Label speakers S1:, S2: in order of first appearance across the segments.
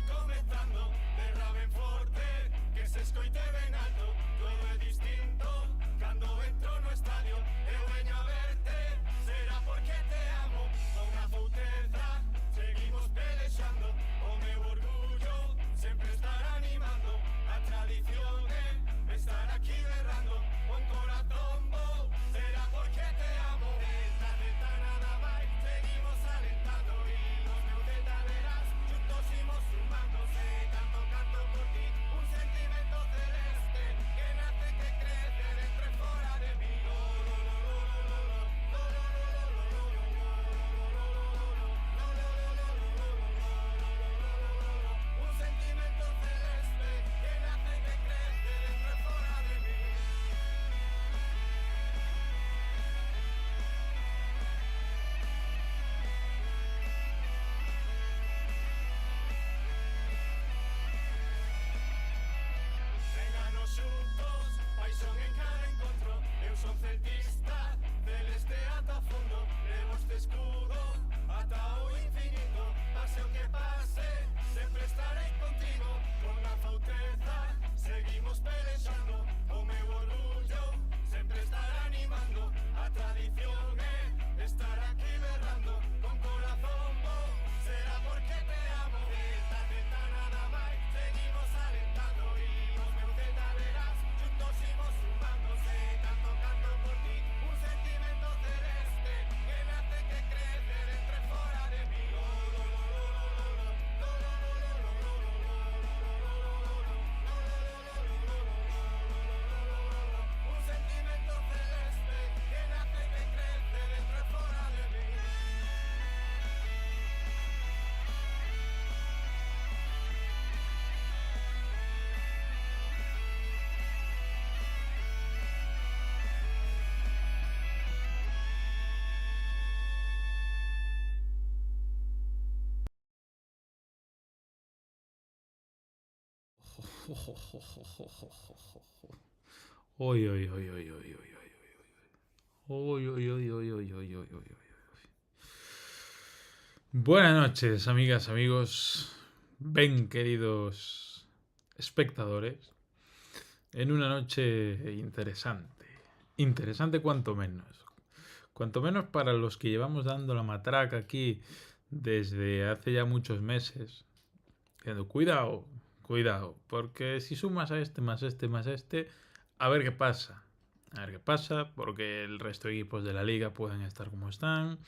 S1: comenzando, derraben forte, que se escoite ben alto, todo é distinto, cando entro no estadio, eu veño a verte, será porque te amo, con a fouteza, seguimos pelexando, o meu orgullo, sempre estar animando, a tradición é estar aquí berrando, con corazón vou, será porque te amo, Celta nada máis, seguimos alentando, y los meus Celta verás, juntos imos sumándose, canto por ti, un sentimento celeste, que nace, que crece, dentro e fora de mí, un sentimento celeste, que nace, que crece, dentro e fora de mí. Vénganos xuntos, paixón en cada encontro, eu son celtista, celeste ata o fondo, levo este escudo ata o infinito, pase o que pase, sempre estarei contigo, con a fauteza, seguimos pelexando, o meu orgullo, sempre estar animando, a tradición é estar aquí berrando, con corazón vou, será porque te amo, Celta nada máis, seguimos alentando, y los meus Celta verás, juntos imos sumándose, canto por ti, un sentimento celeste, que nace, que crece, dentro e fora de mí, un sentimento celeste, que nace, que crece, dentro e fora de mí.
S2: Uy, uy, uy, uy, uy, uy, uy, uy. Uy, uy, uy, uy, uy, uy, uy, uy. Buenas noches, amigas, amigos. Ven, queridos espectadores, en una noche interesante. Interesante cuanto menos. Cuanto menos para los que llevamos dando la matraca aquí desde hace ya muchos meses. Diciendo, cuidado, cuidado, porque si sumas a este, más este, más este, a ver qué pasa. A ver qué pasa, porque el resto de equipos de la liga pueden estar como están.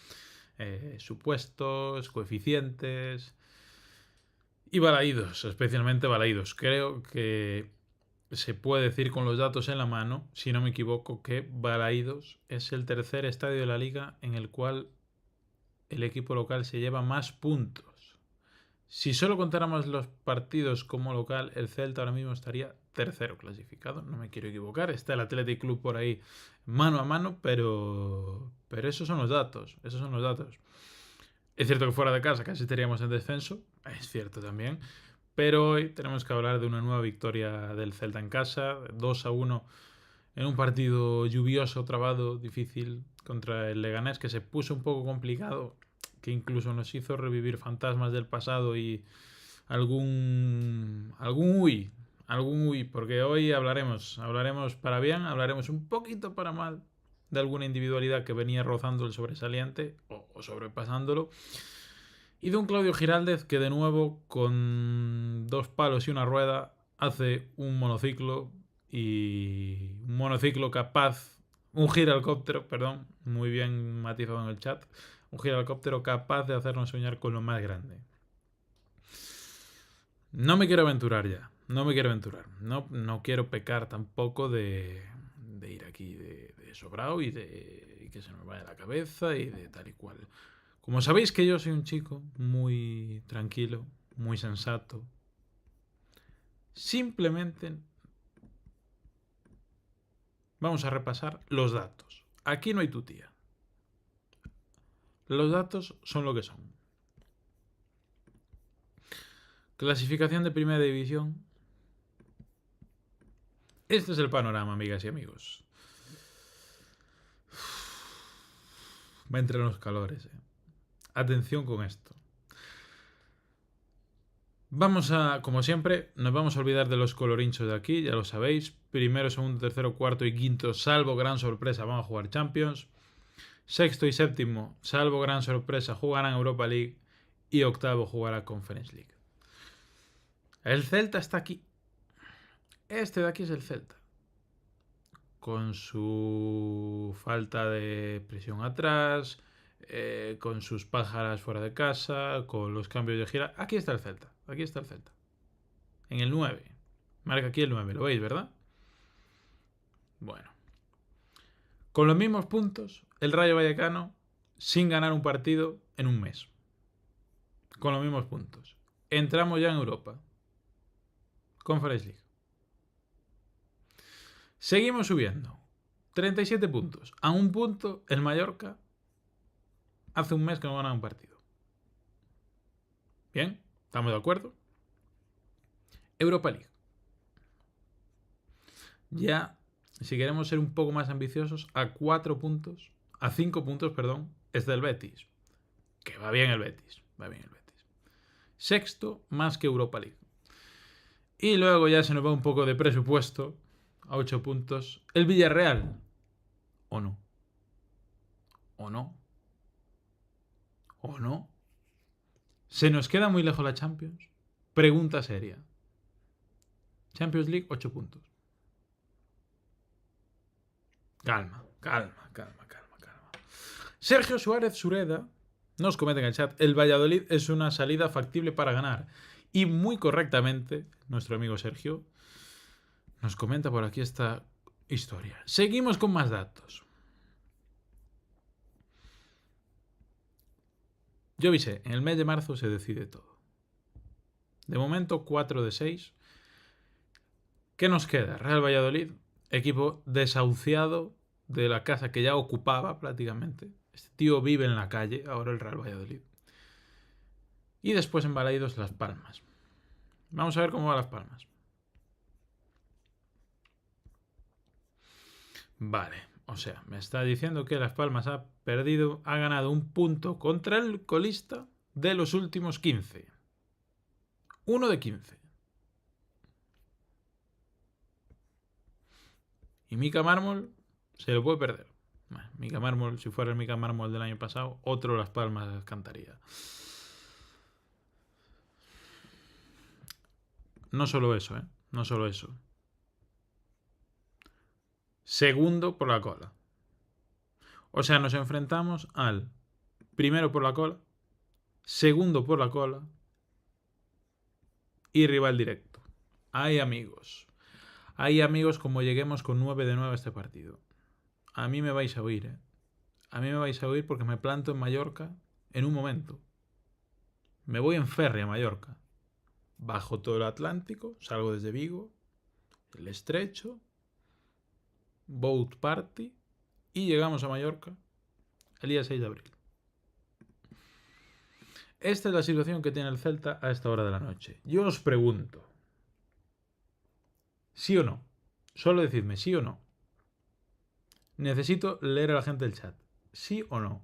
S2: Supuestos, coeficientes y balaídos, especialmente balaídos. Creo que se puede decir con los datos en la mano, si no me equivoco, que Balaídos es el tercer estadio de la liga en el cual el equipo local se lleva más puntos. Si solo contáramos los partidos como local, el Celta ahora mismo estaría tercero clasificado. No me quiero equivocar. Está el Athletic Club por ahí mano a mano, pero esos son los datos. Esos son los datos. Es cierto que fuera de casa casi estaríamos en descenso. Es cierto también. Pero hoy tenemos que hablar de una nueva victoria del Celta en casa. 2-1 en un partido lluvioso, trabado, difícil contra el Leganés, que se puso un poco complicado, que incluso nos hizo revivir fantasmas del pasado y algún uy, porque hoy hablaremos para bien, hablaremos un poquito para mal de alguna individualidad que venía rozando el sobresaliente o sobrepasándolo, y de un Claudio Giraldez que de nuevo con dos palos y una rueda hace un monociclo capaz, un giralcóptero, perdón, muy bien matizado en el chat, un giralcóptero capaz de hacernos soñar con lo más grande. No me quiero aventurar ya, no quiero pecar tampoco de ir aquí de sobrado y de que se me vaya la cabeza y de tal y cual. Como sabéis que yo soy un chico muy tranquilo, muy sensato, simplemente vamos a repasar los datos. Aquí no hay tutía. Los datos son lo que son. Clasificación de primera división. Este es el panorama, amigas y amigos. Va entre los calores. Atención con esto. Vamos a, como siempre, nos vamos a olvidar de los colorinchos de aquí, ya lo sabéis. Primero, segundo, tercero, cuarto y quinto, salvo gran sorpresa, van a jugar Champions. Sexto y séptimo, salvo gran sorpresa, jugarán Europa League. Y octavo jugará Conference League. El Celta está aquí. Este de aquí es el Celta. Con su falta de presión atrás, con sus pájaras fuera de casa, con los cambios de gira. Aquí está el Celta. Aquí está el Celta. En el 9. Marca aquí el 9, lo veis, ¿verdad? Bueno. Con los mismos puntos, el Rayo Vallecano sin ganar un partido en un mes. Con los mismos puntos. Entramos ya en Europa. Conference League. Seguimos subiendo. 37 puntos. A un punto, el Mallorca hace un mes que no gana un partido. Bien, ¿estamos de acuerdo? Europa League. Ya, si queremos ser un poco más ambiciosos, a 5 puntos, está el Betis. Que va bien el Betis. Sexto, más que Europa League. Y luego ya se nos va un poco de presupuesto. A 8 puntos. El Villarreal. ¿O no? ¿Se nos queda muy lejos la Champions? Pregunta seria. Champions League, 8 puntos. Calma. Sergio Suárez Sureda nos comenta en el chat: el Valladolid es una salida factible para ganar. Y muy correctamente, nuestro amigo Sergio nos comenta por aquí esta historia. Seguimos con más datos. Yo avisé, en el mes de marzo se decide todo. De momento, 4 de 6. ¿Qué nos queda? Real Valladolid, equipo desahuciado de la casa que ya ocupaba prácticamente. Este tío vive en la calle, ahora el Real Valladolid. Y después en Balaidos, Las Palmas. Vamos a ver cómo va Las Palmas. Vale, o sea, me está diciendo que Las Palmas ha ganado un punto contra el colista de los últimos 15. 1 de 15. Y Mica Mármol se lo puede perder. Bueno, Mica Mármol, si fuera el Mica Mármol del año pasado, otro Las Palmas cantaría. No solo eso, no solo eso. Segundo por la cola. O sea, nos enfrentamos al primero por la cola, segundo por la cola y rival directo. Hay amigos como lleguemos con 9 de 9 a este partido. A mí me vais a oír, A mí me vais a oír porque me planto en Mallorca en un momento. Me voy en ferry a Mallorca. Bajo todo el Atlántico, salgo desde Vigo, el Estrecho, boat party y llegamos a Mallorca el día 6 de abril. Esta es la situación que tiene el Celta a esta hora de la noche. Yo os pregunto, ¿sí o no? Solo decidme sí o no. Necesito leer a la gente del chat. ¿Sí o no?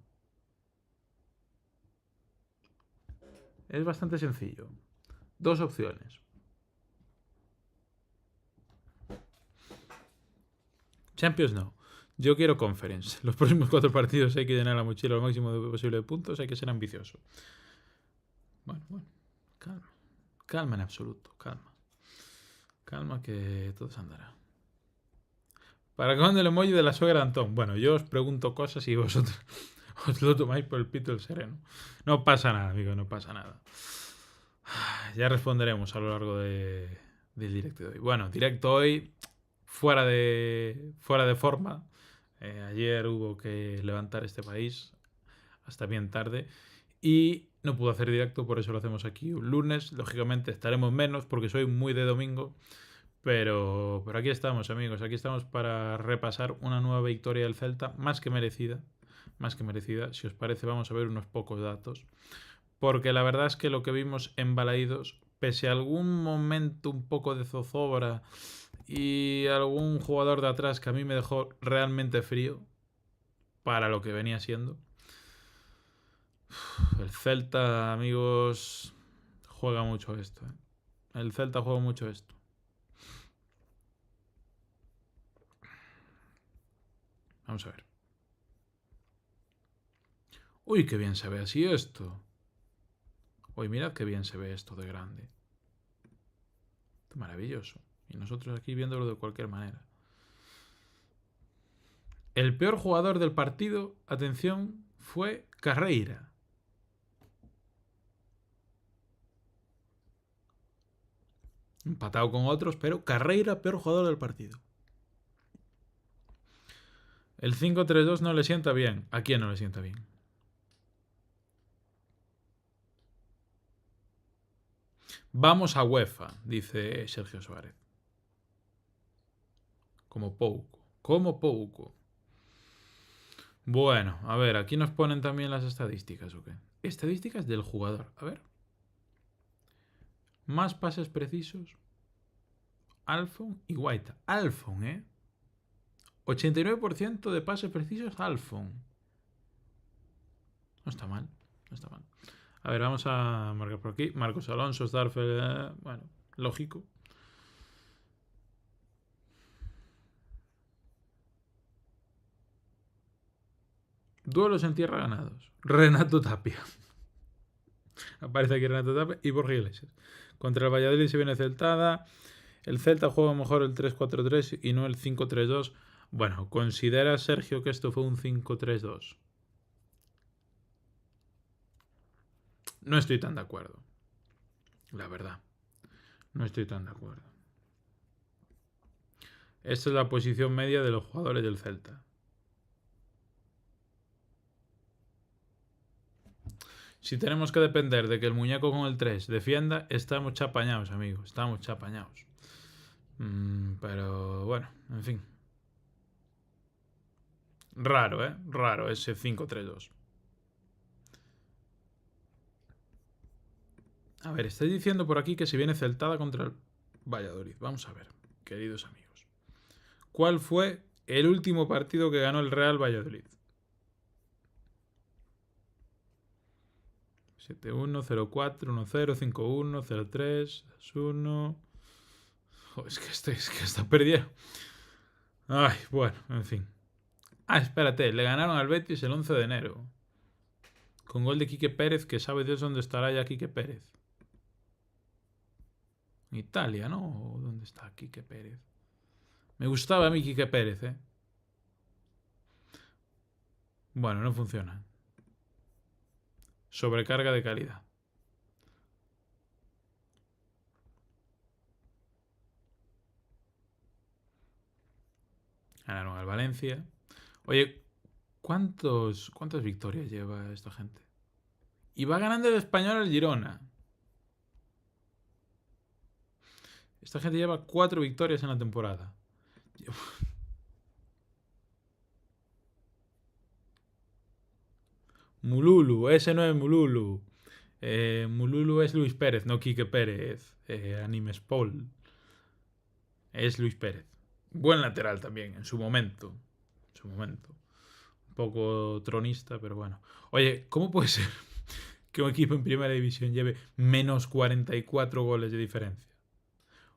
S2: Es bastante sencillo. 2 opciones. Champions no. Yo quiero Conference. Los próximos 4 partidos hay que llenar la mochila lo máximo posible de puntos. Hay que ser ambicioso. Bueno. Calma. Calma en absoluto. Calma que todo se andará. ¿Para cuándo el emoji de la suegra de Antón? Bueno, yo os pregunto cosas y vosotros os lo tomáis por el pito del sereno. No pasa nada, amigo, no pasa nada. Ya responderemos a lo largo del directo de hoy. Bueno, directo hoy fuera de forma. Ayer hubo que levantar este país hasta bien tarde y no pudo hacer directo, por eso lo hacemos aquí un lunes. Lógicamente estaremos menos porque soy muy de domingo, pero aquí estamos, amigos. Aquí estamos para repasar una nueva victoria del Celta, más que merecida. Si os parece, vamos a ver unos pocos datos, porque la verdad es que lo que vimos en Balaidos, pese a algún momento un poco de zozobra y algún jugador de atrás que a mí me dejó realmente frío para lo que venía siendo, el Celta, amigos, juega mucho esto. El Celta juega mucho esto. Vamos a ver. Uy, qué bien se ve así esto. Uy, mirad qué bien se ve esto de grande. Maravilloso. Y nosotros aquí viéndolo de cualquier manera. El peor jugador del partido, atención, fue Carreira. Empatado con otros, pero Carreira, peor jugador del partido. El 5-3-2 no le sienta bien. ¿A quién no le sienta bien? Vamos a UEFA, dice Sergio Suárez. Como pouco. Como pouco. Bueno, a ver, aquí nos ponen también las estadísticas, ¿o qué? Estadísticas del jugador. A ver. Más pases precisos. Alfon y Guaita. Alfon, ¿eh? 89% de pases precisos Alfon. No está mal, no está mal. A ver, vamos a marcar por aquí. Marcos Alonso, Starfel, bueno, lógico. Duelos en tierra ganados. Renato Tapia. Aparece aquí Renato Tapia y Borja Iglesias. Contra el Valladolid se viene Celtada. El Celta juega mejor el 3-4-3 y no el 5-3-2. Bueno, ¿considera Sergio que esto fue un 5-3-2? No estoy tan de acuerdo. La verdad. No estoy tan de acuerdo. Esta es la posición media de los jugadores del Celta. Si tenemos que depender de que el muñeco con el 3 defienda, estamos chapañados, amigos. Estamos chapañados. Pero bueno, en fin. Raro, ¿eh? Raro ese 5-3-2. A ver, estáis diciendo por aquí que se viene Celtada contra el Valladolid. Vamos a ver, queridos amigos. ¿Cuál fue el último partido que ganó el Real Valladolid? 7-1, 0-4, 1-0, 5-1, 0-3, 2-1. Oh, es que está perdido. Ay, bueno, en fin. Ah, espérate, le ganaron al Betis el 11 de enero. Con gol de Quique Pérez, que sabe Dios dónde estará ya Quique Pérez. En Italia, ¿no? ¿Dónde está Quique Pérez? Me gustaba a mí Quique Pérez, ¿eh? Bueno, no funciona. Sobrecarga de calidad. Ganaron al Valencia. Oye, ¿cuántas victorias lleva esta gente? Y va ganando el Español al Girona. Esta gente lleva 4 victorias en la temporada. Mululu, ese no es Mululu. Mululu es Luis Pérez, no Quique Pérez. Animes Paul. Es Luis Pérez. Buen lateral también, en su momento. Un poco tronista, pero bueno. Oye, ¿cómo puede ser que un equipo en primera división lleve menos 44 goles de diferencia?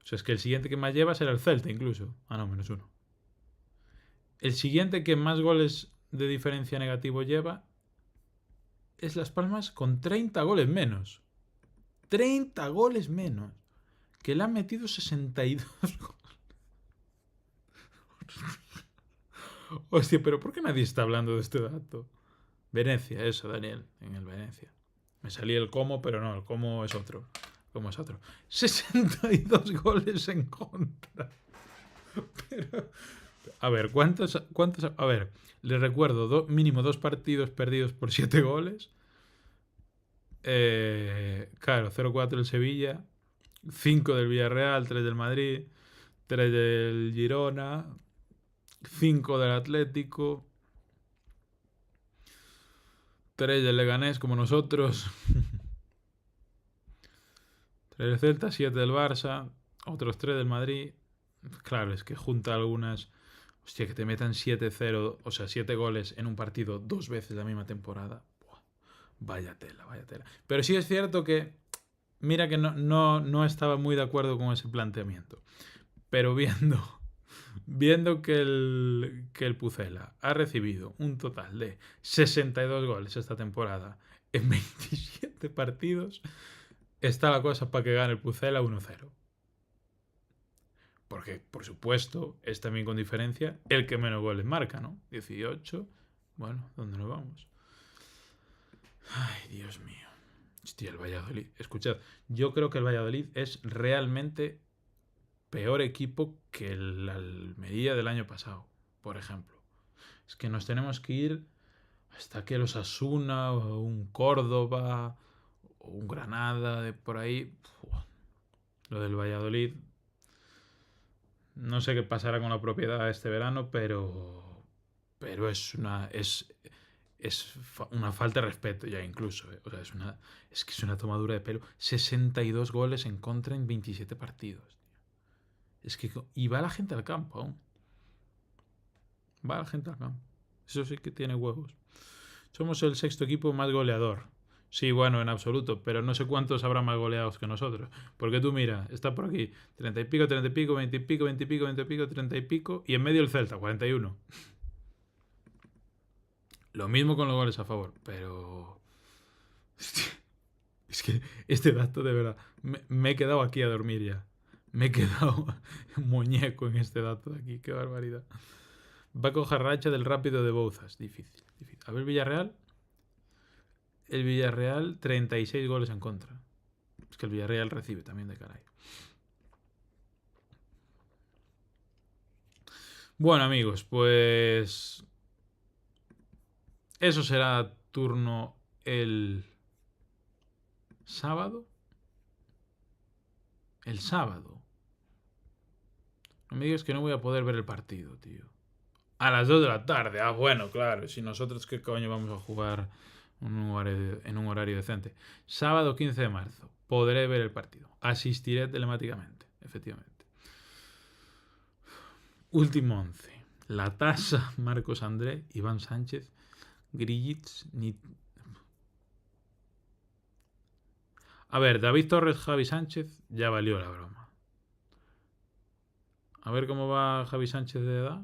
S2: O sea, es que el siguiente que más lleva será el Celta incluso. Ah, no, -1. El siguiente que más goles de diferencia negativo lleva es Las Palmas con 30 goles menos. 30 goles menos. Que le han metido 62 goles. Hostia, pero ¿por qué nadie está hablando de este dato? Venecia, eso, Daniel, en el Venecia. Me salía el como, pero no, el como es otro. ¿Cómo es otro? 62 goles en contra. Pero, a ver, ¿cuántos? A ver, les recuerdo, mínimo 2 partidos perdidos por 7 goles. Claro, 0-4 el Sevilla, 5 del Villarreal, 3 del Madrid, 3 del Girona, 5 del Atlético, 3 del Leganés como nosotros, 3 del Celta, 7 del Barça, otros 3 del Madrid. Claro, es que junta algunas. Hostia, que te metan 7-0, o sea, 7 goles en un partido 2 veces la misma temporada. Buah, vaya tela, vaya tela. Pero sí es cierto que Mira que no estaba muy de acuerdo con ese planteamiento. Pero viendo que el Pucela ha recibido un total de 62 goles esta temporada en 27 partidos, está la cosa para que gane el Pucela 1-0. Porque, por supuesto, es también con diferencia el que menos goles marca, ¿no? 18. Bueno, ¿dónde nos vamos? Ay, Dios mío. Hostia, el Valladolid. Escuchad, yo creo que el Valladolid es realmente peor equipo que el Almería del año pasado, por ejemplo. Es que nos tenemos que ir hasta que los Osasuna o un Córdoba o un Granada de por ahí. Lo del Valladolid, no sé qué pasará con la propiedad este verano, pero es una falta de respeto ya incluso. O sea, es que es una tomadura de pelo. 62 goles en contra en 27 partidos. Es que y va la gente al campo aún. Va la gente al campo. Eso sí que tiene huevos. Somos el sexto equipo más goleador. Sí, bueno, en absoluto, pero no sé cuántos habrá más goleados que nosotros. Porque tú mira, está por aquí 30 y pico, 30 y pico, 20 y pico, 20 y pico, 20 y pico, 30 y pico, y en medio el Celta, 41. Lo mismo con los goles a favor, pero... Es que este dato, de verdad, me he quedado aquí a dormir ya. Me he quedado muñeco en este dato de aquí, qué barbaridad. Va a coger racha del Rápido de Bouzas. Difícil. A ver, Villarreal. El Villarreal, 36 goles en contra. Es que el Villarreal recibe también de caray. Bueno, amigos, pues... Eso será turno el sábado. El sábado. No me digas que no voy a poder ver el partido, tío. A las 2 de la tarde. Ah, bueno, claro. Si nosotros, ¿qué coño vamos a jugar en un horario decente? Sábado 15 de marzo. Podré ver el partido. Asistiré telemáticamente, efectivamente. Último 11. La Tasa, Marcos André, Iván Sánchez, Grillitz, A ver, David Torres, Javi Sánchez, ya valió la broma. A ver cómo va Javi Sánchez de edad.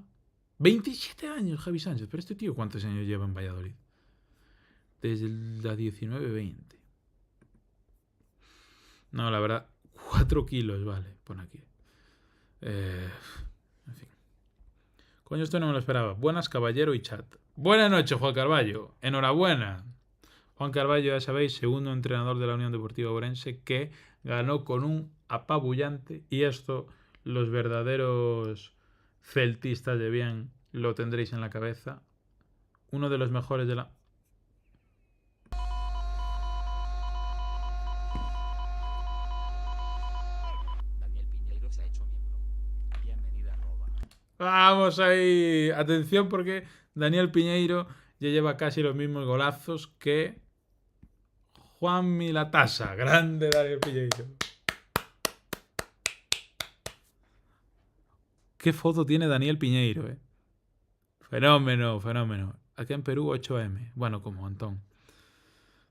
S2: 27 años Javi Sánchez. Pero este tío, ¿cuántos años lleva en Valladolid? Desde la 19-20. No, la verdad, 4 kilos, vale, pone aquí. En fin. Coño, esto no me lo esperaba. Buenas, caballero y chat. Buenas noches, Juan Carballo. Enhorabuena. Juan Carballo, ya sabéis, segundo entrenador de la Unión Deportiva Ourense, que ganó con un apabullante. Y esto, los verdaderos celtistas de bien lo tendréis en la cabeza. Uno de los mejores de la...
S3: Daniel Piñeiro se ha hecho miembro. Bienvenida, Roba.
S2: Vamos ahí. Atención porque Daniel Piñeiro ya lleva casi los mismos golazos que Juanmi Latasa. Grande Daniel Piñeiro. ¿Qué foto tiene Daniel Piñeiro, eh? Fenómeno, fenómeno. Aquí en Perú 8M. Bueno, como Antón.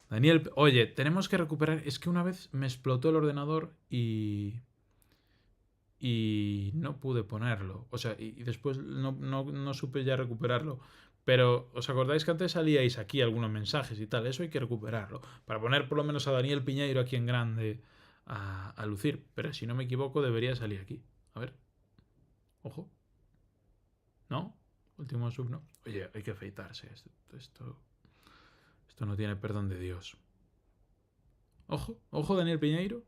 S2: Daniel, oye, tenemos que recuperar... Es que una vez me explotó el ordenador y no pude ponerlo. O sea, y después no supe ya recuperarlo. Pero, ¿os acordáis que antes salíais aquí algunos mensajes y tal? Eso hay que recuperarlo. Para poner por lo menos a Daniel Piñeiro aquí en grande a lucir. Pero si no me equivoco, debería salir aquí. A ver. Ojo. ¿No? Último sub, ¿no? Oye, hay que afeitarse. Esto no tiene perdón de Dios. Ojo, ojo, Daniel Piñeiro.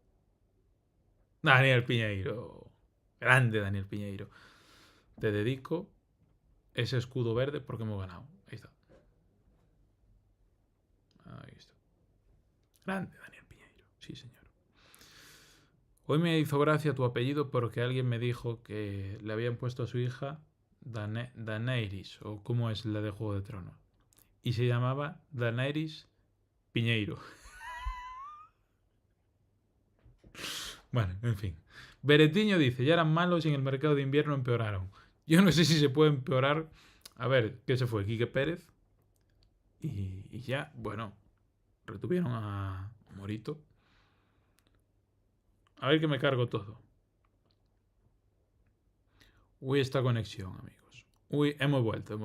S2: Daniel Piñeiro. Grande Daniel Piñeiro. Te dedico ese escudo verde porque hemos ganado. Ahí está. Ahí está. Grande Daniel Piñeiro. Sí, señor. Hoy me hizo gracia tu apellido porque alguien me dijo que le habían puesto a su hija Daenerys, o cómo es la de Juego de Tronos. Y se llamaba Daenerys Piñeiro. Bueno, en fin. Beretiño dice, ya eran malos y en el mercado de invierno empeoraron. Yo no sé si se puede empeorar. A ver, ¿qué se fue? Quique Pérez. Y ya, bueno, retuvieron a Morito. A ver que me cargo todo. Uy, esta conexión, amigos. Uy, hemos vuelto,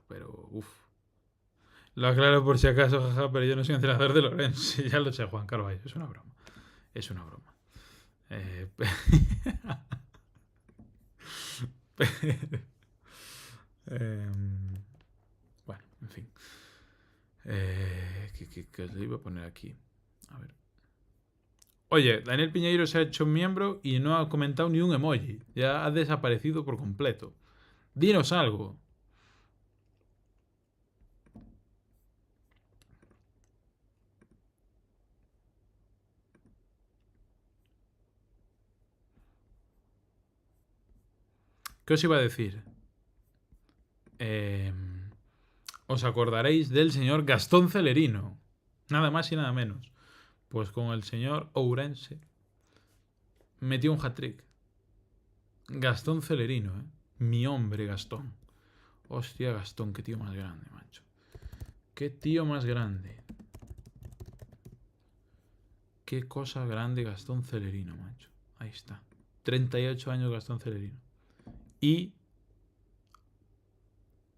S2: pero uff. Lo aclaro por si acaso, jaja, pero yo no soy entrenador de Lorenzo. Ya lo sé, Juan Carvalho, es una broma. Es una broma. Bueno, en fin. ¿Qué os le iba a poner aquí? A ver. Oye, Daniel Piñeiro se ha hecho miembro y no ha comentado ni un emoji. Ya ha desaparecido por completo. Dinos algo. ¿Qué os iba a decir? Os acordaréis del señor Gastón Celerino. Nada más y nada menos. Pues con el señor Ourense metió un hat-trick. Gastón Celerino, ¿eh? Mi hombre Gastón. Hostia, Gastón, qué tío más grande, macho. Qué tío más grande. Qué cosa grande Gastón Celerino, macho. Ahí está. 38 años Gastón Celerino. Y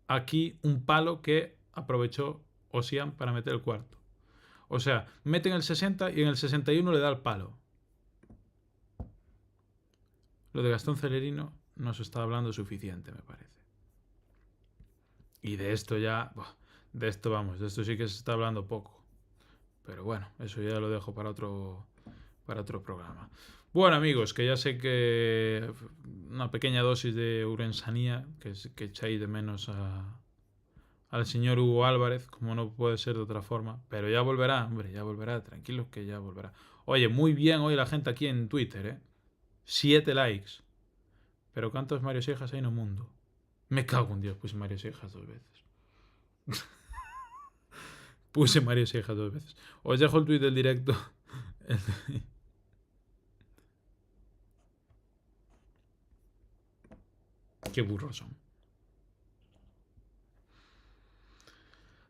S2: aquí un palo que aprovechó Osian para meter el cuarto. O sea, mete en el 60 y en el 61 le da el palo. Lo de Gastón Celerino nos está hablando suficiente, me parece. Y de esto ya... De esto vamos, de esto sí que se está hablando poco. Pero bueno, eso ya lo dejo para otro programa. Bueno, amigos, que ya sé que una pequeña dosis de urensanía, que echáis de menos al señor Hugo Álvarez, como no puede ser de otra forma. Pero ya volverá, hombre, ya volverá, tranquilos que ya volverá. Oye, muy bien hoy la gente aquí en Twitter, ¿eh? 7 likes. Pero ¿cuántos Mario Seijas hay en el mundo? Me cago en Dios, puse Mario Seijas 2 veces. Puse Mario Seijas 2 veces. Os dejo el tweet del directo. Qué burros son.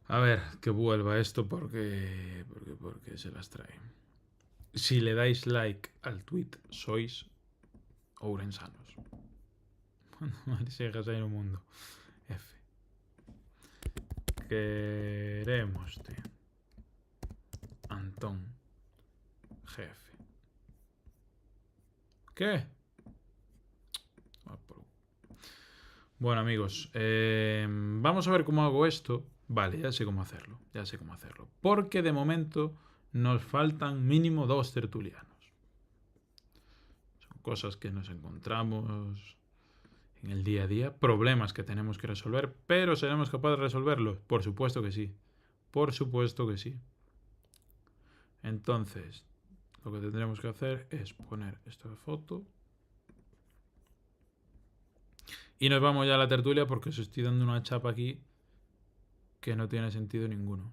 S2: A ver, que vuelva esto porque se las trae. Si le dais like al tweet, sois ourensanos. Mario Seijas hay en el mundo. F. Queremoste. Antón. Jefe. ¿Qué? Bueno, amigos, vamos a ver cómo hago esto. Vale, ya sé cómo hacerlo. Porque de momento nos faltan mínimo 2 tertulianos. Son cosas que nos encontramos en el día a día, problemas que tenemos que resolver, pero ¿seremos capaces de resolverlos? Por supuesto que sí. Por supuesto que sí. Entonces, lo que tendremos que hacer es poner esta foto. Y nos vamos ya a la tertulia porque os estoy dando una chapa aquí que no tiene sentido ninguno.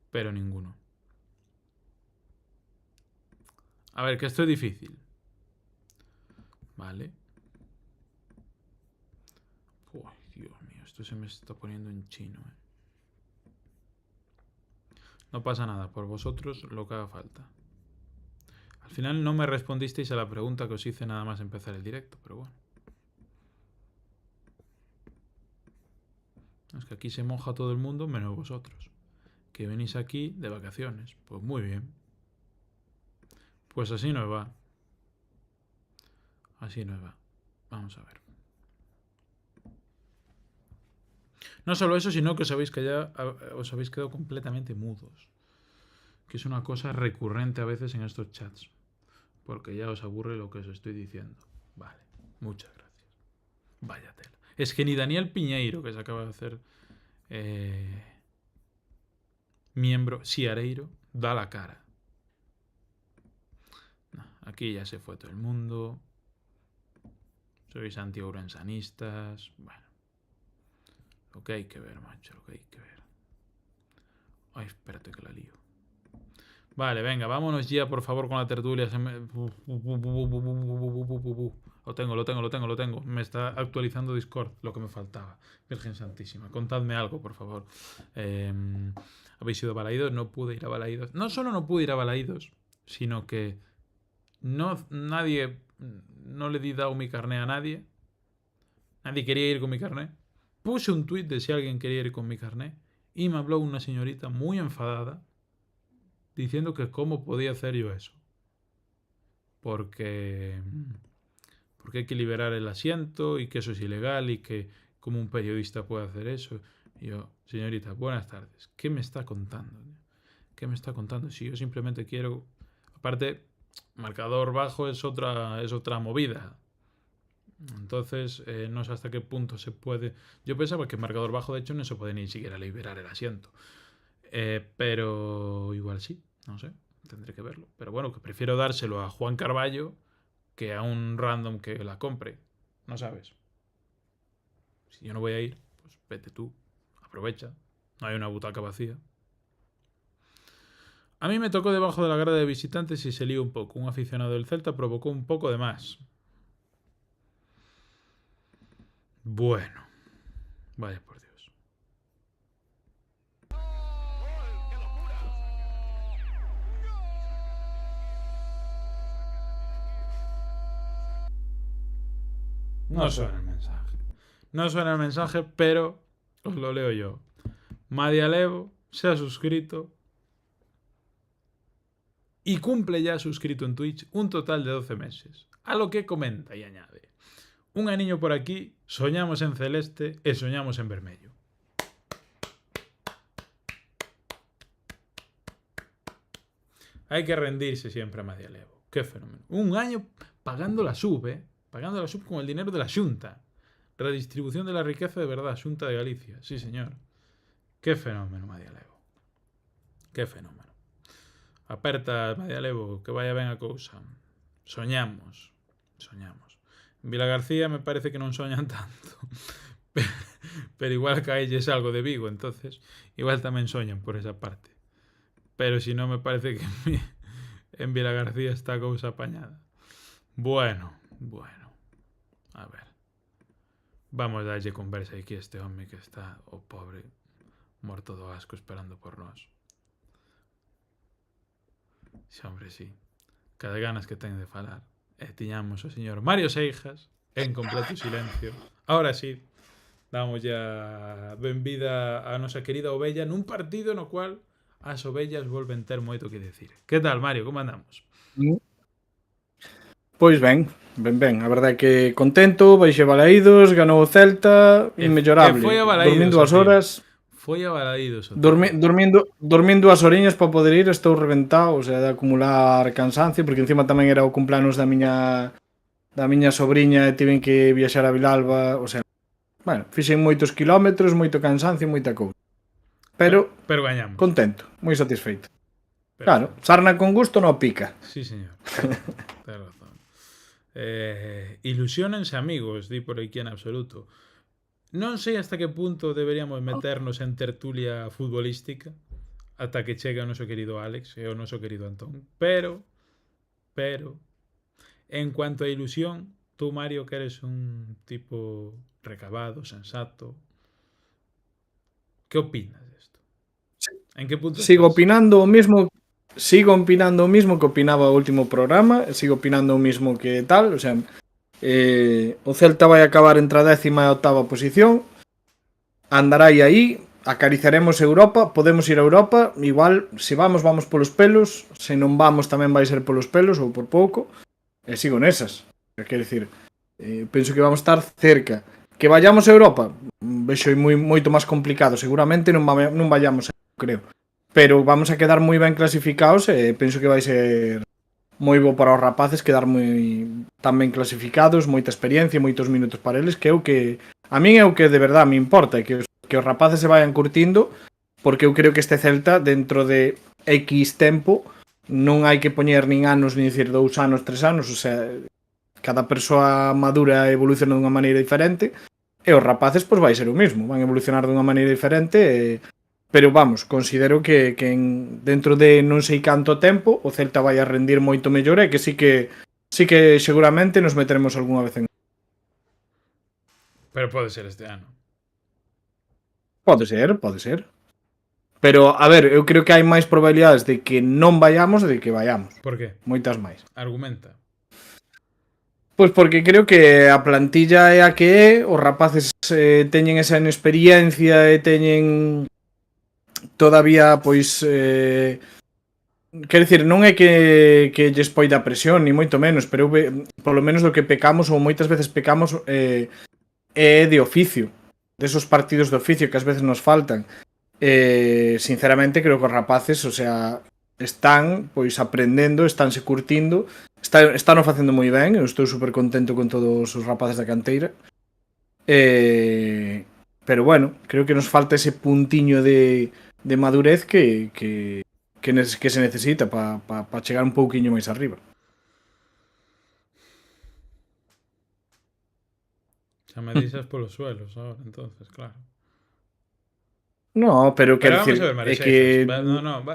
S2: Pero ninguno. A ver, que esto es difícil. Vale. Uy, Dios mío, esto se me está poniendo en chino, ¿eh? No pasa nada, por vosotros lo que haga falta. Al final no me respondisteis a la pregunta que os hice nada más empezar el directo, pero bueno. Es que aquí se moja todo el mundo menos vosotros, que venís aquí de vacaciones. Pues muy bien. Pues así nos va. Así nos va. Vamos a ver. No solo eso, sino que os habéis quedado completamente mudos. Que es una cosa recurrente a veces en estos chats. Porque ya os aburre lo que os estoy diciendo. Vale, muchas gracias. Vaya tela. Es que ni Daniel Piñeiro, que se acaba de hacer miembro, Siareiro, da la cara. No, aquí ya se fue todo el mundo. Sois anti-ourensanistas. Bueno. Lo que hay que ver, macho, lo que hay que ver. Ay, espérate que la lío. Vale, venga, vámonos ya, por favor, con la tertulia. Lo tengo. Me está actualizando Discord, lo que me faltaba. Virgen Santísima, contadme algo, por favor. ¿Habéis ido a Balaídos? No pude ir a Balaídos. No solo no pude ir a Balaídos, sino que nadie, no le di dado mi carné a nadie. Nadie quería ir con mi carné. Puse un tuit de si alguien quería ir con mi carné y me habló una señorita muy enfadada diciendo que cómo podía hacer yo eso. Porque hay que liberar el asiento y que eso es ilegal y que como un periodista puede hacer eso. Y yo, señorita, buenas tardes. ¿Qué me está contando? ¿Qué me está contando? Si yo simplemente quiero... Aparte, marcador bajo es otra movida. Entonces, no sé hasta qué punto se puede... Yo pensaba que marcador bajo, de hecho, no se puede ni siquiera liberar el asiento. Pero igual sí, no sé, tendré que verlo. Pero bueno, que prefiero dárselo a Juan Carballo que a un random que la compre. No sabes. Si yo no voy a ir, pues vete tú, aprovecha. No hay una butaca vacía. A mí me tocó debajo de la grada de visitantes y se lió un poco. Un aficionado del Celta provocó un poco de más. Bueno, vaya por Dios. No suena el mensaje. No suena el mensaje, pero os lo leo yo. Madialevo se ha suscrito y cumple ya suscrito en Twitch un total de 12 meses. A lo que comenta y añade: un aniño por aquí, soñamos en celeste e soñamos en vermello. Hay que rendirse siempre a Madialevo. Qué fenómeno. Un año pagando la sub, pagando la sub con el dinero de la Xunta. Redistribución de la riqueza de verdad, Xunta de Galicia. Sí, señor. Qué fenómeno, Madialevo. Qué fenómeno. Aperta, Madialevo, que vaya ben a cousa. Soñamos. En Vilagarcía me parece que non soñan tanto. Pero igual caelles algo de Vigo, entonces igual tamén soñan por esa parte. Pero si no, me parece que en Vilagarcía está cousa apañada. Bueno. A ver. Vamos a darlle conversa aquí a este home que está, o pobre, morto do asco esperando por nós. Sí, hombre, sí. Cada ganas que ten de falar. Tiñamos o señor Mario Seijas en completo silencio. Ahora sí, damos ya benvida a nosa querida ovella nun partido no cual as ovellas volven ter moito que decir. Que tal, Mario? Como andamos?
S4: Pois ben. A verdade é que contento, baixe Balaídos, ganou o Celta, inmellorable.
S2: Foi a Balaídos,
S4: dormindo as horas.
S2: Foi a Balaídos.
S4: Dormindo as horiñas para poder ir, estou reventado, o sea, de acumular cansancio, porque encima tamén era o cumpleanos da miña sobriña e tiven que viaxar a Vilalba, o sea, bueno, fixen moitos kilómetros, moito cansancio, moita cousa. Pero
S2: gañamos.
S4: Contento, moi satisfeito. Claro, sarna con gusto non pica.
S2: Sí, señor. Ten razón. Ilusionense amigos, di por aquí en absoluto. Non sei hasta que punto deberíamos meternos en tertulia futbolística ata que chegue o noso querido Alex e o noso querido Antón. Pero en cuanto a ilusión, tú, Mario, que eres un tipo recabado, sensato, ¿qué opinas de esto? ¿En qué punto
S4: Sigo
S2: estás?
S4: opinando o mismo que opinaba o último programa, sigo opinando o mismo que tal, o sea, o Celta vai acabar entre a 10ª e a 8ª posición, andará aí, acariciaremos Europa, podemos ir a Europa, igual, se vamos polos pelos, se non vamos tamén vai ser polos pelos ou por pouco, e sigo nesas, quero dicir, penso que vamos estar cerca. Que vayamos a Europa, vexo moito máis complicado, seguramente non vayamos, creo. Pero vamos a quedar moi ben clasificados e penso que vai ser moi bo para os rapaces quedar tan ben clasificados, moita experiencia, moitos minutos para eles, que é o que a min é o que de verdade me importa, que os rapaces se vayan curtindo, porque eu creo que este Celta dentro de X tempo non hai que poñer nin anos, nin dicir 2 anos, 3 anos, o sea, cada persoa madura evoluciona dunha maneira diferente e os rapaces pois vai ser o mesmo, van evolucionar dunha maneira diferente pero vamos, considero que dentro de non sei canto tempo o Celta vai a rendir moito mellor e que sí que seguramente nos meteremos algunha vez en.
S2: Pero pode ser este ano.
S4: Pode ser. Pero, a ver, eu creo que hai máis probabilidades de que non vayamos de que vayamos.
S2: Por qué?
S4: Moitas máis.
S2: Argumenta.
S4: Pois porque creo que a plantilla é a que é, os rapaces teñen esa inexperiencia e teñen todavía, pois... quero dicir, non é que lles poida presión, ni moito menos, pero polo menos do que pecamos, ou moitas veces pecamos, é de oficio. Desos partidos de oficio que ás veces nos faltan. Sinceramente creo que os rapaces, o sea, están pois aprendendo, estánse curtindo, están facendo moi ben, eu estou super contento con todos os rapaces da canteira. Pero bueno, creo que nos falta ese puntiño de madurez que se necesita para chegar un pouquiño máis arriba.
S2: Xa me deixas polos suelos agora, entonces, claro.
S4: No, pero quero dicir, é que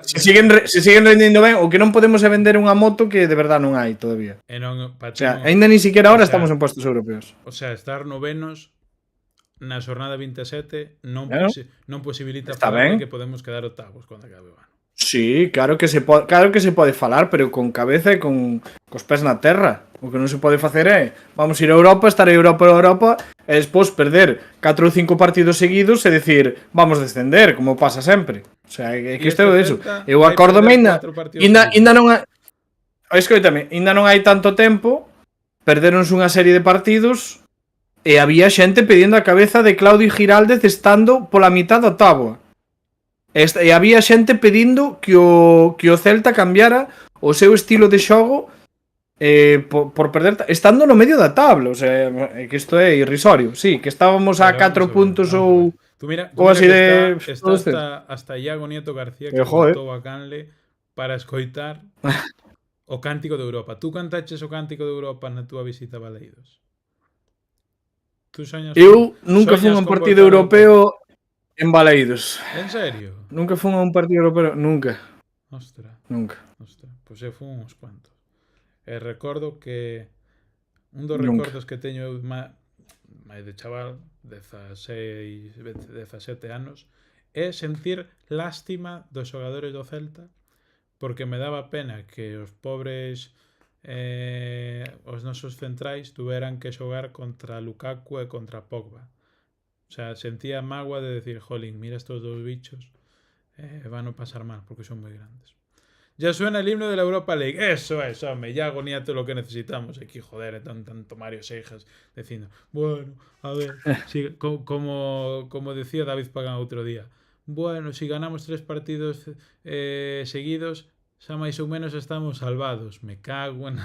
S4: se siguen rendendo ben, o que non podemos é vender unha moto que de verdad non hai todavía. O sea, ainda ni siquiera ahora estamos en puestos europeos.
S2: O sea, estar novenos na xornada 27 non posibilita
S4: falar
S2: de que podemos quedar octavos cando acabe o ano.
S4: Sí, claro que se pode falar, pero con cabeza e con cos pés na terra. O que non se pode facer é vamos ir a Europa, estar a Europa e despois perder 4 ou 5 partidos seguidos e decir vamos descender, como pasa sempre. O sea, é que isto é eso. Eu acórdome ainda non hai... Escoitame, ainda non hai tanto tempo, perderonse unha serie de partidos e había xente pedindo a cabeza de Claudio Giraldez estando pola mitad da táboa. E había xente pedindo que o Celta cambiara o seu estilo de xogo por perder, estando no medio da tabla. O sea, que isto é irrisorio. Sí, que estábamos a 4 puntos ou
S2: así de... Está hasta Iago Nieto García que voltou a Canle para escoitar o Cántico de Europa. Tú cantaches o Cántico de Europa na túa visita a Balaídos?
S4: Eu nunca fui a un partido europeo en Balaídos.
S2: En serio?
S4: Nunca fui a un partido europeo, nunca.
S2: Ostras.
S4: Nunca.
S2: Pois eu fui uns cuantos. E recordo que un dos recordos que teño eu máis de chaval, 17 anos, é sentir lástima dos xogadores do Celta porque me daba pena que os pobres os nosos centrais tuveran que xogar contra Lukaku e contra Pogba. O sea, sentía mágoa de decir, jolín, mira estos dos bichos, van a pasar mal porque son moi grandes. Ya suena el himno de la Europa League. Eso es, hombre, ya agonía todo lo que necesitamos. Aquí, joder, tanto Mario Seijas diciendo, bueno, a ver, si, como decía David Pagán otro día, bueno, si ganamos 3 partidos seguidos, xa máis ou menos estamos salvados. Me cago en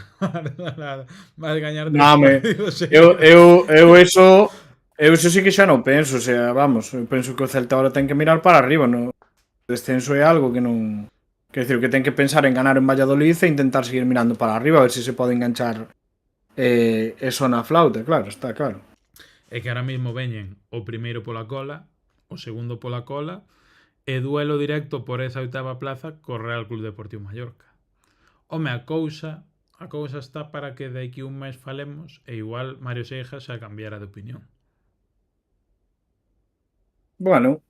S2: nada. Vas gañar 3 partidos seguidos.
S4: Eu eso sí que xa non penso. O sea, vamos, eu penso que o Celta ahora ten que mirar para arriba, no? O descenso é algo que non... Quer dizer, que ten que pensar en ganar en Valladolid e intentar seguir mirando para arriba, a ver se se pode enganchar eso na flauta, claro, está claro.
S2: É que ahora mesmo veñen o primeiro pola cola, o segundo pola cola, e duelo directo por esa 8ª plaza co Real Club Deportivo Mallorca. Home, a cousa está para que de aquí un mes falemos e igual Mario Seijas xa cambiara de opinión.
S4: Bueno,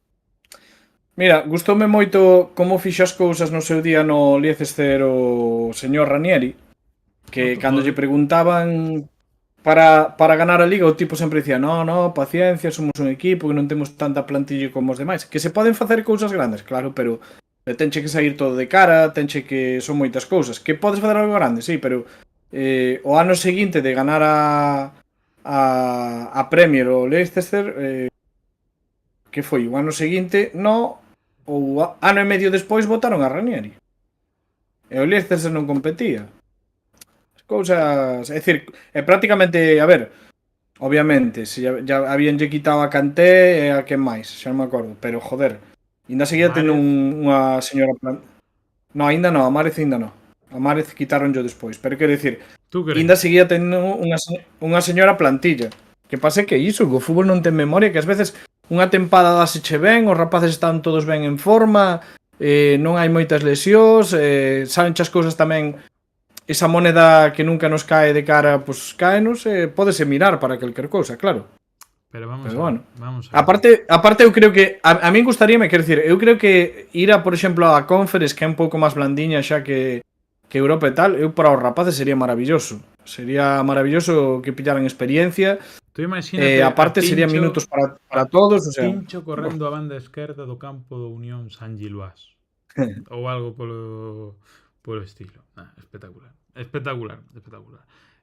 S4: mira, gustoume moito como fixo as cousas no seu día no Leicester o señor Ranieri, que cando lle preguntaban para ganar a Liga, o tipo sempre dicía no, paciencia, somos un equipo que non temos tanta plantilla como os demais, que se poden facer cousas grandes, claro, pero tenche que sair todo de cara, tenche que son moitas cousas, que podes facer algo grande, sí, pero o ano seguinte de ganar a Premier o Leicester, que foi o ano seguinte, ou ano e medio despois votaron a Ranieri. E o Leicester se non competía. As cousas... É dicir, prácticamente, a ver, obviamente, se ya habíanlle quitado a Kanté e a quen máis, xa non me acordo, pero joder, ainda seguía tendo unha señora... No, ainda non, a Márez ainda non. A Márez quitaronllo despois, pero quero dicir, ainda seguía tendo unha señora plantilla. Que pase que iso, que o fútbol non ten memoria, que ás veces unha tempada daseche ben, os rapaces están todos ben en forma, non hai moitas lesións, saben as cousas tamén, esa moneda que nunca nos cae de cara, pois caenos, pódese mirar para calquer cousa, claro.
S2: Pero vamos
S4: Pero
S2: a
S4: bueno.
S2: ver. Vamos a ver.
S4: Aparte eu creo que a min gustaríame, quero dicir, eu creo que ir a, por exemplo, a Conference, que é un pouco máis blandiña xa que Europa e tal, eu para os rapaces sería maravilloso. Sería maravilloso que pillaran experiencia.
S2: Tú imagínate
S4: Aparte
S2: a
S4: serían
S2: Pincho-
S4: minutos para todos, o sea,
S2: Pincho correndo a banda esquerda do campo do Unión San Giluás. Ou algo polo estilo. Espectacular. Espectacular.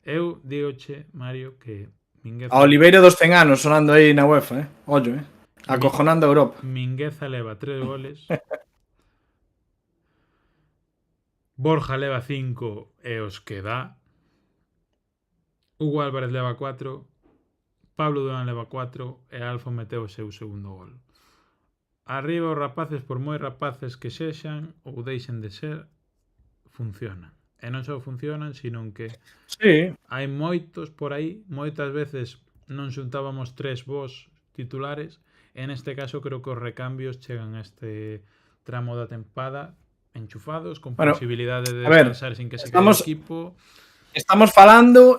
S2: Eu digoche, Mario, que Mingueza,
S4: a Oliveira dos 100 anos sonando aí na UEFA, Ollo, acojonando a Europa.
S2: Mingueza leva 3 goles. Borja leva 5 e os que dá. Hugo Álvarez leva 4. Pablo Durán leva 4 e Alfa meteu o seu segundo gol. Arriba os rapaces, por moi rapaces que sexan ou deixen de ser, funcionan. E non só funcionan, sino que
S4: Sí,
S2: hai moitos por aí, moitas veces non xuntábamos 3 bons titulares, e neste caso creo que os recambios chegan a este tramo da tempada enchufados, con
S4: Bueno,
S2: posibilidade de
S4: a ver,
S2: descansar sin que se
S4: estamos-
S2: quede o equipo.
S4: estamos falando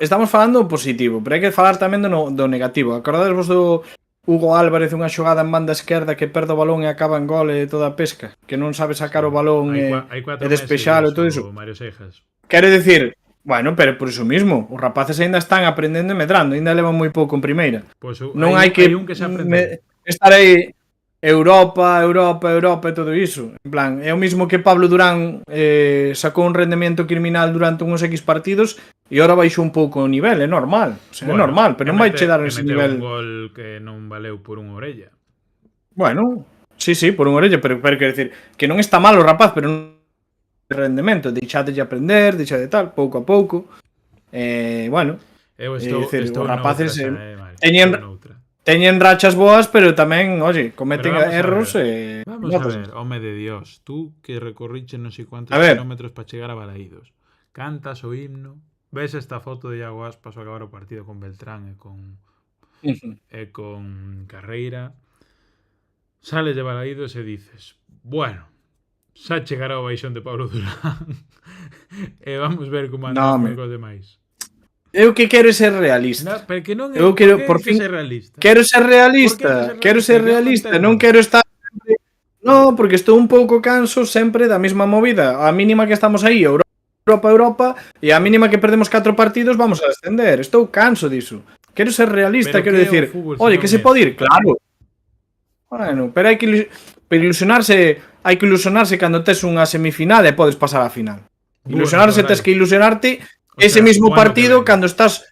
S4: o positivo, pero hai que falar tamén do negativo. Acordades vos do Hugo Álvarez, unha xogada en banda esquerda que perde o balón e acaba en gol e toda a pesca, que non sabe sacar o balón
S2: Hai 4
S4: e despexalo e todo iso.
S2: Mario Seijas.
S4: Quero dicir, bueno, pero por iso mismo, os rapaces aínda están aprendendo e medrando, aínda levan moi pouco en primeira.
S2: Pois
S4: Non hai que,
S2: hai un que se aprende.
S4: estar aí Europa e todo iso. En plan, é o mismo que Pablo Durán sacou un rendemento criminal durante uns X partidos e ahora baixou un pouco o nivel, é normal. O sea, é normal, pero non vai che dar ese nivel.
S2: Un gol que non valeu por unha orella.
S4: Bueno, sí, por unha orella, pero quero dicir que non está mal o rapaz, pero non rendemento, deixade de aprender, deixade de tal, pouco a pouco. Bueno,
S2: Eu
S4: dicir,
S2: estou
S4: os rapaces,
S2: Mario,
S4: teñen-
S2: estou noutra.
S4: teñen rachas boas, pero tamén, oye, cometen
S2: Pero vamos a
S4: erros
S2: ver.
S4: e...
S2: Vamos a ver, home de Dios, tú que recorriche non sei cuántos
S4: A ver.
S2: kilómetros para chegar a Balaídos. Cantas o himno, ves esta foto de Iago Aspas ao acabar o partido con Beltrán e con Carreira. Sales de Balaídos e dices, bueno, xa chegará o baixón de Pablo Durán. E vamos ver como
S4: No,
S2: andamos cos demais.
S4: Eu que quero é ser realista.
S2: No, pero que non é,
S4: Eu quero,
S2: por
S4: por
S2: que
S4: fin,
S2: ser realista.
S4: Quero ser realista, non quero estar... No, porque estou un pouco canso sempre da mesma movida. A mínima que estamos aí, Europa, e a mínima que perdemos 4 partidos vamos a descender. Estou canso diso. Quero ser realista,
S2: Pero
S4: quero
S2: que é o
S4: decir,
S2: fútbol,
S4: oye,
S2: senón
S4: que se
S2: eso.
S4: pode ir, claro. Bueno, pero hai que ilusionarse cando tes unha semifinal e podes pasar a final. Ilusionarse, tes que ilusionarte ese mismo partido cando estás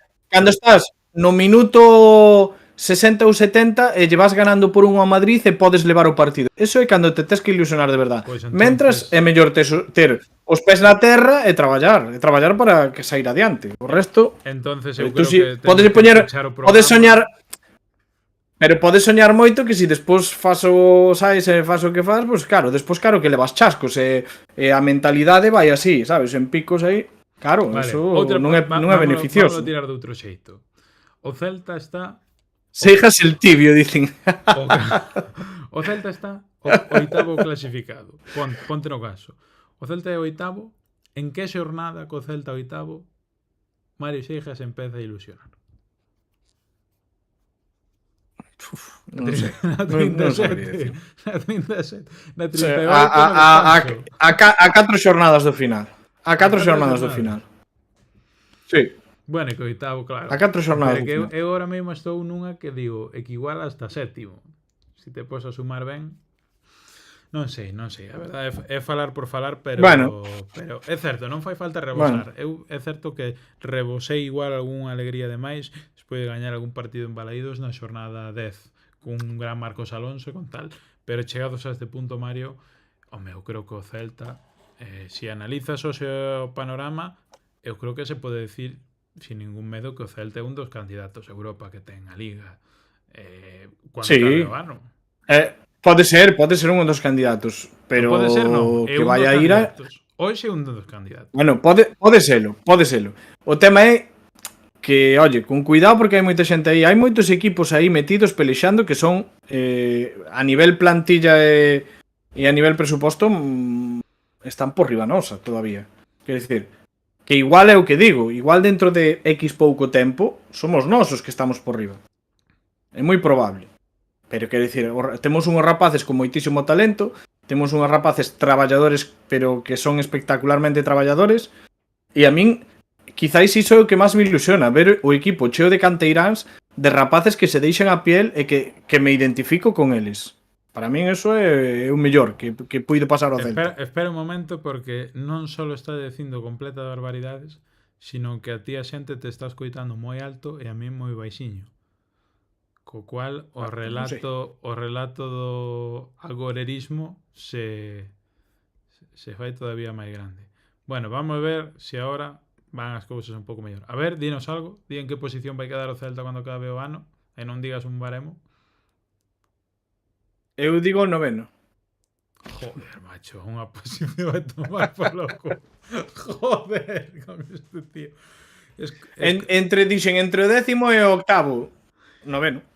S4: no minuto 60 ou 70 e lle vas ganando por 1 a Madrid e podes levar o partido. Eso é cando te tes que ilusionar de verdade.
S2: Pois entonces...
S4: Mentras é mellor ter os pés na terra e traballar para que sair adiante. O resto,
S2: Entonces eu
S4: tú
S2: creo
S4: si
S2: que
S4: podes
S2: temos que
S4: poñer,
S2: pechar o
S4: podes
S2: programa.
S4: podes soñar moito que si despois fas o que fas, pois claro, despois claro que levas chascos e a mentalidade vai así, sabes, en picos aí. Claro,
S2: Vale,
S4: eso
S2: outra,
S4: non é beneficioso.
S2: Vamos a tirar de outro xeito. O Celta está
S4: Sejas el tibio, dicen.
S2: o Celta está o oitavo clasificado. Ponte no caso. O Celta é oitavo. En que xornada co Celta oitavo Mario Seijas empeza a ilusionar?
S4: Non sei.
S2: Na
S4: Non sabría
S2: 37.
S4: decir.
S2: Na 37. Na
S4: O sea,
S2: 38.
S4: a 4 xornadas do final. A 4 xornadas do final. Sí.
S2: Bueno, e que oitavo, claro.
S4: A 4 xornadas
S2: Pero
S4: do
S2: que
S4: final.
S2: eu agora mesmo estou nunha que digo, e que igual hasta sétimo. Si te podes a sumar ben. Non sei. A verdade é falar por falar, pero é certo, non fai falta rebosar. É certo que rebosei igual algunha alegría de máis despois de gañar algún partido en Balaídos na xornada 10 cun gran Marcos Alonso e con tal. Pero chegados a este punto, Mario, eu creo que o Celta, se analizas o panorama, eu creo que se pode decir sin ningún medo que o Celta é un dos candidatos a Europa que ten a Liga. Cuando
S4: Sí.
S2: acabe o ano.
S4: Pode ser un dos candidatos, pero
S2: Pode ser, non. É
S4: que
S2: un
S4: vai
S2: dos
S4: a ir a...
S2: candidatos. Hoxe é un dos candidatos.
S4: Bueno, pode selo. O tema é que, oye, con cuidado porque hai moita xente aí, hai moitos equipos aí metidos pelexando que son a nivel plantilla e a nivel presuposto están por riba nosa todavía. Quer dicir, que igual é o que digo, igual dentro de X pouco tempo somos nós os que estamos por riba. É moi probable. Pero quero dicir, temos unhos rapaces con moitísimo talento, temos unhos rapaces traballadores, pero que son espectacularmente traballadores, e a min, quizáis iso é o que máis me ilusiona, ver o equipo cheo de canteiráns, de rapaces que se deixan a piel e que me identifico con eles. Para min eso é o mellor que puido pasar ao Celta.
S2: Espera un momento, porque non só está dicindo completa barbaridades, sino que a ti a xente te está escoitando moi alto e a mí moi baixiño. Co cual o relato do agorerismo se fai todavía máis grande. Bueno, vamos a ver se agora van as cousas un pouco mellor. A ver, dinos algo. Di en que posición vai quedar o Celta cando acabe o ano. E non digas un baremo.
S4: Eu digo o 9º.
S2: Joder, macho, unha posición vai tomar por loco. Joder, con este tío.
S4: Entre o 10º e o 8º. 9º.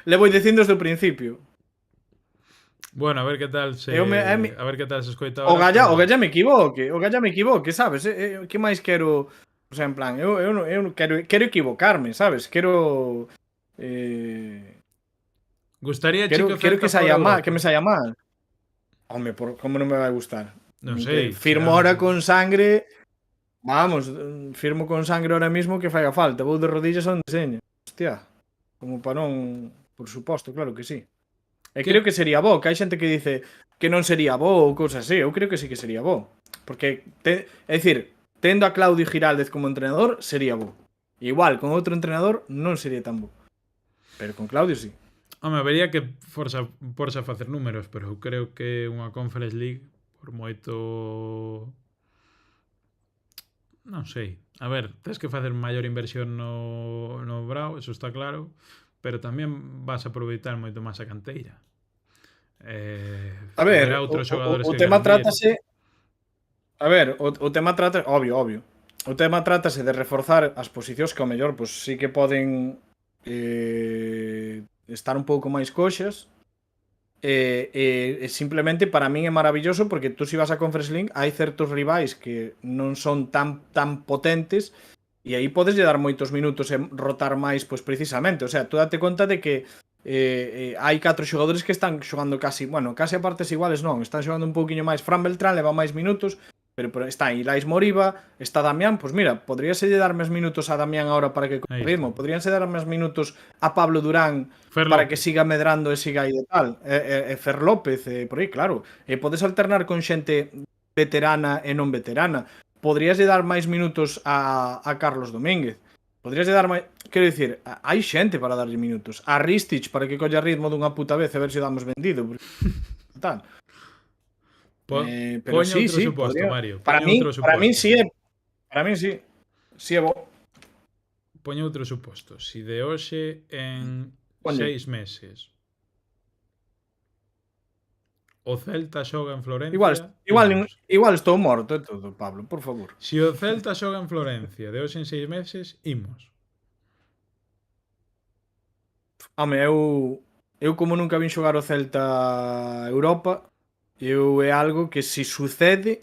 S4: Le vou dicindo desde o principio.
S2: Bueno, a ver que tal se
S4: a
S2: ver que tal se escoita
S4: o Galla me equivoque, sabes? Que máis quero, o sea, en plan, eu quero equivocarme, sabes? Quero
S2: gustaría
S4: quero que saia mal, que me saia mal. Home, como non me vai gustar?
S2: Non sei.
S4: Firmo ahora con sangre. Vamos, firmo con sangre ahora mismo que faiga falta. Vou de rodillas onde seña. Hostia. Como para non, por suposto, claro que sí. E creo que sería bo, que hai xente que dice que non sería bo ou cousas así. Eu creo que sí que sería bo. Porque, é dicir, tendo a Claudio Giraldez como entrenador, sería bo. Igual, con outro entrenador non sería tan bo. Pero con Claudio sí.
S2: Home, vería que forza facer números, pero eu creo que unha Conference League, por moito... Non sei. A ver, tens que facer maior inversión no Brao, eso está claro, pero tamén vas a aproveitar moito máis a canteira.
S4: A ver, o tema trátase... A ver, o tema trata... Obvio. O tema trátase de reforzar as posicións que ao mellor pois sí que poden estar un pouco máis coxas. Simplemente para min é maravilloso porque tú si vas a Conference League hai certos rivais que non son tan potentes e aí podes lle dar moitos minutos e rotar máis, pois precisamente, o sea, tú date conta de que hai 4 xogadores que están xogando casi a partes iguales non, están xogando un pouquiño máis. Fran Beltrán leva máis minutos, pero está Ilais Moriba, está Damián, pois mira, podríase dar máis minutos a Damián agora para que con ritmo, podríanse dar máis minutos a Pablo Durán para que siga medrando e siga aí de tal, e Fer López, por aí, claro, e podes alternar con xente veterana e non veterana. Podrías dar máis minutos a Carlos Domínguez. Podrías dar máis... Quero dicir, hai xente para darlle minutos. A Ristich para que colla ritmo dunha puta vez e ver se o damos vendido. Tal. Pero sí,
S2: suposto, Mario.
S4: Para mí sí é... Para mí sí. Sí é bo.
S2: Poño outro suposto. Si de hoxe en 6 meses o Celta xoga en Florencia...
S4: Igual estou morto e todo, Pablo, por favor.
S2: Si o Celta xoga en Florencia de hoxe en 6 meses, imos.
S4: Home, eu como nunca vin xogar o Celta Europa, é algo que se sucede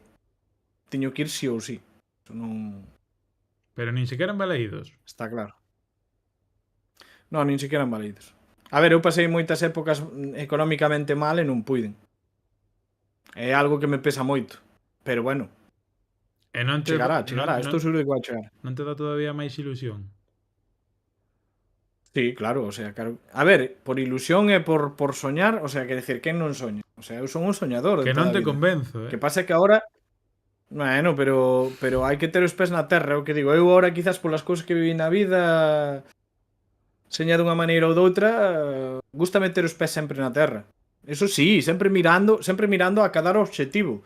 S4: teño que ir sí ou sí. Eso non...
S2: Pero nin sequera en Balaídos.
S4: Está claro. Non, nin sequera en Balaídos. A ver, eu pasei moitas épocas económicamente mal e non puiden. É algo que me pesa moito. Pero bueno.
S2: E non te
S4: chegará. Estou seguro de que vai chegar.
S2: Non te dá todavía máis ilusión?
S4: Sí, claro, o sea, claro. A ver, por ilusión e por soñar, o sea, que decir, quen non soña? O sea, eu son un soñador.
S2: Que non te convenzo,
S4: Que pasa que agora... Bueno, pero hai que ter os pés na terra, o que digo. Eu agora quizás polas cousas que viví na vida seña dunha maneira ou doutra, gusta meter os pés sempre na terra. Eso sí, sempre mirando a cadar obxectivo.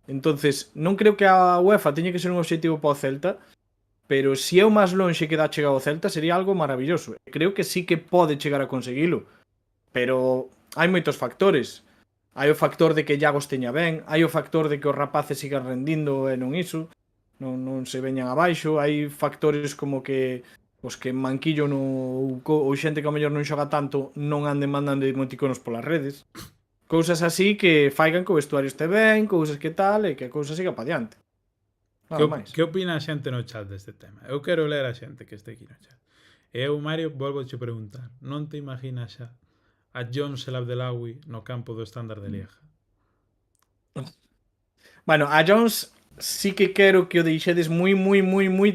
S4: Entonces, non creo que a UEFA teña que ser un obxectivo para o Celta, pero se é o máis lonxe que dá chegar ao Celta sería algo maravilloso. Creo que sí que pode chegar a conseguilo, pero hai moitos factores. Hai o factor de que Llagos teña ben, hai o factor de que os rapaces sigan rendindo e non iso, non se veñan abaixo, hai factores como que os que Manquillo ou xente que ao mellor non xoga tanto non anden mandando emoticonos polas redes. Cousas así que faigan que o vestuario este ben, cousas que tal, e que a cousa siga pa diante.
S2: Que opina a xente no chat deste tema? Eu quero ler a xente que este aquí no chat. E eu, Mario, volvo a preguntar. Non te imaginas xa a Jones El Abdelawi no campo do Standard de Lieja?
S4: Bueno, a Jones sí que quero que o deixedes moi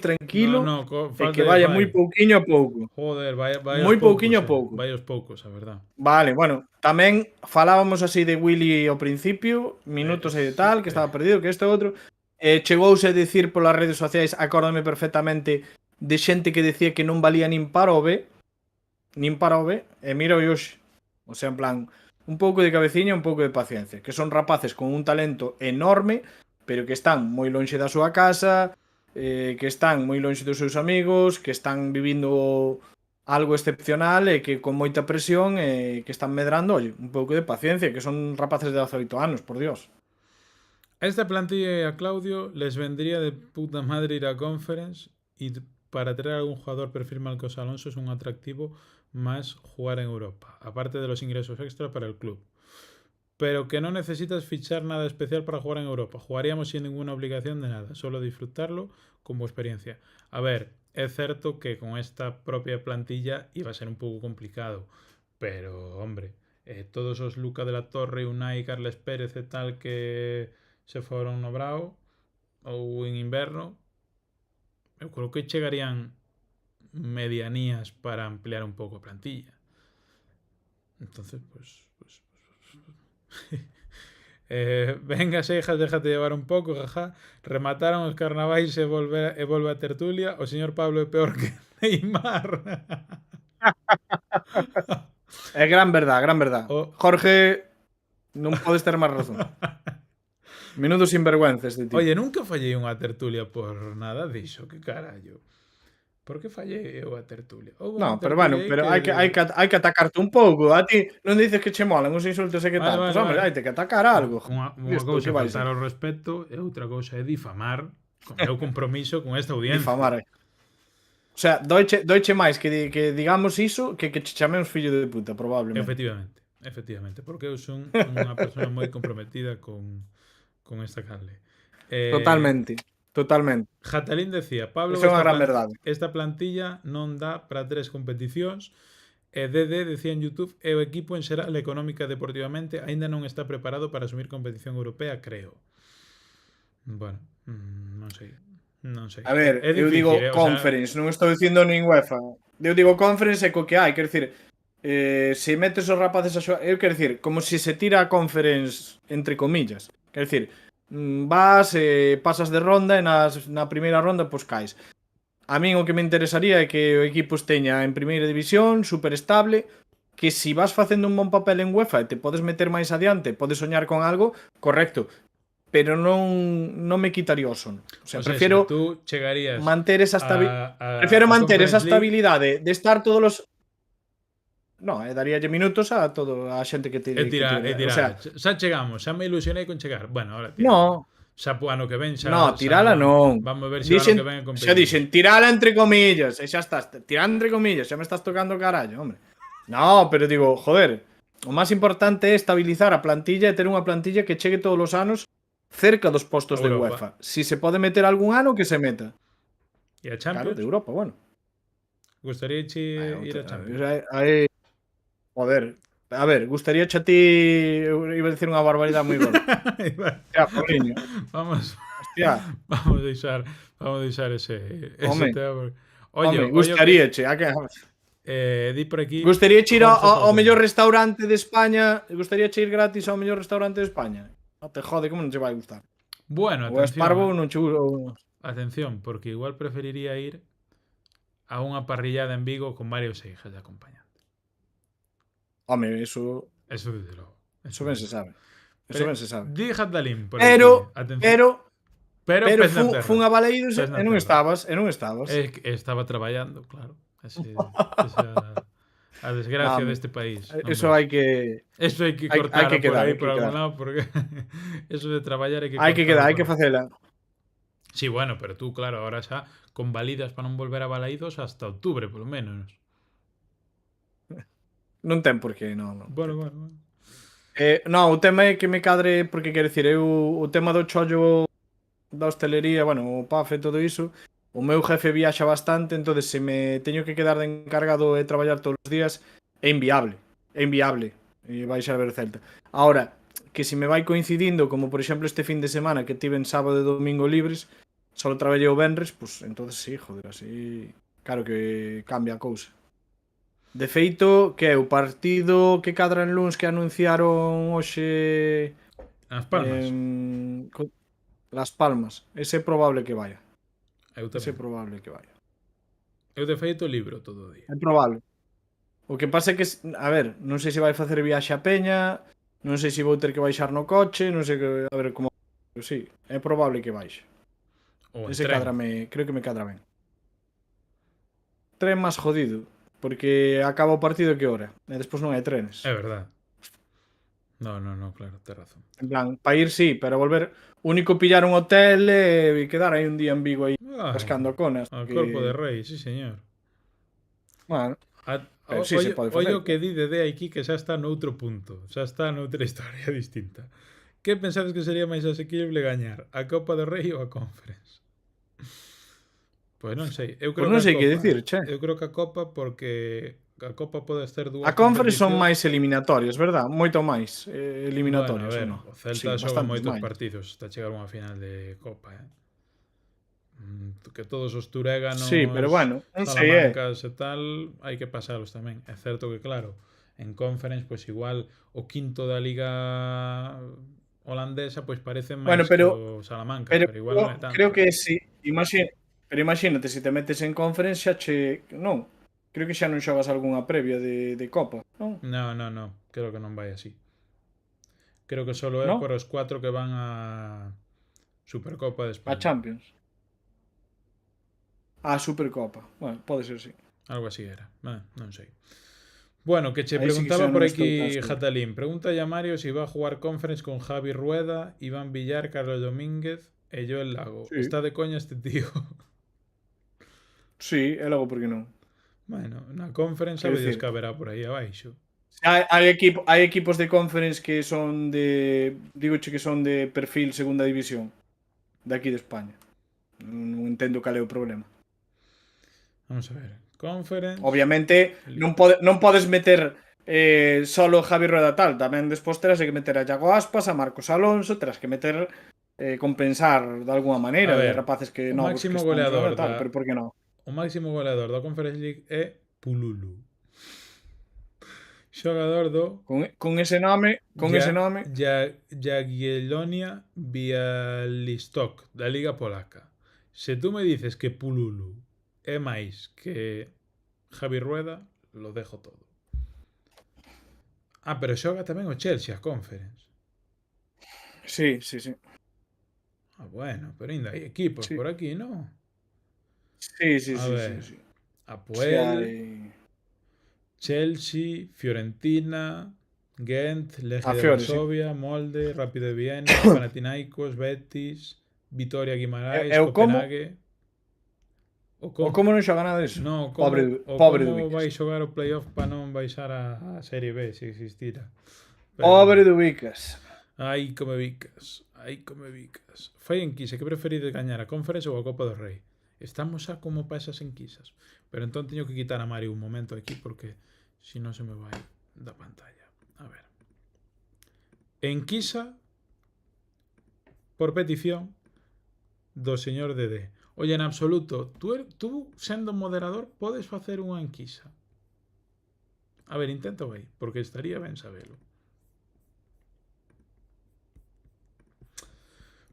S4: tranquilo e
S2: falta
S4: que
S2: de
S4: vaya
S2: fai.
S4: moi pouquiño a pouco.
S2: Joder, vai
S4: Moi
S2: aos poucos,
S4: pouquiño a pouco.
S2: vai aos poucos, a verdad.
S4: Vale, bueno, tamén falábamos así de Willy ao principio, minutos e tal, que estaba perdido, que este outro. Chegouse a dicir polas redes sociais, acórdame perfectamente, de xente que decía que non valía nin para o B, e mira hoxe. O sea, en plan, un pouco de cabeciña, un pouco de paciencia, que son rapaces con un talento enorme, pero que están moi lonxe da súa casa, que están moi lonxe dos seus amigos, que están vivindo algo excepcional e que con moita presión e que están medrando, oye, un pouco de paciencia, que son rapaces de 18 anos, por Dios.
S2: A esta plantilla y a Claudio les vendría de puta madre ir a Conference y para traer algún jugador perfil Marcos Alonso es un atractivo más jugar en Europa, aparte de los ingresos extra para el club. Pero que no necesitas fichar nada especial para jugar en Europa. Jugaríamos sin ninguna obligación de nada, solo disfrutarlo como experiencia. A ver, es cierto que con esta propia plantilla iba a ser un pouco complicado, pero, hombre, todos os Luca de la Torre, Unai, Carles Pérez e tal que se foron no Brao ou en inverno, eu creo que chegarían medianías para ampliar un pouco a plantilla. Entonces, pues venga, Seijas, déjate llevar un pouco, jaja. Remataron os carnavais e volve a tertulia. O señor Pablo é peor que Neymar.
S4: É gran verdad, gran verdad. Jorge, non podes ter máis razón. Menudo sinvergüenza este tipo.
S2: Oye, nunca fallei unha tertulia por nada diso, que carallo. Por que fallei eu a tertulia?
S4: No, pero bueno, pero hai que atacarte un pouco. A ti non dices que che molan os insultos e que tal. Pois, hombre, hai que atacar algo.
S2: Unha cousa é faltar ao respeto e outra cousa é difamar con meu compromiso con esta audiencia.
S4: Difamar, O sea, doiche máis que digamos iso que che chamemos fillo de puta, probablemente.
S2: Efectivamente, porque eu son unha persona moi comprometida con esta canle.
S4: Totalmente.
S2: Jatalín decía, Pablo,
S4: Iso é unha gran verdade.
S2: Esta plantilla non dá para 3 competicións. E DD decía en YouTube, o equipo en xeral económica e deportivamente aínda non está preparado para asumir competición europea, creo. Bueno, non sei.
S4: A ver, eu digo Conference, non estou dicindo nin UEFA. Eu digo Conference é co que hai, quero dicir, se metes os rapaces a xogar, eu quero dicir, como se tira a Conference entre comillas. Quero dicir, vas, pasas de ronda e na primeira ronda pois caes. A min o que me interesaría é que o equipo esteña en primeira división, super estable, que si vas facendo un bon papel en UEFA e te podes meter máis adiante, podes soñar con algo, correcto, pero non me quitaría o son. O sea, prefiero
S2: tú chegarías
S4: manter esa estabilidade de estar todos los... No, daríalle minutos a xente que te...
S2: O sea, xa chegamos, xa me ilusionei con chegar. Bueno, ahora tira.
S4: No.
S2: Xa ano que ven xa...
S4: No, tirala non.
S2: Vamos a ver se ano que ven competir.
S4: Xa dixen, tirala entre comillas. E xa estás, tirando entre comillas. Xa me estás tocando o carallo, hombre. No, pero digo, joder, o máis importante é estabilizar a plantilla e ter unha plantilla que chegue todos os anos cerca dos postos de UEFA. Si se pode meter algún ano, que se meta.
S2: E a Champions?
S4: Claro, de Europa, bueno.
S2: Gustaría ir a Champions.
S4: Aí... Joder, a ver, gustaría a ti, iba a decir unha barbaridade moi gorda. Ya, Paulinho.
S2: Vamos a deixar ese tema.
S4: Oye, gustaría che,
S2: di por aquí.
S4: Gustaría ir ao mellor restaurante de España, gustaría ir gratis ao mellor restaurante de España. No te jode, como non te vai gustar.
S2: Bueno,
S4: o Esparvo non che gusta.
S2: Atención, porque igual preferiría ir a unha parrillada en Vigo con Mario Seijas de acompañante.
S4: Home, eso
S2: desde logo.
S4: Eso ben se sabe. Eso ben se sabe.
S2: Di Jatalín, por
S4: pero fun a Baleidos e non estabas.
S2: Estaba traballando, claro. A desgracia deste país.
S4: Eso hai que
S2: cortar por aí por algún lado, porque eso de traballar hai que
S4: hai que facela.
S2: Sí, bueno, pero tú, claro, ahora xa convalidas para non volver a Balaídos hasta outubro, polo menos.
S4: Non ten por qué, non.
S2: Bueno.
S4: No, o tema é que me cadre, porque quero dicir, o tema do chollo da hostelería, bueno, o PAF e todo iso, o meu jefe viaxa bastante, entonces se me teño que quedar de encargado e traballar todos os días, é inviable. É inviable. Vais a ver o Celta. Ahora, que se me vai coincidindo, como por exemplo este fin de semana que tiven sábado e domingo libres, só traballei o venres, pues entonces sí, joder, así claro que cambia a cousa. De feito, que é o partido que cadra en luns que anunciaron hoxe
S2: As Palmas.
S4: Las Palmas. Ese é probable que vaya.
S2: Eu
S4: Ese é
S2: tamén.
S4: probable que vaya.
S2: Eu de feito libro todo o día.
S4: É probable. O que pasa é que, a ver, non sei se vai facer viaxe a Peña, non sei se vou ter que baixar no coche, non sei que, a ver como... Sí, é probable que baixe.
S2: Ou en
S4: Ese
S2: tren.
S4: cadrame, creo que me cadra ben. Tren máis jodido, porque acaba o partido que hora, e despois non hai trenes.
S2: É verdade. No, claro, tes razón.
S4: En plan, para ir sí, pero volver, único pillar un hotel e quedar aí un día en Vigo aí rascando conas.
S2: Ao
S4: que-
S2: corpo de rei, sí, señor.
S4: Bueno, Pero sí se pode facer.
S2: Ollo que di de aquí que xa está noutro punto, xa está noutra historia distinta. Que pensades que sería máis asequible gañar, a Copa do Rei ou a Conference? Pois non sei, eu creo
S4: non
S2: que a
S4: sei que
S2: Copa.
S4: dicir, che.
S2: Eu creo que a Copa porque a Copa pode ter dúas
S4: A Conference son
S2: competicións.
S4: máis eliminatorias, verdad? Moito máis
S2: Bueno,
S4: eliminatorias,
S2: a ver,
S4: ou non?
S2: o Celta
S4: Sí,
S2: xoga
S4: bastantes
S2: moitos
S4: máis.
S2: partidos hasta chegar a unha final de Copa, que todos os turéganos,
S4: Sí, pero bueno, non sei,
S2: salamancas e tal, hai que pasalos tamén. É certo que, claro, en Conference, pois igual o quinto da Liga holandesa, pois parece máis
S4: Bueno,
S2: que o Salamanca, pero igual non é tanto.
S4: creo que sí. Pero imagínate, se te metes en Conference xa che... Non, creo que xa non xogas algunha previa de Copa, non?
S2: No, creo que non vai así. Creo que solo é
S4: ¿No?
S2: por os 4 que van a Supercopa de
S4: A
S2: España.
S4: Champions. A Supercopa. Bueno, pode ser, sí.
S2: Algo así era. Non sei. Bueno, que che
S4: Aí sí que
S2: preguntaba
S4: xa
S2: por
S4: non estou
S2: aquí
S4: tan seguro.
S2: Jatalín. Pregunta a Mario si va a jugar Conference con Javi Rueda, Iván Villar, Carlos Domínguez e Joel Lago.
S4: Sí.
S2: Está de coña este tío.
S4: Sí, e logo por que non?
S2: Bueno, na Conference
S4: Quero
S2: sabedes
S4: dicir-
S2: que haberá por aí abaixo.
S4: Hai equipos de Conference que son de... Digoche que son de perfil segunda división. De aquí de España. Non entendo cal é o problema.
S2: Vamos a ver. Conference.
S4: Obviamente non podes meter solo Javi Rueda tal, tamén despois terás que meter a Iago Aspas, a Marcos Alonso, terás que meter compensar de alguna maneira
S2: A ver,
S4: de rapaces que
S2: o
S4: novos
S2: máximo
S4: que están
S2: goleador
S4: jogando tal,
S2: da-
S4: pero por que non?
S2: O máximo goleador da Conference League é Pululu. Xogador do
S4: Con ese nome,
S2: Jagiellonia Białystok da Liga Polaca. Se tú me dices que Pululu é máis que Javi Rueda, lo dejo todo. Ah, pero xoga tamén o Chelsea a Conference.
S4: Sí.
S2: Ah, bueno, pero ainda hai equipos
S4: Sí.
S2: por aquí, non?
S4: Sí.
S2: A ver.
S4: Sí.
S2: Apoel, Chelsea, Fiorentina, Ghent, Legia de
S4: Fiore, sí.
S2: Varsovia, Molde, Rápido de Viena, Panathinaikos, Betis, Vitoria Guimaraes,
S4: E o como?
S2: Copenhague.
S4: O como non xoga nada diso?
S2: No, como,
S4: Pobre
S2: como
S4: Dubicas.
S2: vai xogar o playoff para non baixar a Serie B se existira.
S4: Pobre Dubicas.
S2: Ai, come vicas. Fai enquisa, que preferides gañar a Conference ou a Copa do Rei? Estamos xa como pa esas enquisas. Pero entón teño que quitar a Mario un momento aquí porque si non se me vai da pantalla. A ver. Enquisa por petición do señor Dede. Oye, en absoluto, tú sendo moderador podes facer unha enquisa. A ver, intento aí, porque estaría ben sabelo.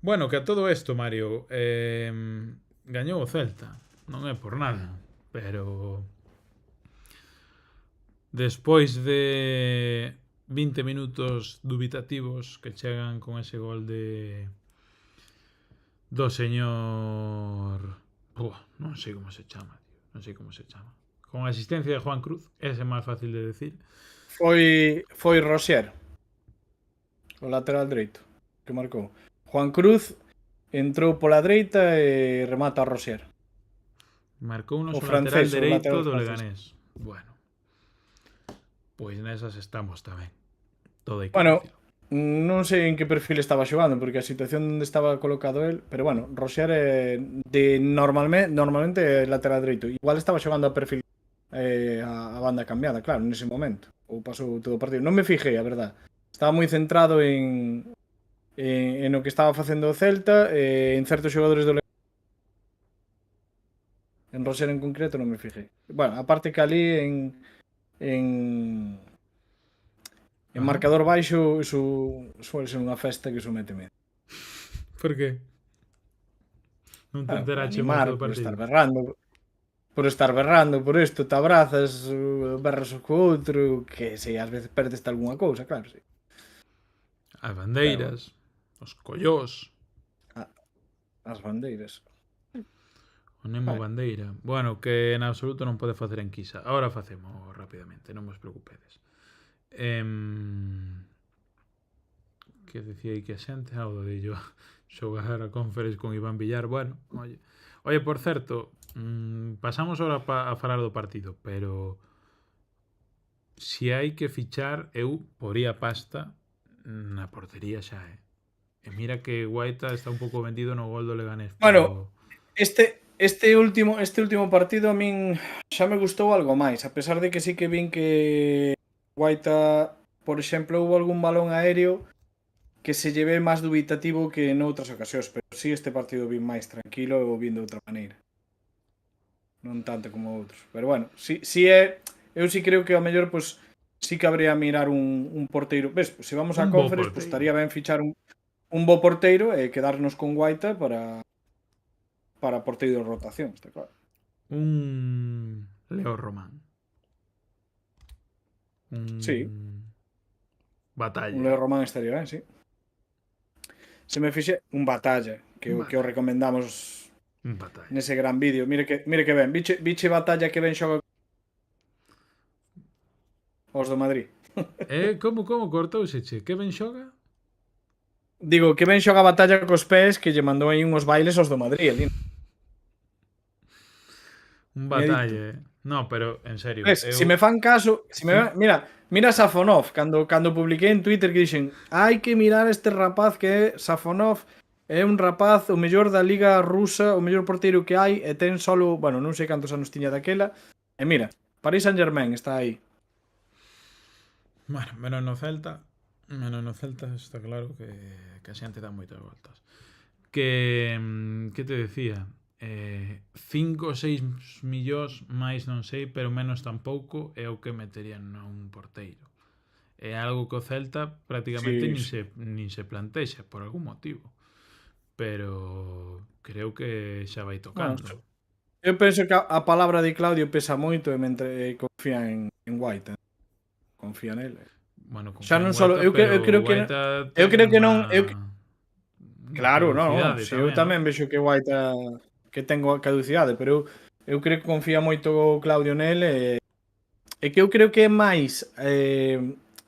S2: Bueno, que a todo isto, Mario, gañou o Celta. Non é por nada, pero despois de 20 minutos dubitativos que chegan con ese gol do señor... non sei como se chama, tío. Con asistencia de Juan Cruz, ese é máis fácil de decir.
S4: Foi Rosier, o lateral dereito, que marcou. Juan Cruz entrou pola dereita e remata a Rosier.
S2: Marcou o noso
S4: O francés,
S2: lateral dereito
S4: o lateral
S2: do
S4: francés.
S2: Leganés. Bueno, pois nesas estamos tamén. Todo hai que
S4: Bueno,
S2: dicir.
S4: Non sei en que perfil estaba xogando, porque a situación onde estaba colocado el, pero bueno, Roger normalmente é lateral dereito. Igual estaba xogando a perfil a banda cambiada, claro, nese momento. Ou pasou todo o partido. Non me fijei, a verdad. Estaba moi centrado en o que estaba facendo o Celta, en certos xogadores do en Roger en concreto non me fijei. Bueno, aparte que ali en
S2: Ajá.
S4: marcador baixo suele ser unha festa que iso mete medo.
S2: Por qué? Non te
S4: Por
S2: enterache
S4: animar,
S2: moito do
S4: por estar
S2: partido.
S4: berrando, por isto, te abrazas, berras co outro, que sei, ás veces perdes algunha cousa, claro, sí.
S2: As bandeiras, os collós,
S4: As bandeiras.
S2: o Nemo
S4: Vale.
S2: bandeira. Bueno, que en absoluto non pode facer enquisa. Ahora facemos rapidamente, non vos preocupedes. Que decía aí que a xente o de yo xogar a conference con Iván Villar. Bueno, oye, por certo, pasamos ahora a falar do partido, pero si hai que fichar, eu poría pasta na portería xa, E mira que Guaita está un pouco vendido no gol do Leganés,
S4: Bueno,
S2: pero
S4: este último partido a min xa me gustou algo máis, a pesar de que sí que vin que Guaita, por exemplo, houve algún balón aéreo que se lleve máis dubitativo que noutras ocasións, pero sí este partido vin máis tranquilo e o vin de outra maneira. Non tanto como outros. Pero bueno, sí é... Eu sí creo que ao mellor, pues, sí que habría mirar un porteiro. Ves, pues, se vamos á
S2: un bo
S4: conference, pues,
S2: porteiro.
S4: estaría ben fichar un bo porteiro e quedarnos con Guaita para porteiro de rotación, está claro.
S2: Un Leo Román.
S4: Sí.
S2: Batalla.
S4: Un Leo Román estaría ben, sí. Se me fixe un Batalla, que o recomendamos
S2: Un Batalla.
S4: nese gran vídeo. Mire que ben. Biche Batalla que ben xoga os do Madrid.
S2: Como cortouse, che? Que ben xoga?
S4: Digo, que ben xoga Batalla cos pés que lle mandou aí uns bailes aos do Madrid. Ali.
S2: Un Batalla, No, pero, en serio.
S4: Ves, se me fan caso, mira Safonov, cando publiquei en Twitter que dixen hai que mirar este rapaz que é Safonov, é un rapaz o mellor da liga rusa, o mellor porteiro que hai, e ten solo, bueno, non sei cantos anos tiña daquela, e mira, Paris Saint-Germain está aí.
S2: Bueno, menos no Celta está claro que a xente dá moitas voltas. Que te decía? 5 ou 6 millóns máis non sei, pero menos tampouco é o que meterían nun porteiro. É algo que o Celta prácticamente nin se plantexa por algún motivo. Pero creo que xa vai tocando.
S4: Eu penso que a palabra de Claudio pesa moito e confía en Guaita. Confía nele.
S2: Bueno,
S4: xa non solo, eu creo que non, claro, non, se eu tamén vexo que Guaita que tengo caducidade, pero eu creo que confía moito Claudio nele e que eu creo que é máis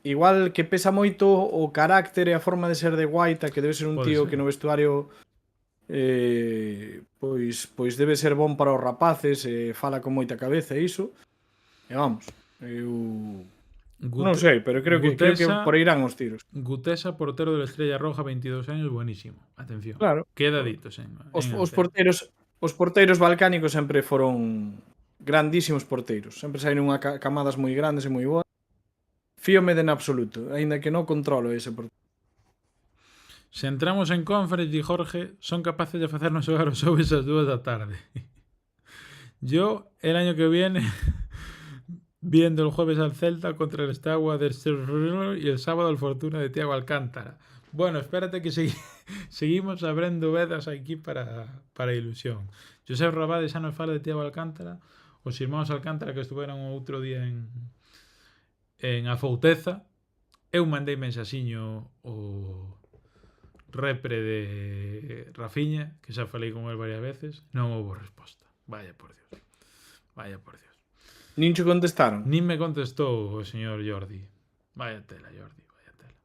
S4: igual que pesa moito o carácter e a forma de ser de Guaita, que debe ser un tío que no vestuario pois debe ser bon para os rapaces, fala con moita cabeza e iso, e vamos, eu non sei, pero creo que por irán os tiros.
S2: Gutesa, portero de la Estrella Roja, 22 años, buenísimo. Atención.
S4: Claro.
S2: Queda ditos
S4: os porteiros balcánicos sempre foron grandísimos porteiros. Sempre saíron camadas moi grandes e moi boas. Fíome de en absoluto, aínda que non controlo ese porteiro.
S2: Se entramos en conference, di Jorge, son capaces de facernos xogar os xoves ás 2 da tarde. Yo, el año que viene, viendo el jueves al Celta contra el Steaua de y el sábado al Fortuna de Thiago Alcántara. Bueno, espérate que seguimos abrindo vedas aquí para ilusión. Josep Rabade xa nos fala de Thiago Alcántara, os irmáns Alcántara que estuveron outro día en Afouteza. Eu mandei mensaxiño o repre de Rafiña, que xa falei con el varias veces, non houve resposta. Vaya por Dios.
S4: Nin che contestaron?
S2: Nin me contestou o señor Jordi. Vaya tela, Jordi, vaya tela.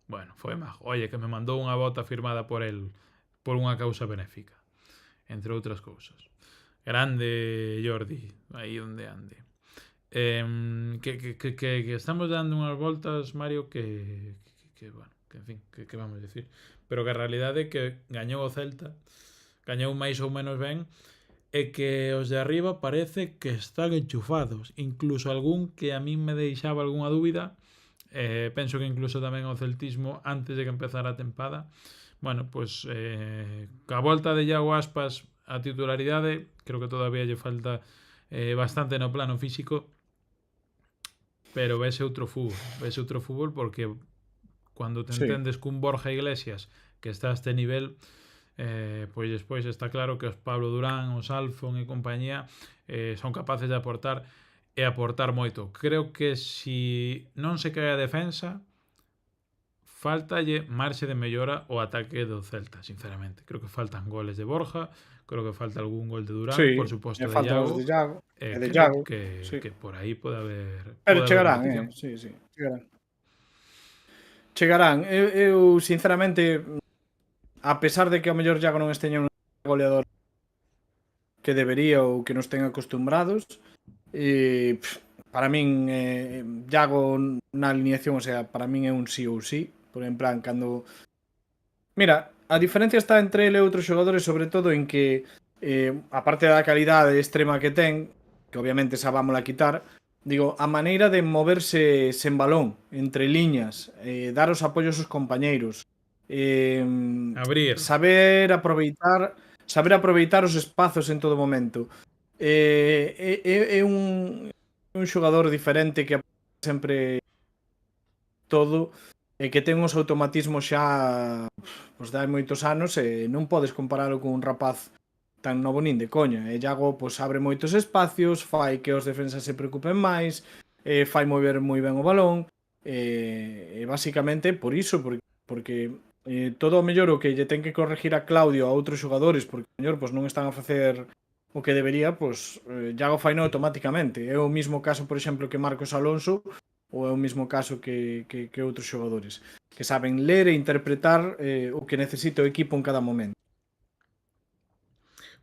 S2: Bueno, foi majo. Oye, que me mandou unha bota firmada por el por unha causa benéfica, entre outras cousas. Grande Jordi, aí onde ande. Que estamos dando unhas voltas, Mario, que que en fin, que vamos a decir. Pero que a realidade é que gañou o Celta, gañou máis ou menos ben, e que os de arriba parece que están enchufados. Incluso algún que a min me deixaba algunha dúbida, penso que incluso tamén o celtismo antes de que empezara a tempada. Bueno, pois ca volta de Iago Aspas a titularidade, creo que todavía lle falta bastante no plano físico, pero vese outro fútbol porque cando te
S4: Sí.
S2: entendes cun Borja Iglesias que está a este nivel, pois despois está claro que os Pablo Durán, os Alfon e compañía son capaces de aportar e aportar moito. Creo que si non se cae a defensa, faltalle marxe de mellora o ataque do Celta, sinceramente. Creo que faltan goles de Borja, creo que falta algún gol de Durán,
S4: Sí,
S2: por suposto
S4: e
S2: de
S4: faltan os
S2: Iago.
S4: de Iago. E de
S2: Creo
S4: Iago,
S2: que,
S4: sí.
S2: que por aí pode haber
S4: Pero chegarán,
S2: competición.
S4: sí, chegarán. Chegarán. Eu sinceramente, a pesar de que ao mellor Iago non esteña un goleador que debería ou que nos ten acostumbrados, para min Iago na alineación, o sea, para min é un sí ou sí, por en plan, cando... Mira, a diferencia está entre ele e outros xogadores, sobre todo en que, aparte da calidade extrema que ten, que obviamente esa vámola a quitar, digo, a maneira de moverse sen balón, entre liñas, dar os apoios aos compañeiros,
S2: Abrir.
S4: saber aproveitar os espazos en todo momento. É un xogador diferente que sempre todo e que ten uns automatismos xa pois de hai moitos anos e non podes comparalo con un rapaz tan novo nin de coña. E Iago pois abre moitos espacios, fai que os defensas se preocupen máis, fai mover moi ben o balón, e basicamente por iso, porque todo o mellor o que lle ten que corregir a Claudio a outros xogadores, porque o mellor pois non están a facer o que debería, pois Iago faino automáticamente. É o mismo caso, por exemplo, que Marcos Alonso, ou é o mesmo caso que outros xogadores que saben ler e interpretar o que necesita o equipo en cada momento.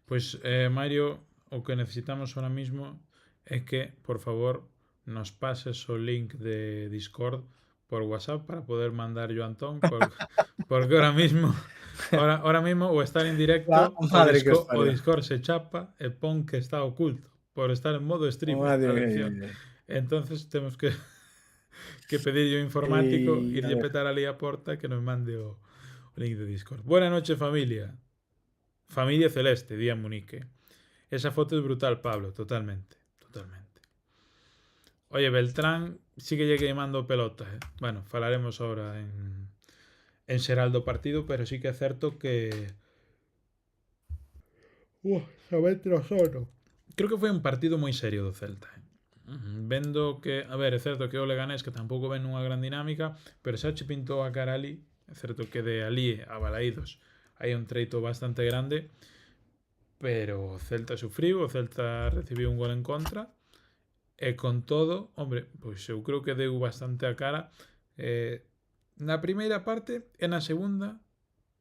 S2: Pois, Mario, o que necesitamos ahora mismo é que, por favor, nos pases o link de Discord por WhatsApp para poder mandar yo a Antón, porque ahora mismo o estar en directo o Discord se chapa e pon que está oculto por estar en modo stream. Entonces temos que pedirlle ao informático irlle petar ali a porta que nos mande o link de Discord. Buenas noches, familia. Familia celeste, día Munique. Esa foto es brutal, Pablo, totalmente. Oye, Beltrán sigue queimando pelota. Bueno, falaremos ahora en xeral do partido, pero sí que é certo que... Creo que foi un partido moi serio do Celta. Vendo que, a ver, é certo que o Leganés que tampouco ven unha gran dinámica, pero xa che pintou a cara ali, é certo que de ali a Balaídos hai un treito bastante grande, pero o Celta sufriu, o Celta recibiu un gol en contra, e con todo, hombre, pois eu creo que deu bastante a cara na primeira parte e na segunda,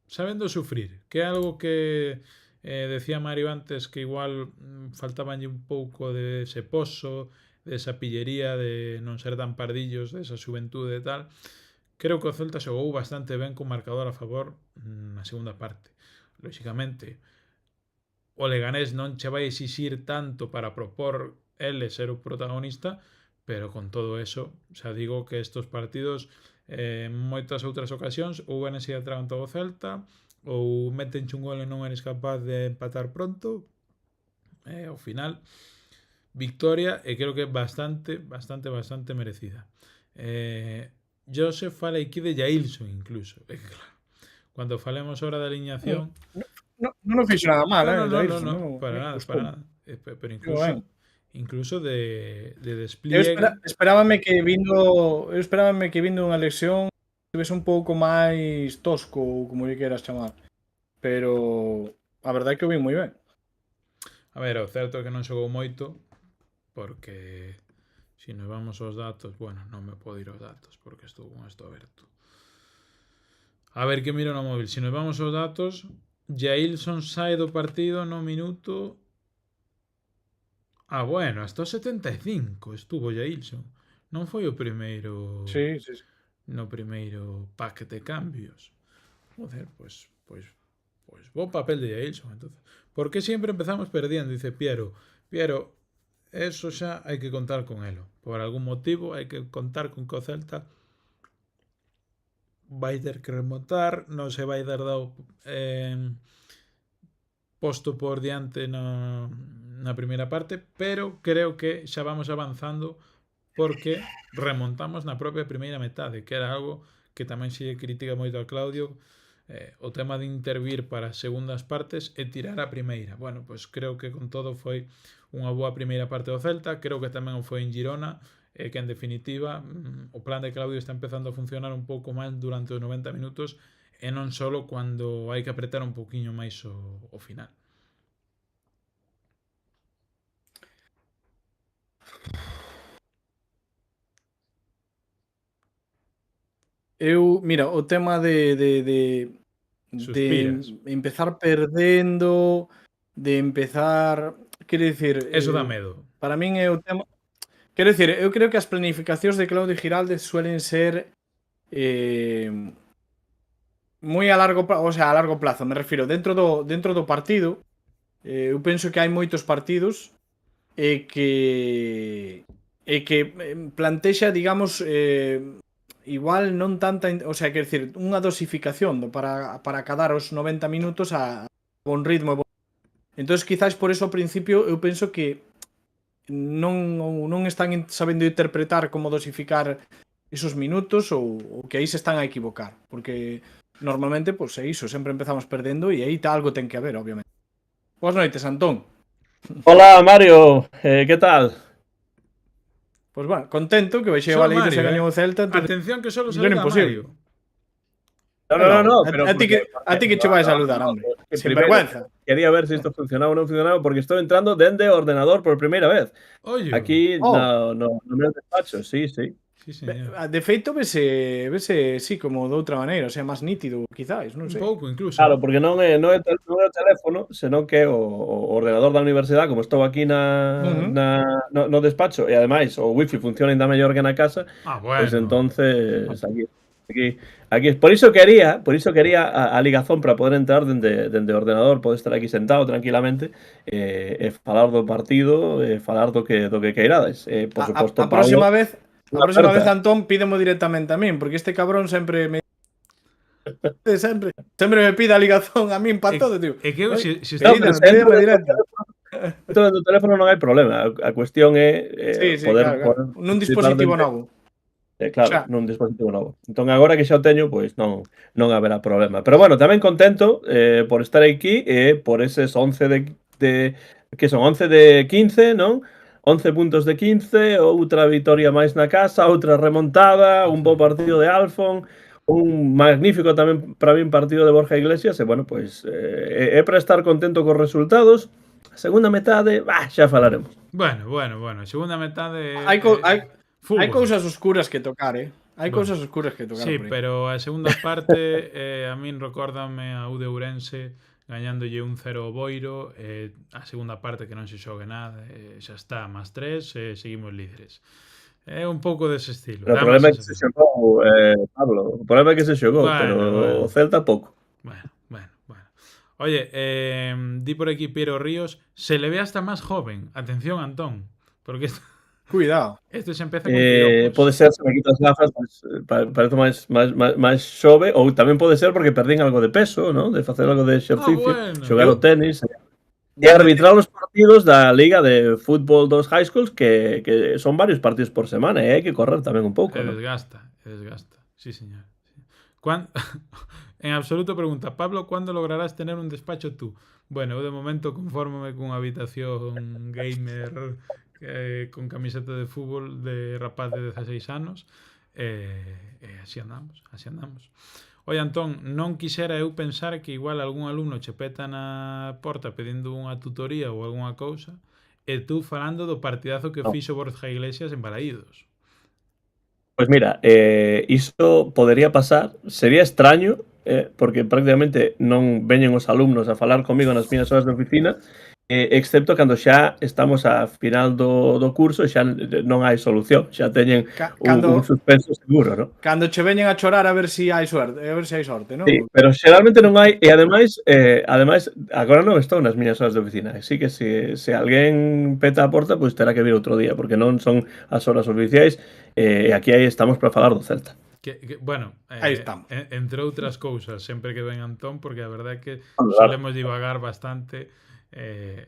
S2: sabendo sufrir, que é algo que decía Mario antes, que igual faltabanlle un pouco de ese pozo, de esa pillería, de non ser tan pardillos, de esa xuventude e tal. Creo que o Celta xogou bastante ben con marcador a favor na segunda parte. Lóxicamente, o Leganés non che vai exixir tanto para propor ele ser o protagonista, pero con todo eso, xa digo que estos partidos en moitas outras ocasións ou ben se atraganta o Celta ou metenche un gol e non eres capaz de empatar pronto, ao final victoria, e creo que é bastante merecida. Joseph fala aquí de Jailson incluso, claro, cando falemos ahora da alineación
S4: non o fixo nada mal,
S2: no, para nada, pero incluso de despliegue.
S4: Esperábame que vindo unha lesión tivese un pouco máis tosco, ou como lle queras chamar, pero a verdade é que o vi moi ben.
S2: A ver, o certo é que non xogou moito, porque se nos vamos aos datos, bueno, non me podo ir aos datos porque estou con isto aberto. A ver que miro no móvil. Se nos vamos aos datos, Jailson sae do partido no minuto... bueno, hasta o 75 estuvo Jailson. Non foi o primeiro...
S4: Sí.
S2: no primeiro pack de cambios. Joder, pues bo papel de Jailson, entonces. ¿Por qué siempre empezamos perdiendo? Dice Piero, eso xa hai que contar con elo. Por algún motivo hai que contar con que o Celta vai ter que remontar, non se vai dar dado posto por diante na primeira parte, pero creo que xa vamos avanzando porque remontamos na propia primeira metade, que era algo que tamén se critica moito a Claudio, o tema de intervir para as segundas partes e tirar a primeira. Bueno, pois creo que con todo foi unha boa primeira parte do Celta, creo que tamén o foi en Girona, que en definitiva o plan de Claudio está empezando a funcionar un pouco máis durante os 90 minutos e non solo cando hai que apretar un pouquiño máis o final.
S4: Mira, o tema de
S2: Suspiras.
S4: empezar perdendo, de empezar, quero dicir,
S2: Eso dá medo.
S4: para min é o tema. Quero dicir, eu creo que as planificacións de Claudio Giraldes suelen ser moi a largo prazo, o sea, a largo plazo, me refiro, dentro do partido. Eu penso que hai moitos partidos que plantexa, digamos, igual non tanta, o sea, quero dicir, unha dosificación para cadar os 90 minutos a bon ritmo. Entonces, quizás por eso ao principio eu penso que non están sabendo interpretar como dosificar esos minutos ou que aí se están a equivocar, porque normalmente, pois é iso, sempre empezamos perdendo e aí algo ten que haber, obviamente. Boas noites, Antón.
S5: Hola, Mario, ¿qué tal?
S4: Pois bueno, contento que baixei o
S2: Só
S4: Baleiros e
S2: Mario,
S4: gañou o Celta.
S2: Atención que solo
S4: Non é
S2: saluda a
S4: imposible.
S2: Mario.
S5: No, pero
S4: a ti que che vai a saludar, hombre. Sin vergüenza.
S5: Quería ver si esto funcionaba o non funcionaba porque estou entrando dende ordenador por primeira vez.
S2: Oye.
S5: Aquí no meu despacho, sí.
S2: Sí, señor.
S4: De feito, vese sí, como de outra maneira, o sea, máis nítido, quizás, non sei.
S2: Un pouco, incluso.
S5: Claro, porque non é o teléfono, senón que o ordenador da universidade, como estou aquí no despacho, e ademais o wifi funciona ainda mellor que na casa,
S2: bueno.
S5: Pues entonces aquí por iso quería a ligazón para poder entrar dende o ordenador, poder estar aquí sentado tranquilamente e falar do partido, falar do que queirades. Por suposto,
S4: a próxima vez, Antón, pídemo directamente a min, porque este cabrón sempre me me pide a ligazón a min para todo, tío.
S2: É que eu se
S4: directo.
S5: Dentro do teléfono non hai problema, a cuestión é poder
S4: nun dispositivo novo.
S5: Claro, nun dispositivo novo. Entón agora que xa o teño, pois non haberá problema. Pero bueno, tamén contento por estar aquí e por eses 11 que son 11 de 15, non? 11 puntos de 15, outra vitoria máis na casa, outra remontada, un bo partido de Alfon, un magnífico tamén para min partido de Borja Iglesias, e bueno, pois é para estar contento cos resultados. A segunda metade, xa falaremos.
S2: Bueno, segunda metade
S4: hai cousas oscuras que tocar, hai cousas oscuras que tocar.
S2: Sí, pero a segunda parte a min recórdame a U de Ourense gañándolle 1-0 ao Boiro, a segunda parte que non se xogue nada, xa está, máis 3, seguimos líderes. É un pouco dese estilo.
S5: Pero o problema é que se xogou, Pablo, o problema é que se xogou, pero o Celta pouco.
S2: Bueno. Oye, di por aquí Piero Ríos, se le ve hasta máis joven. Atención, Antón, porque
S4: cuidado.
S2: Este se empeza con piropos.
S5: Pode ser, se me quito as gafas, parece máis xove, ou tamén pode ser porque perdín algo de peso, ¿no? De facer algo de exercicio, xogar o tenis, e arbitrar os partidos da Liga de Fútbol dos High Schools, que son varios partidos por semana, e hai que correr tamén un pouco, ¿no?
S2: Desgasta. Sí, señor. En absoluto pregunta, Pablo, ¿cuándo lograrás tener un despacho tú? Bueno, eu de momento confórmome cunha habitación gamer con camiseta de fútbol de rapaz de 16 anos así andamos. Oye, Antón, non quixera eu pensar que igual algún alumno che peta na porta pedindo unha tutoría ou algunha cousa e tú falando do partidazo que fixo Borja Iglesias en Balaídos.
S5: Pois mira, isto podería pasar, sería extraño, porque prácticamente non veñen os alumnos a falar comigo nas miñas horas de oficina, excepto cando xa estamos a final do curso e xa non hai solución, xa teñen un suspenso seguro, ¿no?
S4: Cando che veñen a chorar a ver se hai sorte, non?
S5: Sí, pero xeralmente non hai, e ademais, agora non estou nas miñas horas de oficina, así que se alguén peta a porta, pois terá que vir outro día, porque non son as horas oficiais, e aquí estamos para falar do Celta.
S2: Bueno,
S4: aí estamos.
S2: Entre outras cousas, sempre que ven Antón, porque a verdade é que solemos divagar bastante, e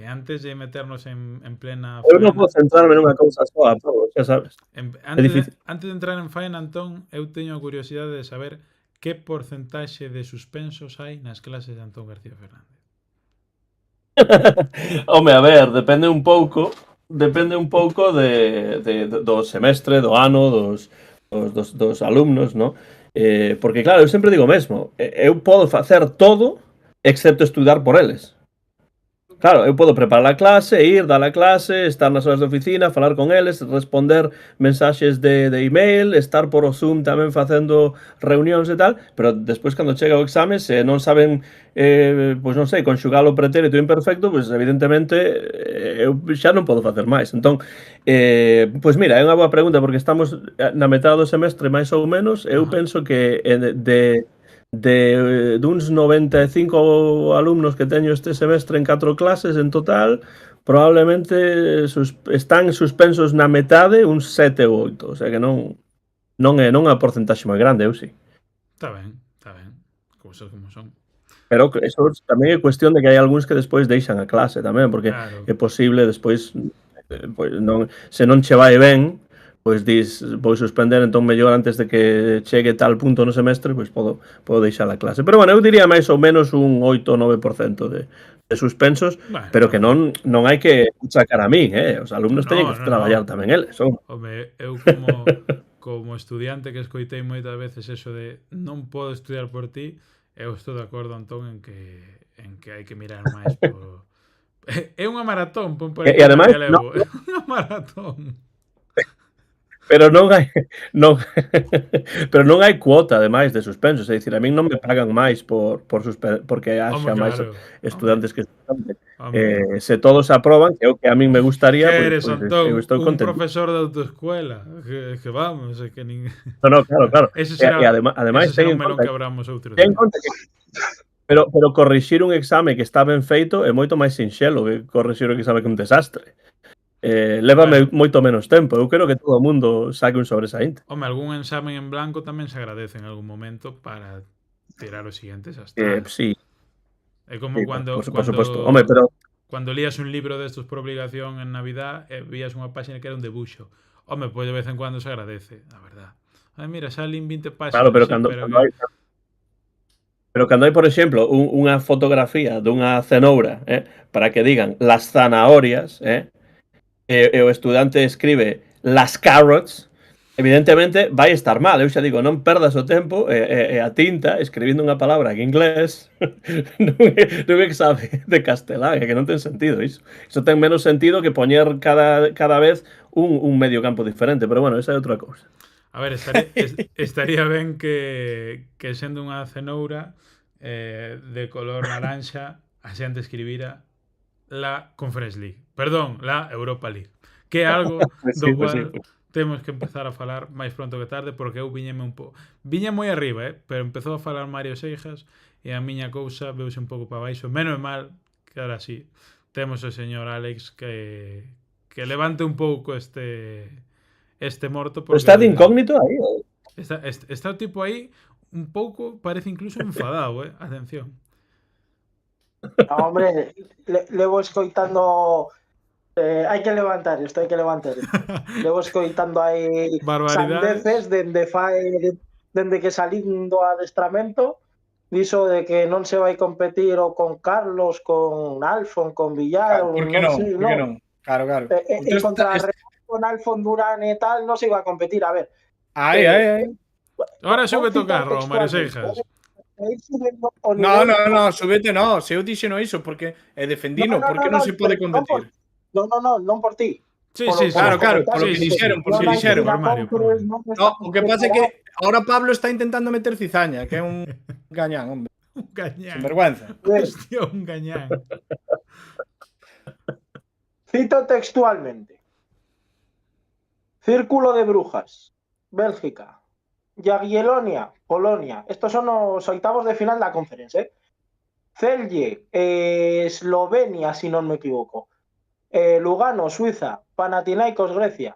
S2: antes de meternos en plena
S5: faena, eu non podo centrarme nunha cousa só, xa sabes.
S2: Antes de entrar en faena, Antón, eu teño a curiosidade de saber que porcentaxe de suspensos hai nas clases de Antón García Fernández.
S5: Home, a ver, depende un pouco do semestre, do ano, dos alumnos, ¿no? Porque claro, eu sempre digo o mesmo, eu podo facer todo excepto estudar por eles. Claro, eu podo preparar a clase, ir, dar a clase, estar nas horas de oficina, falar con eles, responder mensaxes de email, estar por o Zoom tamén facendo reunións e tal, pero despois cando chega o exame, se non saben, pois non sei, conxugar o pretérito imperfecto, pois evidentemente eu xa non podo facer máis. Entón, pois mira, é unha boa pregunta, porque estamos na metade do semestre máis ou menos, eu penso que duns 95 alumnos que teño este semestre en 4 clases en total, probablemente están suspensos na metade, uns 7 ou 8, o sea que non é unha porcentaxe moi grande, eu si.
S2: Está ben, cousas como son.
S5: Pero eso tamén é cuestión de que hai algúns que despois deixan a clase tamén, porque é posible despois, pois non, se non che vai ben, pois dis, vou suspender, entón mellor antes de que chegue tal punto no semestre, pois podo deixar a clase. Pero bueno, eu diría máis ou menos un 8 ou 9% de suspensos, pero que non hai que sacar a min, os alumnos teñen que traballar tamén eles.
S2: Home, eu como estudiante que escoitei moitas veces eso de non podo estudiar por ti, eu estou de acordo, Antón, en que hai que mirar máis por... É unha maratón, pon por aí.
S5: E ademais,
S2: é unha maratón.
S5: Pero non hai cuota, ademais, de suspensos. É dicir, a min non me pagan máis porque haxa máis estudantes que estudantes. Se todos aproban, que é o que a min me gustaría,
S2: pois
S5: eu estou contento.
S2: Un profesor de autoescuela, que vamos, é que nin...
S5: No, claro.
S2: Ese será un melón que abramos outro día.
S5: Pero corrixir un exame que está ben feito é moito máis sinxelo que corrixir un exame que é un desastre. Lévame moito menos tempo. Eu quero que todo o mundo saque un sobresaínte.
S2: Home, algún examen en blanco tamén se agradece en algún momento para tirar os siguientes hasta.
S5: Sí.
S2: É como cando
S5: por suposto. Home, pero
S2: cando lías un libro destos por obligación en Navidad e vías unha páxina que era un debuxo. Home, pois de vez en cuando se agradece, a verdad. Ai, mira, xa lín 20 páxinas.
S5: Claro, pero cando hai, por exemplo, unha fotografía dunha cenoura, para que digan las zanahorias, e o estudante escribe las carrots, evidentemente vai estar mal. Eu xa digo, non perdas o tempo e a tinta escribindo unha palabra en inglés nun exame de castelán, que non ten sentido iso. Iso ten menos sentido que poñer cada vez un medio campo diferente, pero bueno, esa é outra cousa.
S2: A ver, estaría ben que sendo unha cenoura de color naranxa a xente escribira la Conference League. Perdón, la Europa League. Que é algo do cual temos que empezar a falar máis pronto que tarde, porque eu viñeme un pouco... Viña moi arriba, pero empezou a falar Mario Seijas e a miña cousa veuse un pouco para baixo. Menos mal que ahora sí temos o señor Alex que levante un pouco este morto.
S5: Está de incógnito aí.
S2: Está o tipo aí un pouco, parece incluso enfadado, atención.
S6: No, hombre, levo escoitando hai que levantar isto, hai que levantar isto. Levo escoitando aí sandeces dende que salín do adestramento, diso de que non se vai competir ou con Carlos, con Alfon, con Villar,
S4: por que non? Claro.
S6: E contra con Alfon Durán e tal, non se iba a competir, a ver.
S4: Ai.
S2: Ahora sube tocar, Mario Seijas.
S4: No, subete no, se eu dixeno iso porque defendino, porque non se pode competir.
S6: Non por ti.
S2: Sí,
S4: claro, por lo que dixeron, por que dixeron. No, o que pasa é que ahora Pablo está intentando meter cizaña, que é un gañán, hombre.
S2: Un gañán.
S4: Sin vergüenza.
S2: Hostia, un gañán.
S6: Cito textualmente. Círculo de Brujas, Bélgica. Jagiellonia, Polonia. Estos son los octavos de final de la conferencia. Celje, Eslovenia, si no me equivoco. Lugano, Suiza. Panathinaikos, Grecia.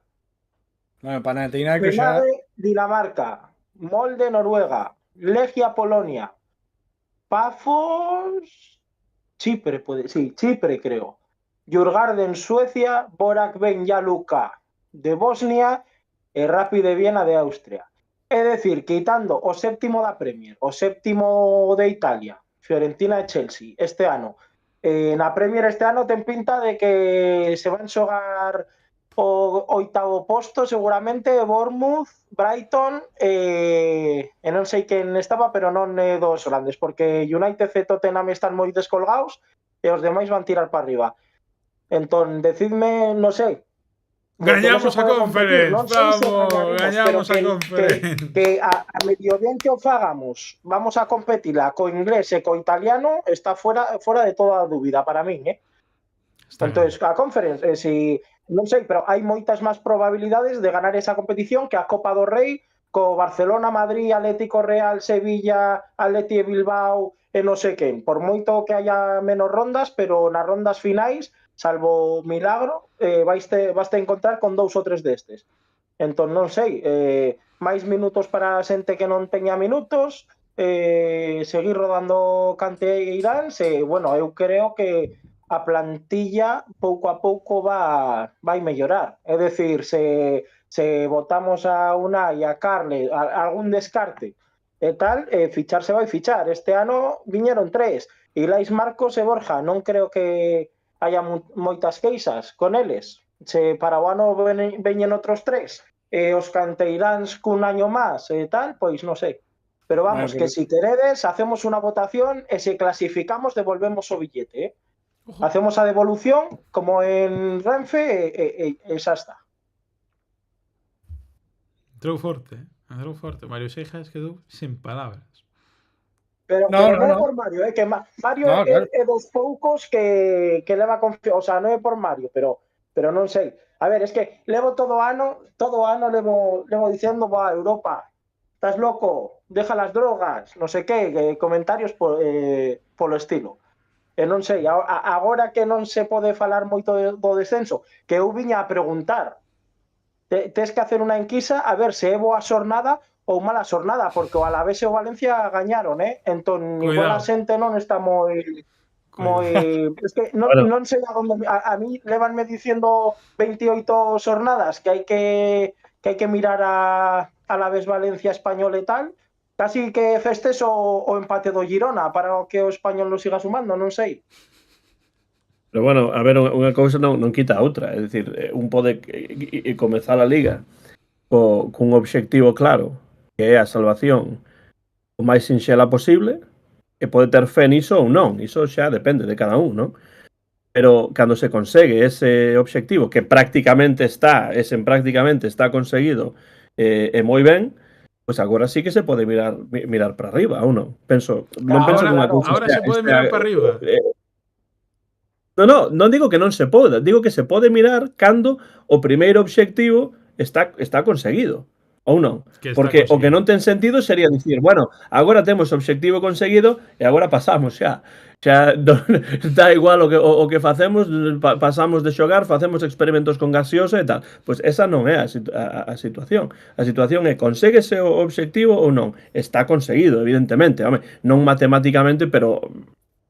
S4: Bueno, Panathinaikos xa...
S6: Penade, Dinamarca. Molde, Noruega. Legia, Polonia. Pafos, Chipre, Chipre creo. Djurgården, Suecia. Borac Banja Luka de Bosnia e Rapid de Viena de Austria. É dicir, quitando o séptimo da Premier, o séptimo de Italia, Fiorentina e Chelsea, este ano. Na Premier este ano ten pinta de que se van xogar o oitavo posto seguramente Bournemouth, Brighton e non sei quen estaba, pero non é dos grandes, porque United e Tottenham están moi descolgados e os demais van tirar para arriba. Entón, decidme, non sei,
S2: Gañamos a Conference, vamos, gañamos a Conference.
S6: Que a medio bien que o fagamos, vamos a competirla co inglés e co italiano, está fuera de toda dúbida para min, Entonces, a Conference, si non sei, pero hai moitas máis probabilidades de ganar esa competición que a Copa do Rei, co Barcelona, Madrid, Atlético Real, Sevilla, Atleti de Bilbao e non sei quen. Por moito que haya menos rondas, pero nas rondas finais, salvo milagro, vaste encontrar con 2 ou 3 destes. Entón, non sei, máis minutos para a xente que non teña minutos, seguir rodando canteiráns, bueno, eu creo que a plantilla pouco a pouco vai mellorar. É dicir, se botamos a Unai, a Carle, algún descarte e tal, fichar se vai fichar. Este ano viñeron 3, Ilais, Marcos e Borja. Non creo que haya moitas queixas con eles. Se para o ano veñen outros 3 e os canteiráns cun año máis e tal, pois non sei. Pero vamos, que si queredes, hacemos unha votación e se clasificamos devolvemos o billete, Hacemos a devolución como en Renfe e xa está.
S2: Entrou forte. Mario Seijas quedou sin palabras.
S6: Pero non é por Mario, que Mario é dos poucos que leva confianza, o sea, non é por Mario, pero non sei. A ver, es que levo todo ano levo diciendo, va, Europa, estás loco, deja las drogas, non sei que comentarios polo estilo. E non sei, agora que non se pode falar moito do descenso, que eu viña a preguntar, tes que hacer unha enquisa a ver se é boa xornada ou mala xornada, porque o Alavés e o Valencia gañaron, entón igual a xente non está moi es que non sei a donde a mí levanme diciendo 28 xornadas que hai que mirar a Alavés, Valencia, Español e tal. Casi que festes o empate do Girona para que o Español lo siga sumando, non sei.
S5: Pero bueno, a ver, unha cousa non quita a outra. É dicir, un pode comezar a Liga cun obxectivo claro, que é a salvación o máis sinxela posible, e pode ter fe niso ou non. Iso xa depende de cada un, non? Pero cando se consegue ese obxectivo, que prácticamente está conseguido e moi ben, pues agora sí que se pode mirar para arriba, ou non? Penso que unha cousa.
S2: Ahora se pode mirar para arriba.
S5: Non digo que non se poda, digo que se pode mirar cando o primeiro obxectivo está conseguido, ou non? Porque o que non ten sentido sería dicir, bueno, agora temos o obxectivo conseguido e agora pasamos xa. Xa dá igual o que facemos, pasamos de xogar, facemos experimentos con gaseosa e tal. Pois esa non é a situación. A situación é, conséguese o obxectivo ou non? Está conseguido, evidentemente. Home, non matemáticamente, pero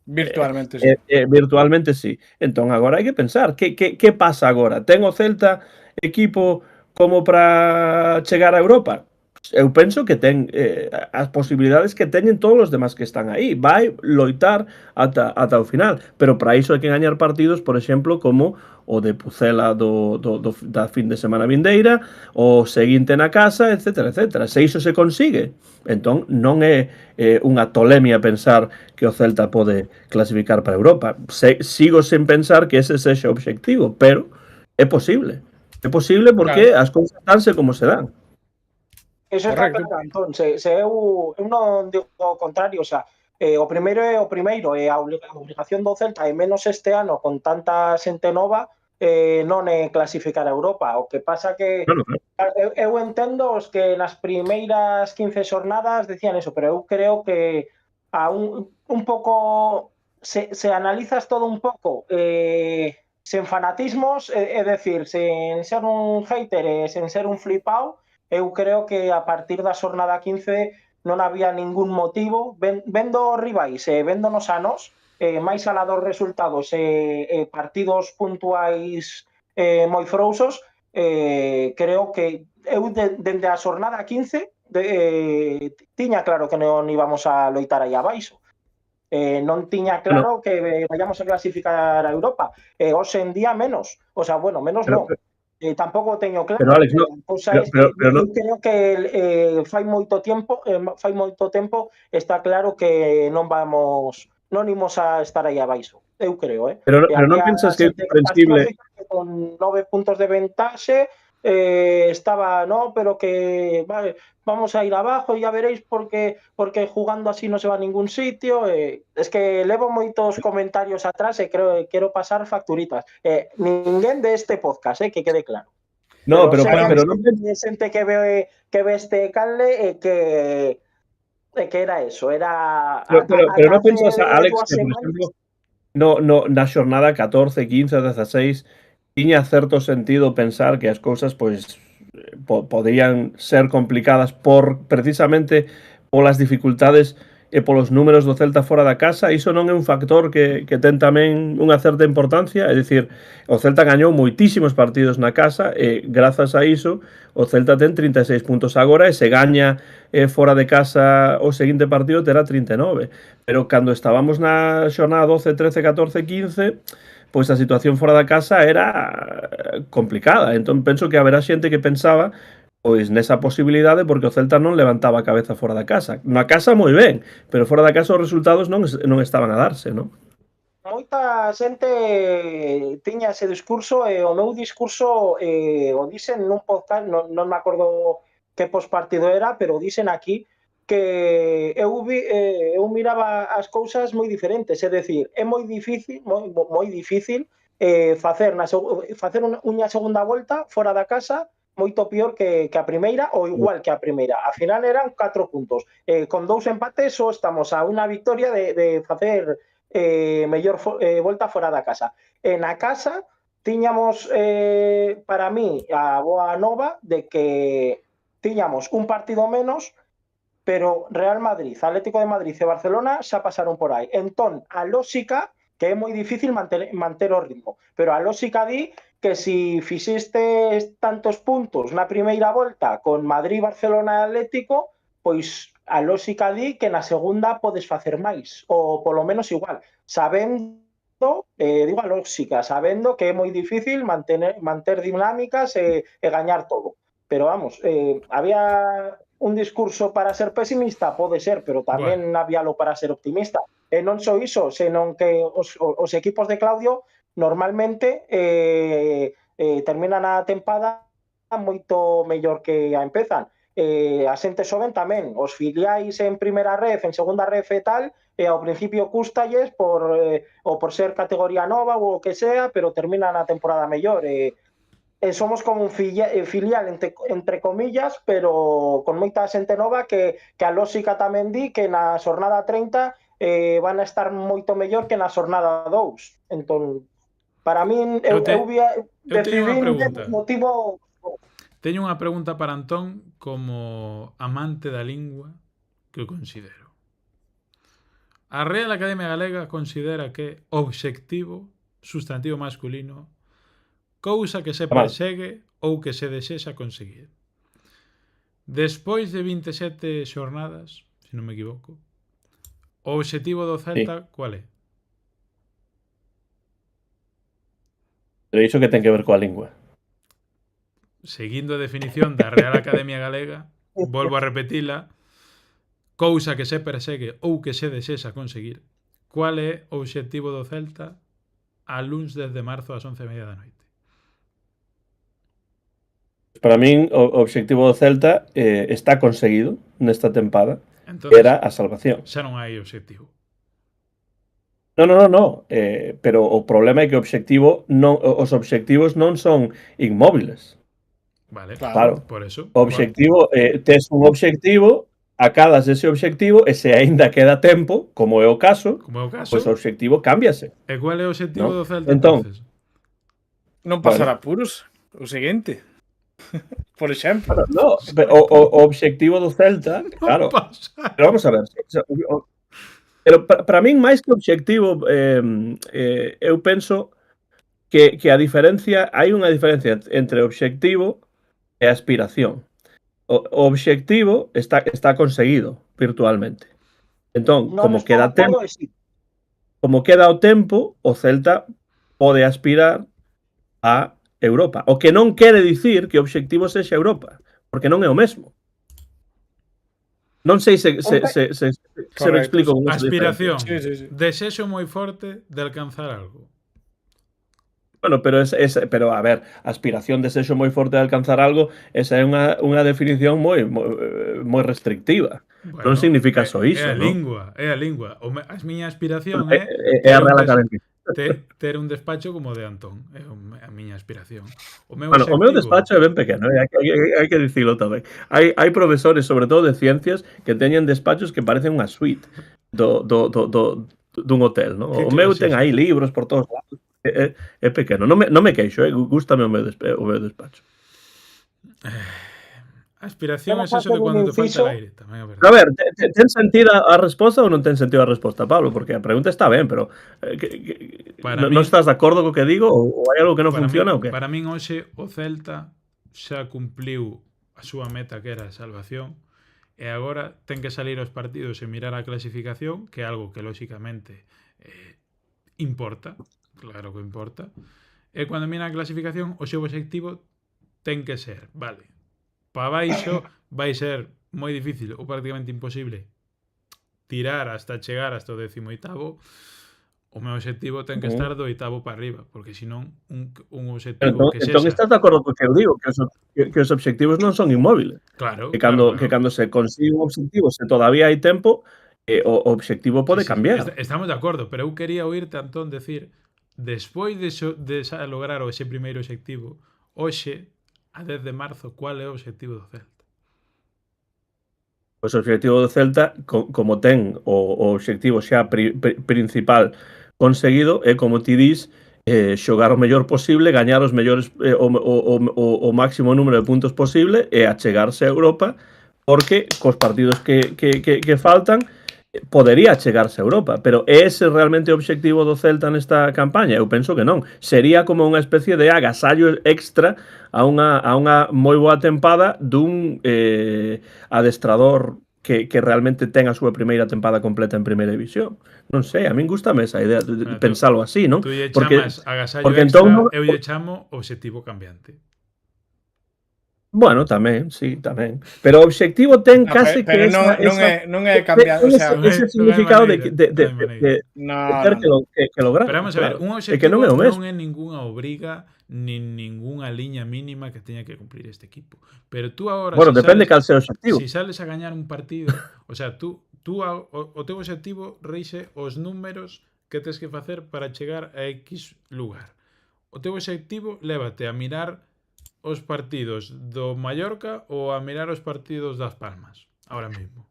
S4: virtualmente sí.
S5: Virtualmente sí. Entón, agora hai que pensar, que pasa agora? Ten o Celta equipo como para chegar a Europa? Eu penso que ten as posibilidades que teñen todos os demás que están aí. Vai loitar ata o final, pero para iso hai que gañar partidos, por exemplo, como o de Pucela da fin de semana vindeira, o seguinte na casa, etcétera, etcétera. Se iso se consigue, entón non é unha tolemia pensar que o Celta pode clasificar para Europa. Sigo sen pensar que ese sexa o obxectivo, pero é posible. É posible porque as cousas danse como se dan.
S6: Eso está claro, entón, se eu non digo o contrario, o sea, o primeiro é o primeiro, e a obligación do Celta, e menos este ano con tanta xente nova, non é clasificar a Europa. O que pasa que eu entendo os que nas primeiras 15 xornadas decían eso, pero eu creo que a un pouco se analizas todo un pouco sen fanatismos, é decir, sen ser un hater e sen ser un flipao, eu creo que a partir da xornada 15 non había ningún motivo, vendo rivais e véndonos a nós, máis alá dos resultados e partidos puntuais moi frouxos, creo que eu dende a xornada 15 tiña claro que non íbamos a loitar aí abaixo. Non tiña claro que vayamos a clasificar a Europa. Hoxe en día menos. O sea, bueno, menos non. Tampouco teño claro.
S5: Pero Alex, no,
S6: eu creo que fai moito tempo está claro que non imos a estar aí abaixo. Eu creo,
S5: Pero non pensas que é comprensible
S6: con 9 puntos de ventaxe estaba, no, pero que vale, vamos a ir abajo, ya veréis porque jugando así no se va a ningún sitio. Es que levo moitos comentarios atrás e quero pasar facturitas. Ninguén de este podcast, que quede claro.
S5: No, pero non
S6: xente que ve este canle que era eso, era
S5: pero non pensas, Alex, que por exemplo na xornada 14, 15, 16 tiña certo sentido pensar que as cousas pois podían ser complicadas precisamente polas dificultades e polos números do Celta fora da casa. Iso non é un factor que ten tamén unha certa importancia, é dicir, o Celta gañou moitísimos partidos na casa e grazas a iso o Celta ten 36 puntos agora e se gaña fora de casa o seguinte partido terá 39, pero cando estábamos na xornada 12, 13, 14, 15 pois a situación fora da casa era complicada. Entón penso que haberá xente que pensaba pois nesa posibilidade porque o Celta non levantaba a cabeza fora da casa. Na casa moi ben, pero fora da casa os resultados non estaban a darse, non?
S6: Moita xente tiña ese discurso e o meu discurso o dicen nun podcast, non me acordo que postpartido era, pero dicen aquí que eu miraba as cousas moi diferentes, é dicir, é moi difícil facer unha segunda volta fora da casa moito pior que a primeira ou igual que a primeira. A final eran 4 puntos. Con 2 empates só estamos a unha victoria de facer mellor volta fora da casa. Na casa tiñamos para mí a boa nova de que tiñamos un partido menos, pero Real Madrid, Atlético de Madrid e Barcelona xa pasaron por aí. Entón, a lógica, que é moi difícil manter o ritmo, pero a lógica di que si fixestes tantos puntos na primeira volta con Madrid, Barcelona e Atlético, pois a lógica di que na segunda podes facer máis, ou polo menos igual, sabendo, digo a lógica, sabendo que é moi difícil manter dinámicas e gañar todo. Pero vamos, había un discurso para ser pesimista, pode ser, pero tamén habíalo para ser optimista. E non só iso, senón que os equipos de Claudio normalmente terminan a tempada moito mellor que a empezan. A xente xoven tamén, os filiais en primeira ref, en segunda ref e tal, ao principio custalles por ser categoría nova ou o que sea, pero terminan a temporada mellor. Somos como un filial entre comillas, pero con moita xente nova que a lógica tamén di que na xornada 30 van a estar moito mellor que na xornada 2. Entón, para min eu decidí motivo.
S2: Teño unha pregunta para Antón como amante da lingua que o considero. A Real Academia Galega considera que obxectivo sustantivo masculino cousa que se persegue ou que se desexa conseguir. Despois de 27 xornadas, se non me equivoco, o obxectivo do Celta, cual é?
S5: Pero iso que ten que ver coa lingua.
S2: Seguindo a definición da Real Academia Galega, volvo a repetila, cousa que se persegue ou que se desexa conseguir. Cual é o obxectivo do Celta a luns 10 de marzo ás 11:30 da noite?
S5: Para min, o obxectivo do Celta está conseguido nesta tempada.
S2: Entonces,
S5: era a salvación.
S2: xa non hai obxectivo.
S5: No, pero o problema é que os obxectivos non son inmóviles.
S2: Vale,
S5: Claro.
S2: por eso.
S5: O obxectivo, tes un obxectivo, acadas ese obxectivo e se aínda queda tempo, como é o caso,
S2: Como é o caso.
S5: pois o obxectivo cámbiase.
S2: E qual é o obxectivo
S5: No.
S2: do Celta
S5: Entón,
S2: entonces?
S4: Non pasar apuros. O seguinte. Por exemplo.
S5: Bueno, no, o obxectivo do Celta, claro. Pero vamos a ver. Pero para min, máis que obxectivo, eu penso que a diferencia, hai unha diferencia entre obxectivo e aspiración. O obxectivo está conseguido virtualmente. Entón, como queda tempo, como queda o tempo, o Celta pode aspirar a Europa. O que non quere dicir que o obxectivo sexa Europa, porque non é o mesmo. Non sei se me explico.
S2: Aspiración. Sí. Desexo moi forte de alcanzar algo.
S5: Bueno, pero a ver, aspiración, desexo moi forte de alcanzar algo, esa é unha definición moi restrictiva.
S2: Bueno,
S5: non significa só iso,
S2: é a lingua. A miña aspiración é
S5: a Real Academia.
S2: Ter un despacho como o de Antón. É a miña aspiración. O meu
S5: despacho é ben pequeno, hai que dicilo tamén. Hai profesores, sobre todo de ciencias, que teñen despachos que parecen unha suite dun hotel, ¿no? O meu ten aí libros por todos lados. É pequeno. Non me queixo, gústame o meu despacho.
S2: Aspiración é eso de cando te falta el aire, tamén é verdade.
S5: A ver, ten sentido a resposta ou non ten sentido a resposta, Pablo? Porque a pregunta está ben, pero non estás de acordo co que digo ou hai algo que non funciona ou que?
S2: Para min hoxe o Celta xa cumpliu a súa meta, que era a salvación, e agora ten que salir aos partidos e mirar a clasificación, que é algo que lóxicamente importa, claro que importa, e cando mira a clasificación o seu obxectivo ten que ser, vale, para baixo vai ser moi difícil ou prácticamente imposible tirar hasta chegar hasta o 18º. O meu obxectivo ten que estar do 8º para arriba, porque senón un obxectivo que sexa...
S5: Entón estás de acordo co que eu digo, que os obxectivos non son inmóviles.
S2: Claro.
S5: Que cando se consigue un obxectivo, se todavía hai tempo, o obxectivo pode cambiar.
S2: Estamos de acordo, pero eu quería oírte, Antón, decir, despois de lograr ese primeiro obxectivo, hoxe, a 10 de marzo, qual é o obxectivo do Celta?
S5: Pois o obxectivo do Celta, como ten o obxectivo xa principal conseguido, é, como ti dis, xogar o mellor posible, gañar os mellores o máximo número de puntos posible e achegarse a Europa, porque cos partidos que faltan podería chegarse a Europa, pero é ese realmente o obxectivo do Celta nesta campaña? Eu penso que non. Sería como unha especie de agasallo extra a unha moi boa tempada dun adestrador que realmente ten a súa primeira tempada completa en primeira división. Non sei, a min gústame esa idea de pensalo así, non?
S2: Tú lle chamas agasallo extra, eu lle chamo obxectivo cambiante.
S5: Bueno, tamén, sí, tamén. Pero o obxectivo ten case que
S4: non é cambiar, o sea,
S5: ese significado de ter que lograr.
S2: Pero vamos a ver, un obxectivo non é ningunha obriga nin ningunha liña mínima que teña que cumplir este equipo. Pero tú agora...
S5: Bueno, depende cal sea o obxectivo.
S2: Si sales a gañar un partido, o sea, tú o teu obxectivo reixe os números que tes que facer para chegar a X lugar. O teu obxectivo lévate a mirar os partidos do Mallorca ou a mirar os partidos das Palmas, ahora mesmo?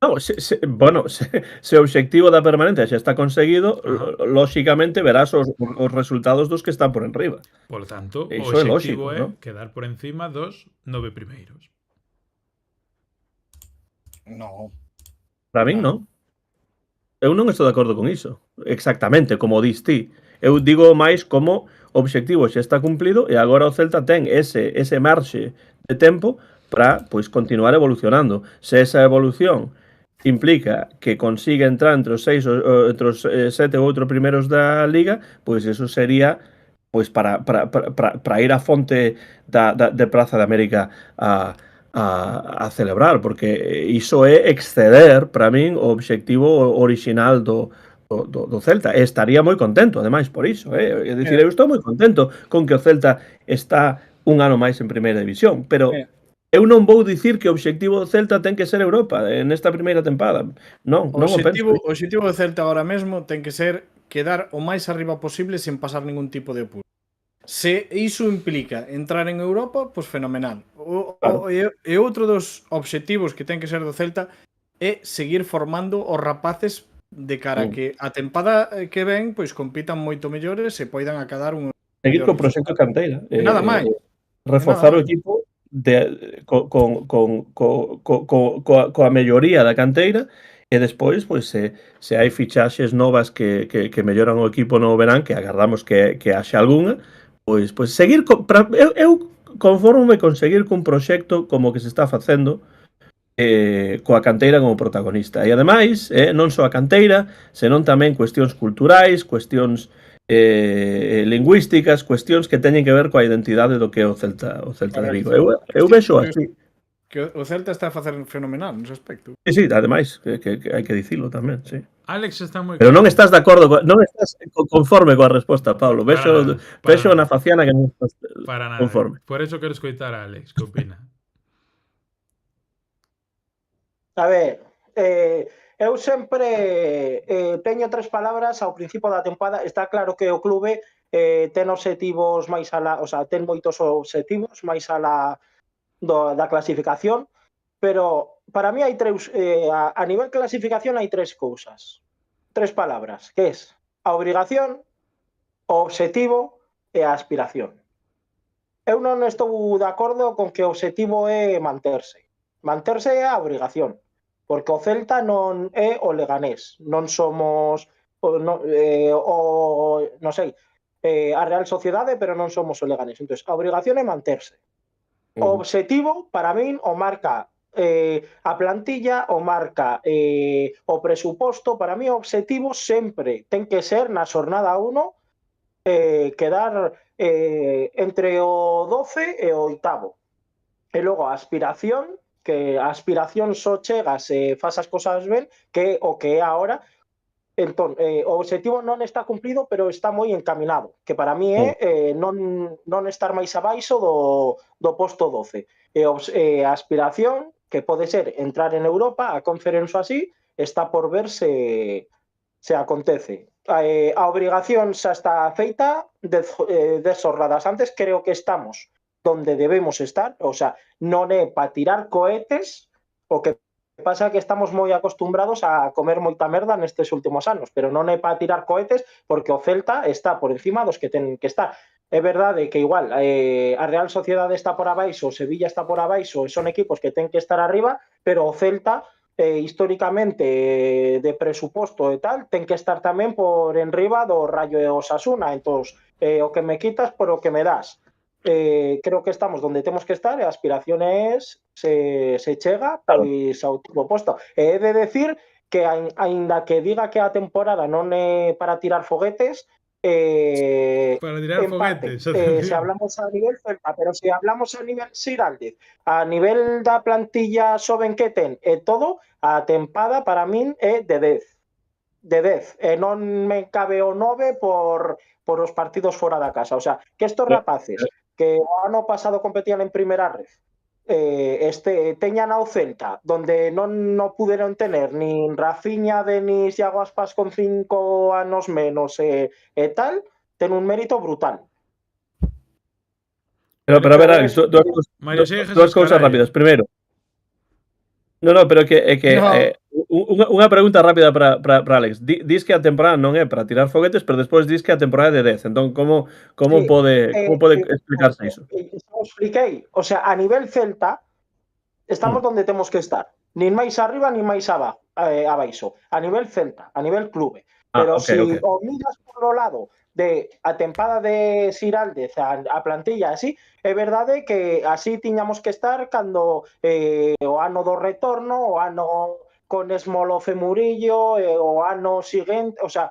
S5: No, se o obxectivo da permanencia xa está conseguido, lóxicamente verás os resultados dos que están por enriba.
S2: Por lo tanto, o
S5: lógico,
S2: obxectivo é
S5: ¿no?
S2: quedar por encima dos 9 primeiros.
S4: No.
S5: Para min non. Eu non estou de acordo con iso. Exactamente, como dis ti. Eu digo máis como o obxectivo xa está cumplido e agora o Celta ten ese marxe de tempo para pois continuar evolucionando. Se esa evolución implica que consiga entrar entre os 7 ou 8 primeiros da Liga, pois eso sería pois para ir á fonte de Praza de América a celebrar, porque iso é exceder para min o obxectivo original do Celta. Estaría moi contento, ademais, por iso. É dicir, eu estou moi contento con que o Celta está un ano máis en primeira división, pero eu non vou dicir que o obxectivo do Celta ten que ser Europa nesta primeira tempada. Non, non o penso.
S4: O obxectivo do Celta agora mesmo ten que ser quedar o máis arriba posible sen pasar ningún tipo de apuro. Se iso implica entrar en Europa, pois fenomenal.
S5: Claro.
S4: E outro dos obxectivos que ten que ser do Celta é seguir formando os rapaces de cara a que a tempada que ven pois compitan moito mellores e poidan acadar un
S5: Seguir co proxecto canteira.
S4: nada máis.
S5: Reforzar o equipo coa melloría da canteira e despois, pois, se hai fichaxes novas que melloran o equipo no verán, que agardamos que haxa algunha, pois seguir eu conformo con seguir cun proxecto como o que se está facendo coa canteira como protagonista. E ademais, non só a canteira, senón tamén cuestións culturais, cuestións lingüísticas, cuestións que teñen que ver coa identidade do que é o Celta de Vigo. Eu vexo así.
S4: Que o Celta está a facer fenomenal nese aspecto.
S5: Sí, ademais, que hai que dicilo tamén, sí.
S2: Alex está moi
S5: Pero non estás de acordo, non estás conforme coa resposta, Pablo. Vexo na faciana que non estás conforme.
S2: Por eso quero escoitar a Alex, que opina?
S6: A ver, eu sempre teño 3 palabras ao principio da tempada. Está claro que o clube ten obxectivos máis o sea, ten moitos obxectivos máis da clasificación, pero para mí hai 3 a nivel clasificación hai 3 cousas. 3 palabras, que es a obrigación, o obxectivo e a aspiración. Eu non estou de acordo con que o obxectivo é manterse. Manterse é a obrigación, porque o Celta non é o Leganés, non somos non sei, a Real Sociedade, pero non somos o Leganés. Entón, a obrigación é manterse. O obxectivo, para min, o marca a plantilla, o marca o presuposto. Para mí o obxectivo sempre ten que ser na xornada 1 quedar entre o 12 e o 8º. E logo a aspiración, que a aspiración só chega se faz as cosas ben, que é o que é agora. Entón, o obxectivo non está cumplido, pero está moi encaminado, que para mí é non estar máis abaixo do posto 12. E a aspiración, que pode ser entrar en Europa, a Conference así, está por ver se acontece. A obrigación xa está feita 10 xornadas antes. Creo que estamos donde debemos estar, o sea, non é para tirar cohetes. O que pasa que estamos moi acostumbrados a comer moita merda nestes últimos anos, pero non é para tirar cohetes, porque o Celta está por encima dos que ten que estar. É verdade que igual a Real Sociedade está por abaixo, o Sevilla está por abaixo, e son equipos que ten que estar arriba, pero o Celta históricamente de presuposto e tal, ten que estar tamén por enriba do Rayo e Osasuna. Entón, o que me quitas por o que me das. Creo que estamos donde temos que estar, e a aspiración é se chega pois ao último posto. E he de decir que aínda que diga que a temporada non é para tirar foguetes,
S2: para tirar
S6: empate,
S2: foguetes,
S6: se hablamos a nivel Celta, pero se hablamos a nivel Siraldez, a nivel da plantilla xoven que ten e todo, a tempada para min é de 10. E non me cabe o 9 por os partidos fora da casa. O sea, que estos rapaces que o ano pasado competían en primeira red teñan ao Celta, donde non puderon tener nin Rafinha, Denis, Iago Aspas con 5 anos menos e tal, ten un mérito brutal.
S5: Pero a ver, Alex, dúas cousas rápidas. Primeiro, pero unha pregunta rápida para Alex. Dis que a temporada non é para tirar foguetes, pero despois dis que a temporada é de 10. Entón, como pode explicarse iso?
S6: Xa expliquei. O sea, a nivel Celta estamos donde temos que estar. Nin máis arriba, nin máis abaixo. A nivel Celta, a nivel clube. Pero o miras por o lado de a tempada de Siraldez, a plantilla así, é verdade que así tiñamos que estar cando o ano do retorno, o ano con Smolofe Murillo, o ano seguinte, o sea,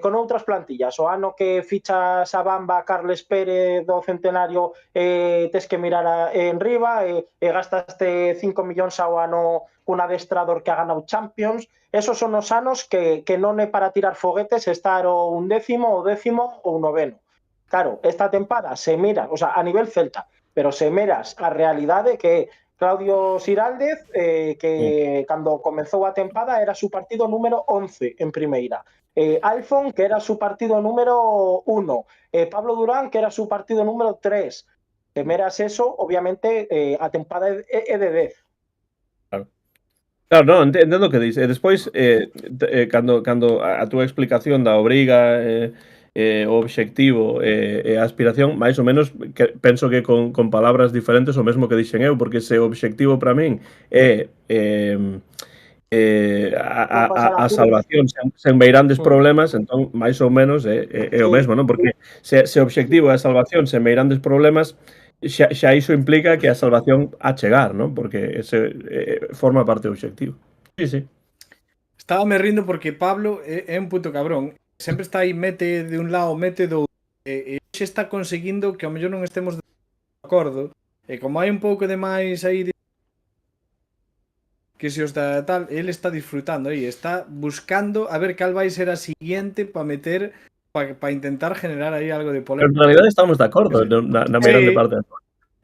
S6: con outras plantillas. O ano que fichas a Bamba, Carles Pérez do Centenario, tes que mirar en riba e gastaste 5 millóns ao ano cun adestrador que ha ganado Champions. Esos son os anos que non é para tirar foguetes, estar o 11º, o 10º ou 9º. Claro, esta tempada se mira, o sea, a nivel Celta, pero se meras a realidade que Claudio Xiraldez, que cando comezou a tempada era su partido número 11 en primeira. Alfon, que era su partido número 1. Pablo Durán, que era su partido número 3. Se meras eso, obviamente, a tempada é de 10.
S5: Claro, no, entendo o que dice. E despois, cando a túa explicación da obriga, o obxectivo e a aspiración, máis ou menos, que penso que con palabras diferentes o mesmo que dixen eu, porque se o obxectivo para min é a salvación sen meirandes problemas, entón, máis ou menos, é o mesmo, non? Porque se o obxectivo é a salvación sen meirandes problemas, xa iso implica que a salvación a chegar, non? Porque ese forma parte do obxectivo. Sí.
S4: Estaba me rindo porque Pablo é un puto cabrón. Sempre está aí, mete de un lado, mete do outro. E xe está conseguindo que ao mellor non estemos de acordo. E como hai un pouco de máis aí que se os da tal, ele está disfrutando aí, está buscando a ver cal vai ser a siguiente para meter, para intentar generar aí algo de
S5: Pero
S4: polémica.
S5: en realidad estamos de acordo na meirande parte.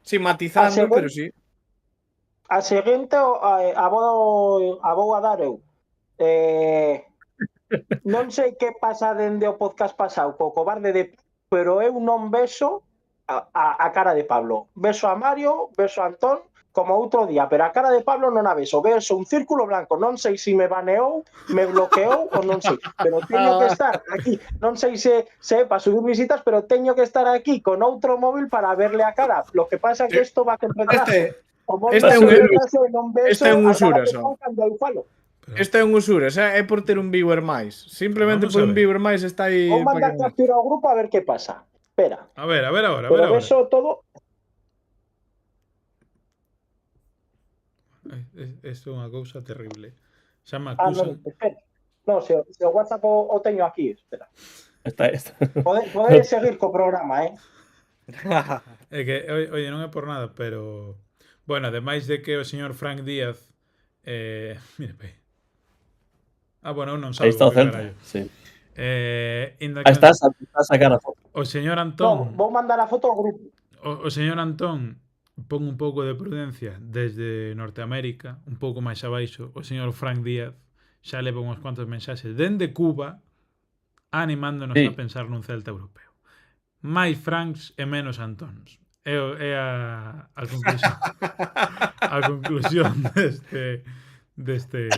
S4: Sí, matizando, pero sí.
S6: A seguinte a vou a dar eu. Non sei que pasa dende o podcast pasado co cobarde de, pero eu non beso a cara de Pablo. Beso a Mario, beso a Antón, como outro día, pero a cara de Pablo non a beso. Beso un círculo blanco. Non sei se me baneou, me bloqueou ou non sei. Pero teño que estar aquí. Non sei se é para subir visitas, pero teño que estar aquí con outro móvil para verle a cara. Lo que pasa é que isto va con retraso. Este
S4: é un usura, son. Este é un usura, é por ter un viewer máis. Simplemente por un viewer máis está aí.
S6: Vou mandar captura ao grupo a ver que pasa. Espera.
S2: A ver ahora.
S6: Pero eso todo.
S2: Isto é unha cousa terrible. Xa me acusan.
S6: Espera. No, se o WhatsApp o teño aquí, espera.
S5: Está.
S6: Podes seguir co programa,
S2: É que, oye, non é por nada, pero bueno, ademais de que o señor Frank Díaz mire, pe. Bueno, eu non salgo.
S5: Aí está o Celta, sí.
S2: Está
S5: a sacar a foto.
S2: O señor Antón...
S6: vou mandar a foto ao grupo.
S2: O señor Antón pon un pouco de prudencia desde Norteamérica, un pouco máis abaixo. O señor Frank Díaz xa leva uns cuantos mensaxes dende Cuba animándonos a pensar nun Celta europeo. Máis Franks e menos Antóns. É a conclusión. A conclusión deste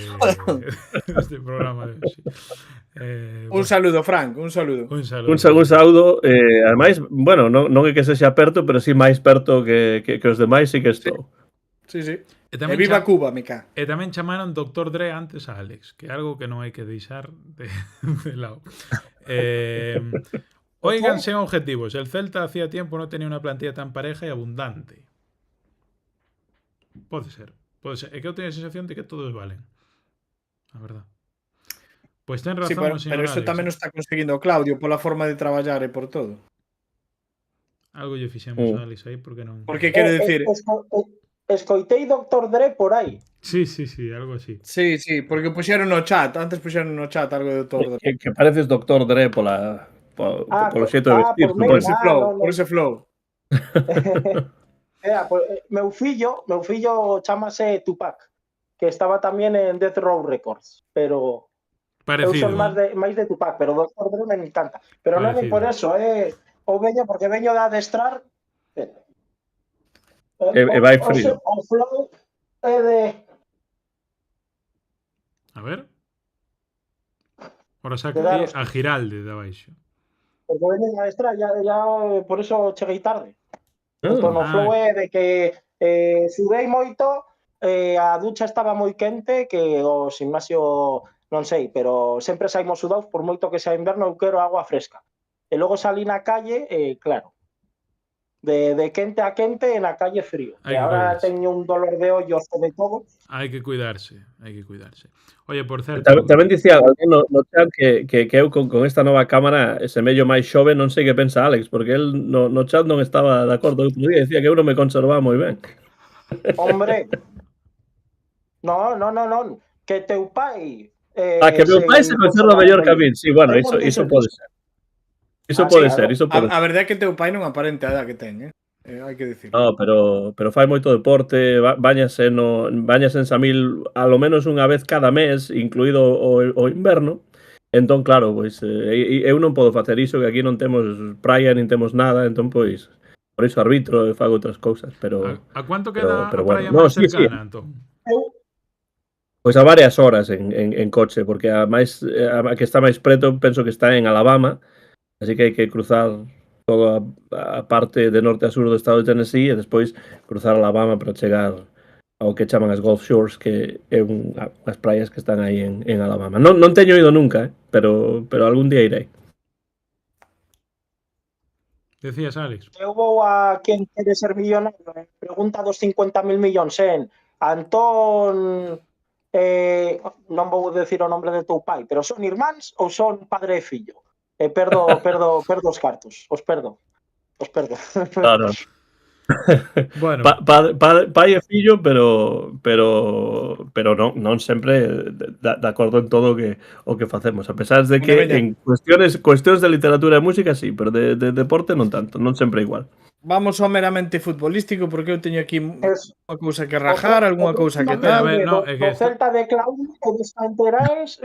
S2: programa de hoxe.
S4: Un saludo, Frank, un saludo.
S5: Un saludo, ademais, bueno, non é que sexa perto, pero si máis perto que os demais sí que estou.
S4: Sí. E viva Cuba, mica.
S2: E tamén chamaron Dr. Dre antes a Alex, que é algo que non hai que deixar de lado. Oigan, sen objetivos. El Celta hacía tiempo no tenía una plantilla tan pareja y abundante. Pode ser. É que eu teño a sensación de que todos valen. A verdad. Pois ten razón,
S4: sí, pero eso tamén o está conseguindo Claudio pola forma de traballar e por todo.
S2: Algo lle fixemos a Alex aí, porque non...
S4: Porque quero decir...
S6: Escoitei Dr. Dre por aí.
S2: Sí, algo así.
S4: Sí, porque puxeron no chat, antes puxeron no chat algo de Dr. Dre.
S5: Que pareces Dr. Dre polo xeito de vestir.
S4: Por ese flow.
S6: Meu fillo chamase Tupac, que estaba tamén en Death Row Records, pero
S2: parecido,
S6: eu son máis de Tupac, pero Dr. Dre me encanta. Pero non é por eso, o veño porque veño de adestrar.
S5: E vai frío.
S6: O flow é de...
S2: A ver. Ora saca aí a Giralde de abaixo.
S6: Porque veño de adestrar, ya por eso cheguei tarde. Entón, o flow é de que sudei moito, a ducha estaba moi quente, que o gimnasio non sei, pero sempre saímos sudados, por moito que sea inverno, eu quero agua fresca. E logo salí na calle, claro, de quente a quente e na calle frío. E agora teño un dolor de ollo sobre todo.
S2: Hai que cuidarse. Oye, por certo...
S5: Tamén dicía alguén no chat que eu con esta nova cámara semello máis xove, non sei que pensa Alex, porque el no chat non estaba de acordo. Outro día dicía que eu non me conservaba moi ben.
S6: Hombre, non, que teu pai...
S5: que meu pai se conserva mellor que a min. Sí, bueno, iso pode ser. Iso pode ser.
S4: A verdade é que teu pai non aparenta a edad que ten, hai que decirlo.
S5: No, pero fai moito deporte, báñase en Samil a lo menos unha vez cada mes, incluído o inverno. Entón, claro, pois eu non podo facer iso, que aquí non temos praia nin temos nada, entón pois por iso arbitro e fago outras cousas, pero
S2: A cuánto queda
S5: pero
S2: a praia
S5: bueno. No,
S2: máis
S5: sí,
S2: cercana, Antón?
S5: Pois a varias horas en coche, porque a que está máis preto penso que está en Alabama, así que hai que cruzar toda a parte de norte a sur do estado de Tennessee e despois cruzar Alabama para chegar ao que chaman as Gulf Shores, que é unhas praias que están aí en Alabama. Non teño ido nunca, pero algún día irei.
S2: Decías, Alex.
S6: Eu vou a quen quere ser millonario. Pregunta dos 50.000 millóns, Antón... non vou decir o nombre de teu pai, pero son irmáns ou son padre e fillo? Perdo os cartos. Os perdo.
S5: Claro.
S2: Bueno,
S5: pai e fillo, pero non sempre de acordo en todo o que facemos, a pesar de que en cuestións de literatura e música sí, pero de deporte non tanto, non sempre igual.
S4: Vamos ao meramente futbolístico, porque eu teño aquí unha cousa que rajar, algunha cousa que tal.
S6: O Celta de Claudio e de Santeráes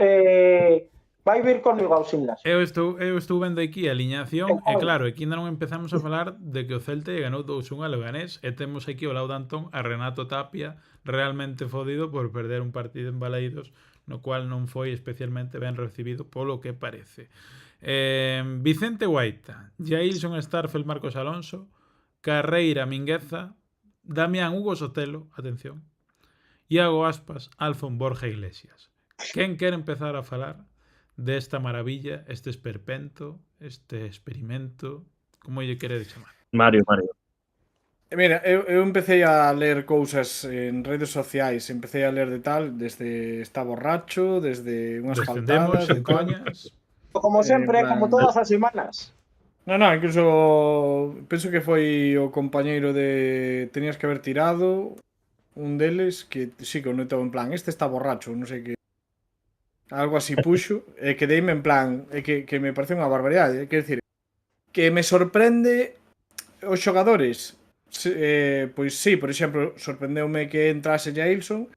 S6: vai vir comigo ao Sinlas.
S2: Eu estou vendo aquí a aliñación e claro, aquí ainda non empezamos a falar de que o Celta ganou 2-1 a Leganés e temos aquí ao lado de Antón a Renato Tapia realmente fodido por perder un partido en Balaídos, no cual non foi especialmente ben recibido polo que parece. Vicente Guaita, Jailson Starfel, Marcos Alonso, Carreira Mingueza, Damián Hugo Sotelo, atención, Iago Aspas, Alfon Borja Iglesias. Quen quere empezar a falar desta maravilla, este esperpento, este experimento, como lle queredes chamar?
S5: Mario.
S4: Mira, eu empecé a ler cousas en redes sociais, empecé a ler de tal, desde está borracho, desde unhas faltadas, de
S2: coñas.
S6: Como sempre, como todas as semanas.
S4: Non, incluso penso que foi o compañeiro de tenías que haber tirado un deles que sí que o notou en plan, este está borracho, non sei que algo así puxo, e quedeime en plan, que me parece unha barbaridade, quer decir, que me sorprende os xogadores, pois sí, por exemplo, sorprendeume que entrase Jailson,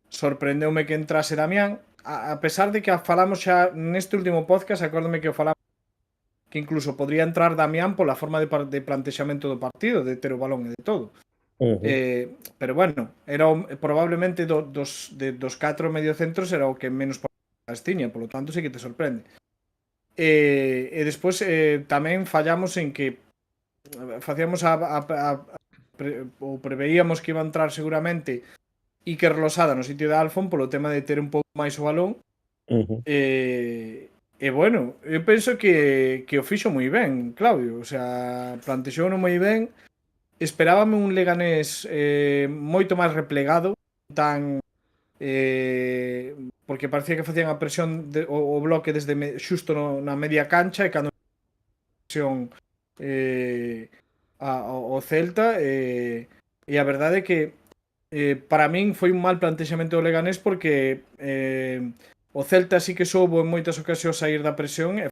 S4: sorprendeume que entrase Damián, a pesar de que falamos xa neste último podcast, acórdome que o falamos que incluso podría entrar Damián pola forma de plantexamento do partido, de ter o balón e de todo. Pero bueno, era probablemente dos 4 mediocentros era o que menos tiña, polo tanto sí que te sorprende. E despois tamén fallamos en que facíamos ou preveíamos que iba a entrar seguramente Iker Losada no sitio de Alfon polo tema de ter un pouco máis o balón. E bueno, eu penso que o fixo moi ben, Claudio, o sea, plantexouno moi ben. Esperábame un Leganés moito máis replegado, tan porque parecía que facían a presión o bloque desde xusto na media cancha e cando presión ao Celta e a verdade é que para min foi un mal plantexamento do Leganés porque o Celta sí que soubo en moitas ocasións sair da presión e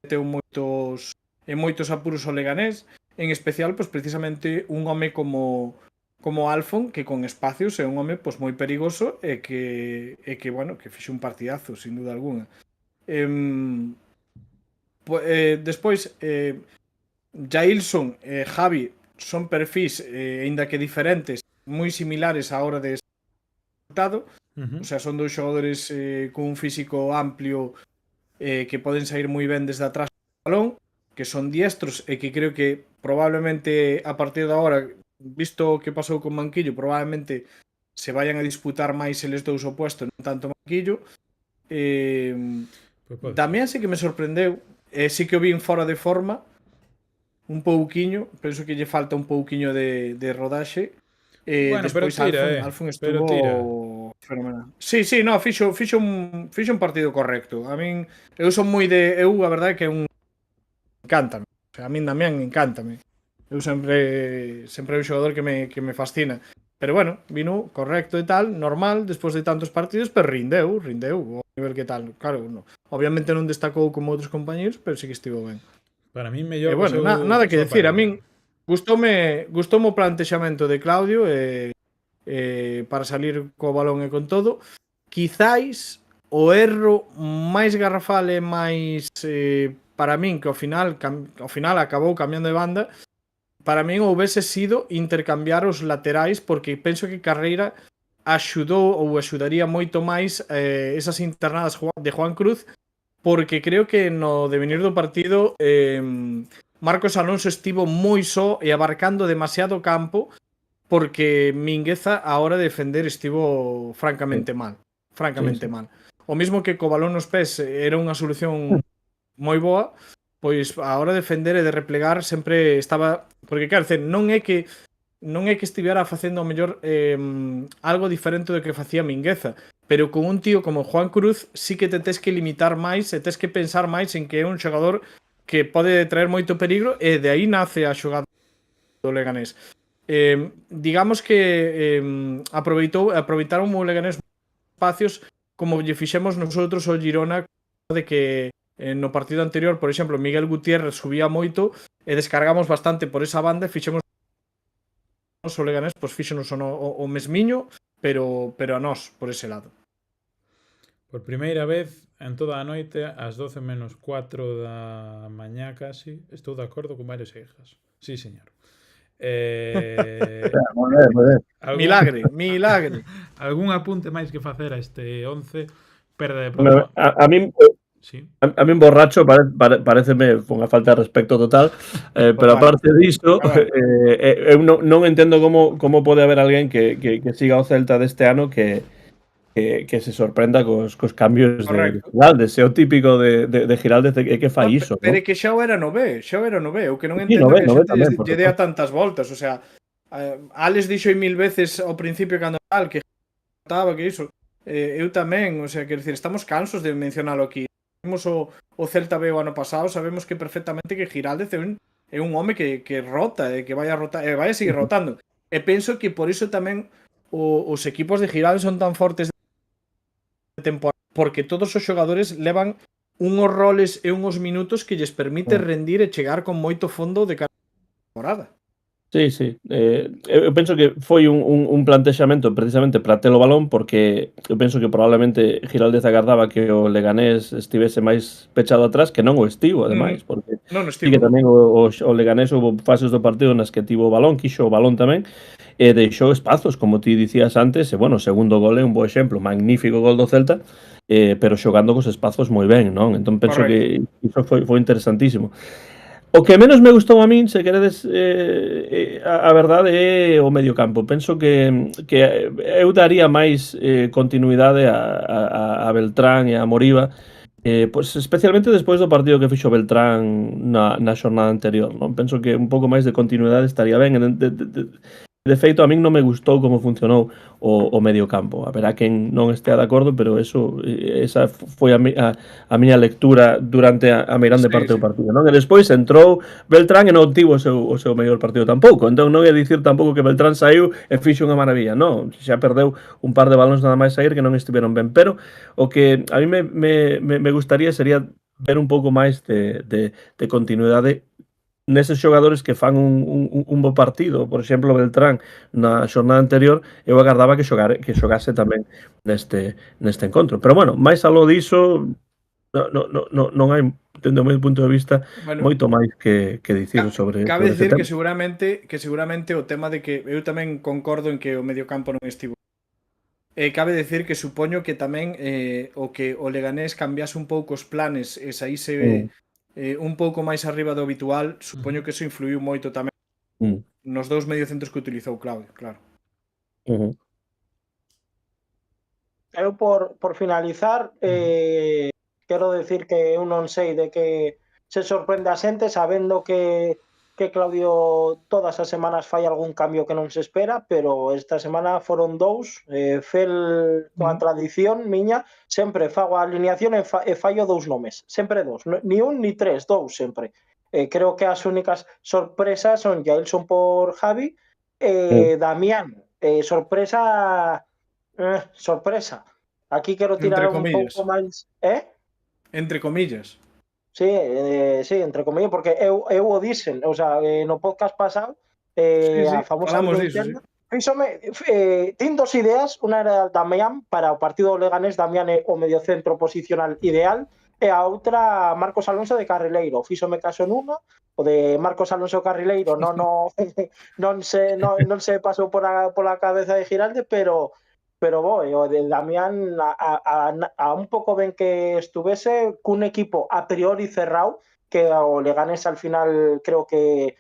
S4: meteu moitos apuros ao Leganés, en especial pois precisamente un home como Alfon, que con espacios é un home pois moi perigoso e que bueno, que fixe un partidazo, sin duda alguna. Despois Jailson e Javi son perfís, aínda que diferentes, moi similares á hora de resultado. O sea, son dous xogadores con un físico amplio que poden sair moi ben desde atrás do balón, que son diestros e que creo que probablemente a partir de agora, visto o que pasou con Manquillo, probablemente se vayan a disputar máis eles dous o puesto, non tanto Manquillo. Tamén sí que me sorprendeu, sí que o vi fora de forma un pouquiño, penso que lle falta un pouquiño de rodaxe.
S2: Bueno, pero tira,
S4: Alfon estuvo fenomenal. Sí, no, fixo un partido correcto. A min, eu son moi de... Eu, a verdade, que encántame. O sea, a min Damián encántame. Eu sempre é un xogador que me fascina. Pero bueno, vino correcto e tal, normal, despois de tantos partidos, pero rindeu o nivel que tal. Claro, no. Obviamente non destacou como outros compañeros, pero sí que estivo ben.
S2: Para min mellor.
S4: E bueno, nada que decir, a min Gustoume o plantexamento de Claudio para salir co balón e con todo. Quizáis o erro máis garrafal e máis para min que ao final acabou cambiando de banda, para min houvese sido intercambiar os laterais, porque penso que Carreira axudou ou axudaría moito máis esas internadas de Juan Cruz, porque creo que no devenir do partido Marcos Alonso estivo moi só e abarcando demasiado campo, porque Mingueza a hora de defender estivo francamente mal. O mismo que co balón nos pés era unha solución moi boa, pois a hora de defender e de replegar sempre estaba, porque claro, non é que estivera facendo o mellor algo diferente do que facía Mingueza, pero con un tío como Juan Cruz sí que te tes que limitar máis e tes que pensar máis en que é un xogador que pode traer moito peligro, e de aí nace a xogada do Leganés. Digamos que aproveitaron o Leganés espacios como lle fixemos nosotros o Girona, de que no partido anterior, por exemplo, Miguel Gutiérrez subía moito e descargamos bastante por esa banda e fixemos o Leganés, pois fíxenos o mesmiño, pero a nós por ese lado.
S2: Por primeira vez en toda a noite, ás 12 menos 4 da mañá casi, estou de acordo con varios Seijas. Sí, señor.
S5: Moi ben.
S4: Milagre.
S2: Algún apunte máis que facer a este 11? Perda de programa.
S5: A min
S2: Sí.
S5: A min borracho pareceme unha falta de respecto total, pero aparte diso, eu non entendo como pode haber alguén que siga o Celta deste ano que se sorprenda cos cambios de Giraldez. É o típico de Giraldez que fai iso,
S4: pero
S5: ¿no?
S4: que xa o era no B, o que non entendo que a xente lle dea tantas voltas, o sea, Alex dixo 1000 veces ao principio cando tal que estaba que iso, eu tamén, o sea, quero dicir, estamos cansos de mencionalo aquí. Vimos o Celta B o ano pasado, sabemos que perfectamente que Giraldez é un home que rota, que vai a rotar, e vai a seguir rotando. E penso que por iso tamén os equipos de Giraldez son tan fortes de temporada, porque todos os xogadores levan unhos roles e unhos minutos que lles permite rendir e chegar con moito fondo de cara a temporada.
S5: Sí. Eu penso que foi un plantexamento precisamente para ter o balón, porque eu penso que probablemente Giraldez agardaba que o Leganés estivese máis pechado atrás, que non o estivo, ademais, porque sí que tamén o Leganés houve fases do partido nas que tivo o balón, quixo o balón tamén, e deixou espazos, como ti dicías antes, e bueno, o segundo gol é un bo exemplo, magnífico gol do Celta, pero xogando cos espazos moi ben, non? Entón penso que iso foi interesantísimo. O que menos me gustou a min, se queredes, a verdade é o medio campo. Penso que eu daría máis continuidade a Beltrán e a Moriba, pois especialmente despois do partido que fixo Beltrán na xornada anterior, non? Penso que un pouco máis de continuidade estaría ben. De feito, a min non me gustou como funcionou o medio campo. Haberá quen non estea de acordo, pero esa foi a miña lectura durante a meirande parte do partido, non? E despois entrou Beltrán e non tivo o seu mellor partido tampouco. Entón non ia dicir tampouco que Beltrán saiu e fixo unha maravilla, non. Xa perdeu un par de balóns nada máis sair que non estiveron ben, pero o que a mí me gustaría sería ver un pouco máis de continuidade neses xogadores que fan un bo partido. Por exemplo, Beltrán na xornada anterior eu agardaba que xogase tamén neste encontro. Pero bueno, máis aló diso non hai, dende o meu punto de vista, moito máis que dicir sobre
S4: cabe dicir que seguramente o tema de que eu tamén concordo en que o mediocampo non estivo. Cabe dicir que supoño que tamén o que o Leganés cambiase un pouco os planes e saíse un pouco máis arriba do habitual, supoño que eso influiu moito tamén nos dous mediocentros que utilizou Claudio, claro.
S6: Eu por finalizar, quero decir que eu non sei de que se sorprende a xente sabendo que Claudio todas as semanas fai algún cambio que non se espera, pero esta semana foron dous, fel coa tradición miña, sempre fago a alineación e fallo dous nomes, sempre dous, ni un ni tres, dous sempre. Creo que as únicas sorpresas son Jailson por Javi e Damián, sorpresa, aquí quero tirar un pouco máis,
S4: Entre comillas.
S6: Sí, entre comillas, porque eu o dixen, o sea, no podcast pasado, a famosa
S4: falamos diso,
S6: videotienda, tin dos ideas, unha era Damián para o partido do Leganés, Damián é o mediocentro posicional ideal, e a outra Marcos Alonso de carrileiro. Fíxome caso nunha, o de Marcos Alonso carrileiro non se pasou pola cabeza de Giralde, pero o de Damián a un pouco ben que estuvese cun equipo a priori cerrado, que o Leganés al final creo que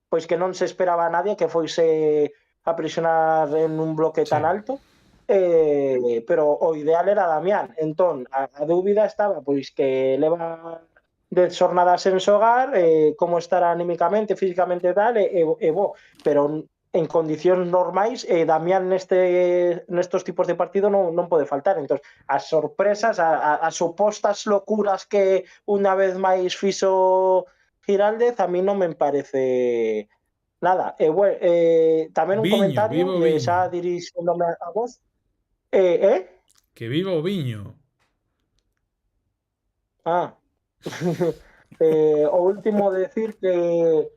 S6: pois que non se esperaba a nadie que foise a prisionar en un bloque tan alto, pero o ideal era Damián. Entón, a dúbida estaba pois que leva 10 xornadas en xogar, como estará anímicamente, físicamente tal, e bo, pero en condicións normais, Damián nestos tipos de partido non pode faltar. Entón, as sorpresas, as supostas locuras que unha vez máis fixo Giraldez, a mí non me parece nada. Tamén un
S2: Viño,
S6: comentario,
S2: vivo Viño.
S6: xa dirixéndome a vos.
S2: Que viva o Viño.
S6: O último decir que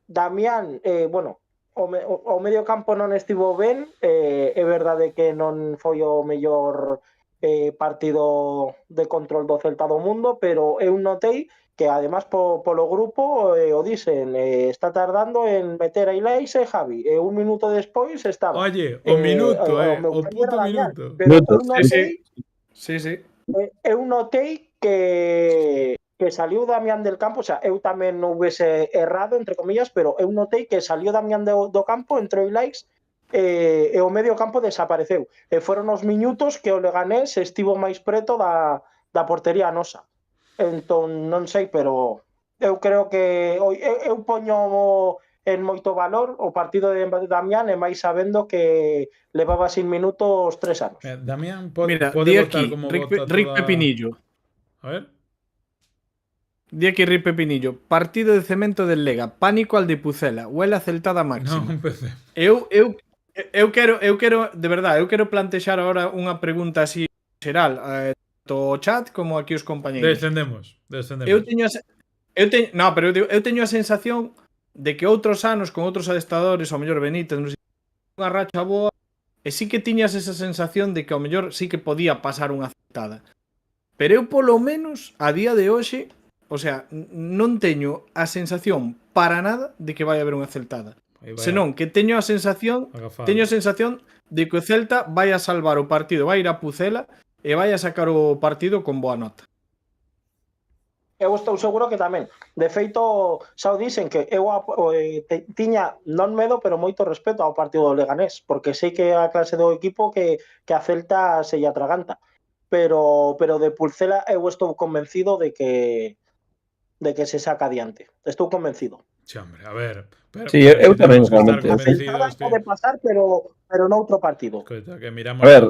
S6: Damián, bueno, o medio campo non estivo ben, é verdade que non foi o mellor partido de control do Celta do mundo, pero eu notei que además polo grupo o dicen, está tardando en meter a Ilais e Javi, e un minuto despois estaba.
S2: Oye, o minuto, o puto
S6: Damián,
S2: minuto.
S6: pero eu notei,
S4: Sí.
S6: eu notei que saliu Damián del campo, o sea, eu tamén non houvese errado, entre comillas, pero eu notei que saliu Damián do campo, entrou Ilais, e o medio campo desapareceu. E foron os minutos que o Leganés estivo máis preto da portería nosa. Entón, non sei, pero eu creo que eu poño en moito valor o partido de Damián, e máis sabendo que levaba sin minutos 3 anos.
S2: Damián
S4: Mira,
S2: pode
S4: di
S2: votar
S4: aquí,
S2: como
S4: Rick
S2: vota toda...
S4: Pepinillo.
S2: A ver.
S4: Di aquí Rick Pepinillo. Partido de cemento del Lega. Pánico al de Pucela. Huele a celtada máxima.
S2: Non empecé.
S4: Eu quero, de verdade, eu quero plantexar agora unha pregunta así xeral, tanto o chat como aquí os compañeiros.
S2: Descendemos.
S4: Eu teño a sensación de que outros anos con outros adestadores, ao mellor Benítez, non sei, unha racha boa, e sí que tiñas esa sensación de que ao mellor sí que podía pasar unha celtada. Pero eu polo menos a día de hoxe, o sea, non teño a sensación para nada de que vai haber unha celtada. Senón que teño a sensación de que o Celta vai a salvar o partido, vai ir a Pucela e vai a sacar o partido con boa nota.
S6: Eu estou seguro que tamén. De feito, xa o dixen que eu tiña non medo, pero moito respeto ao partido do Leganés, porque sei que é a clase do equipo que a Celta se lle atraganta. Pero de Pucela eu estou convencido de que se saca adiante. Estou convencido.
S2: Sí, hombre, a ver.
S5: Sí, eu tamén
S2: realmente.
S6: Pode pasar, pero noutro partido.
S2: Coita, que miramos,
S5: A ver,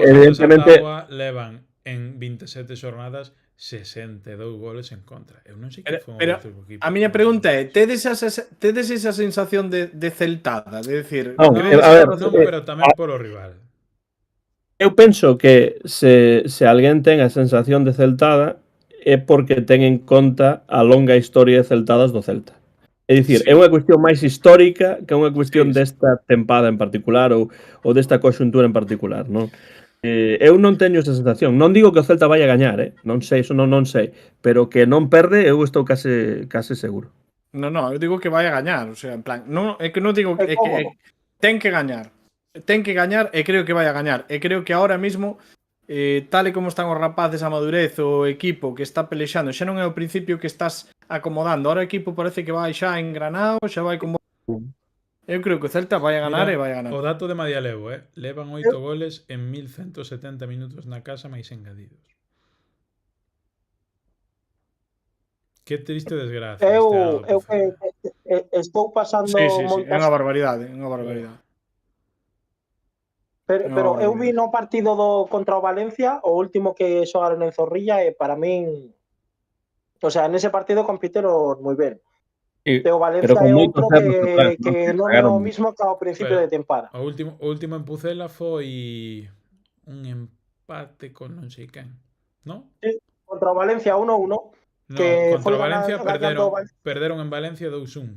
S2: evidentemente levan en 27 xornadas 62 goles en contra. Eu non sei que foi
S4: pero a miña pregunta é, tedes esa sensación de celtada, de decir,
S5: non,
S2: pero tamén polo rival.
S5: Eu penso que se alguén ten a sensación de celtada é porque ten en conta a longa historia de celtadas do Celta. É dicir, é unha cuestión máis histórica que unha cuestión desta tempada en particular ou desta conxuntura en particular, non? Eu non teño esa sensación. Non digo que o Celta vai a gañar, non sei, eso non sei, pero que non perde, eu estou case seguro.
S4: No, eu digo que vai a gañar, o sea, en plan, non, é que non digo que ten que gañar. Ten que gañar e creo que vai a gañar. E creo que ahora mismo, tal e como están os rapaces, a madurez, o equipo que está pelexando, xa non é o principio que estás acomodando. Ahora o equipo parece que vai xa engranado, xa vai con... Eu creo que o Celta vai a ganar. Mira, e vai a ganar.
S2: O dato de Madialevo, levan 8 goles en 1170 minutos na casa máis engadidos. Que triste desgracia.
S6: Eu estou pasando...
S4: Sí, é unha barbaridade, Pero
S6: eu vi no partido contra o Valencia, o último que xogaron en Zorrilla, e para min, o sea, nese partido compiteron moi ben.
S5: Sí,
S6: o Valencia é outro que non é o mismo que ao principio de tempada.
S2: O último en Pucela foi un empate con non sei quen. ¿no?
S6: Contra o Valencia 1-1.
S2: No,
S6: Que
S2: contra
S6: foi
S2: Valencia
S6: gañando
S2: perderon en Valencia 2-1.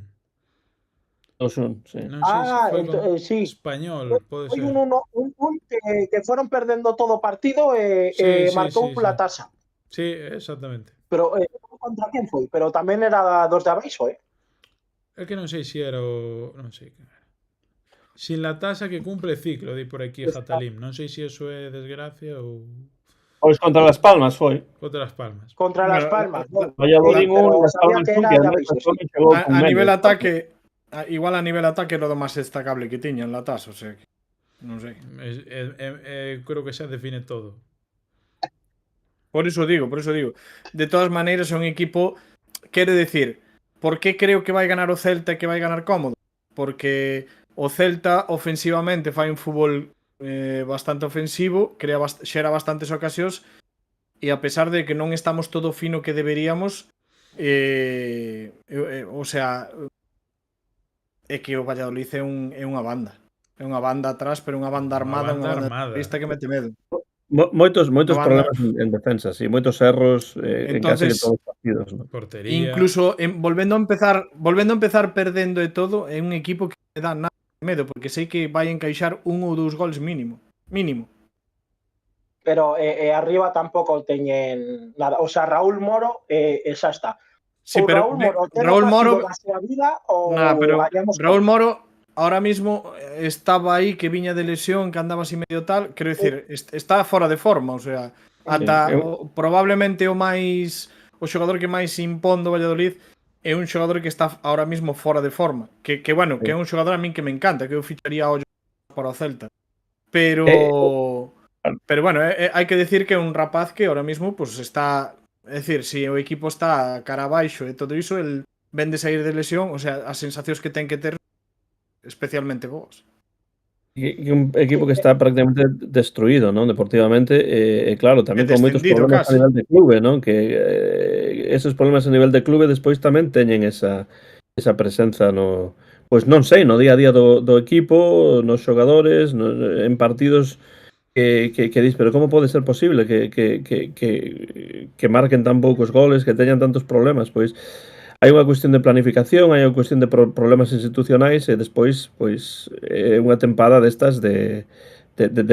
S5: 2-1, sí.
S2: Non sei se foi con
S6: sí.
S2: Español, pode
S6: Foi
S2: ser.
S6: un 1 que foron perdendo todo o partido e
S2: Sí, sí,
S6: marcou
S2: sí,
S6: pola
S2: sí.
S6: tasa.
S2: Sí, exactamente.
S6: Pero contra quen foi? Pero tamén era dos de abaixo,
S2: É que non sei se era o... Non sei quen era. Sin la tasa que cumple ciclo, di por aquí Jatalim. Non sei se eso é desgracia ou...
S5: Pois contra Las Palmas foi.
S2: Contra Las Palmas.
S6: Contra Las Palmas.
S5: Valladolid 1, Las
S6: sabía
S5: Palmas
S6: que
S5: 2,
S6: era
S5: e
S6: de
S5: además
S6: abaixo,
S5: Las
S6: sí.
S5: Palmas chegou con
S4: A nivel
S5: menos.
S4: ataque, igual a nivel ataque era o máis destacable que tiñan la tasa, o sea, que non sei.
S2: Creo que xa define todo.
S4: Por eso digo. De todas maneiras, é un equipo, quere decir, por que creo que vai ganar o Celta e que vai ganar cómodo? Porque o Celta ofensivamente fai un fútbol bastante ofensivo, xera bastantes ocasións, e a pesar de que non estamos todo fino que deberíamos, o sea, é que o Valladolid é unha banda. É unha banda atrás, pero unha banda armada, unha banda lista que mete medo.
S5: Moitos
S4: Unha banda-
S5: problemas en defensa, sí, moitos erros en casi que
S4: Entonces,
S5: todos os partidos, ¿no?
S2: Portería.
S4: Incluso volvendo a empezar perdendo e todo, é un equipo que me dá nada de medo, porque sei que vai encaixar 1 ou 2 gols mínimo.
S6: Pero arriba tampouco teñen nada. O sea, Raúl Moro xa está.
S4: Sí,
S6: Ou
S4: pero Raúl Moro,
S6: da súa vida ou
S4: pero
S6: gañamos
S4: Raúl Moro ahora mismo estaba aí que viña de lesión, que andaba así medio tal, quero dicir, está fora de forma, o sea, ata probablemente o xogador que máis impón do Valladolid é un xogador que está ahora mismo fora de forma, que bueno, que é un xogador a min que me encanta, que eu ficharía ao para o Celta. Pero bueno, hai que decir que é un rapaz que ahora mismo pues está, é dicir, se o equipo está cara abaixo e todo iso, el ven de sair de lesión, o sea, as sensacións que ten que ter especialmente boas.
S5: E un equipo que está prácticamente destruído, ¿no? Deportivamente, claro, tamén con moitos problemas
S4: casi
S5: a nivel de clube, ¿no? Que esos problemas a nivel de clube despois tamén teñen esa presenza no, pois non sei, no día a día do equipo, nos xogadores, en partidos que dis, pero como pode ser posible que marquen tan poucos goles, que teñan tantos problemas? Pois hai unha cuestión de planificación, hai unha cuestión de problemas institucionais e despois, pois, é unha tempada destas de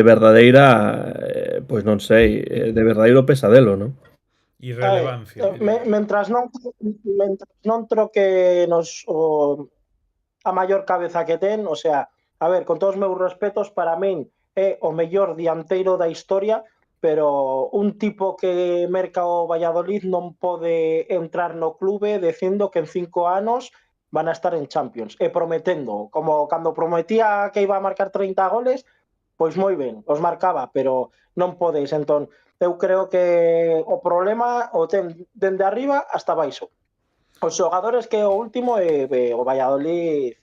S5: verdadeira, pois non sei, de verdadeiro pesadelo, non?
S2: Irrelevancia.
S6: Mentras non troque a maior cabeza que ten, o sea, a ver, con todos os meus respetos, para min é o mellor dianteiro da historia, pero un tipo que merca o Valladolid non pode entrar no clube dicindo que en 5 anos van a estar en Champions, e prometendo, como cando prometía que iba a marcar 30 goles, pois moi ben, os marcaba, pero non podes. Entón, eu creo que o problema o ten dende arriba hasta baixo. Os xogadores que o último é o Valladolid,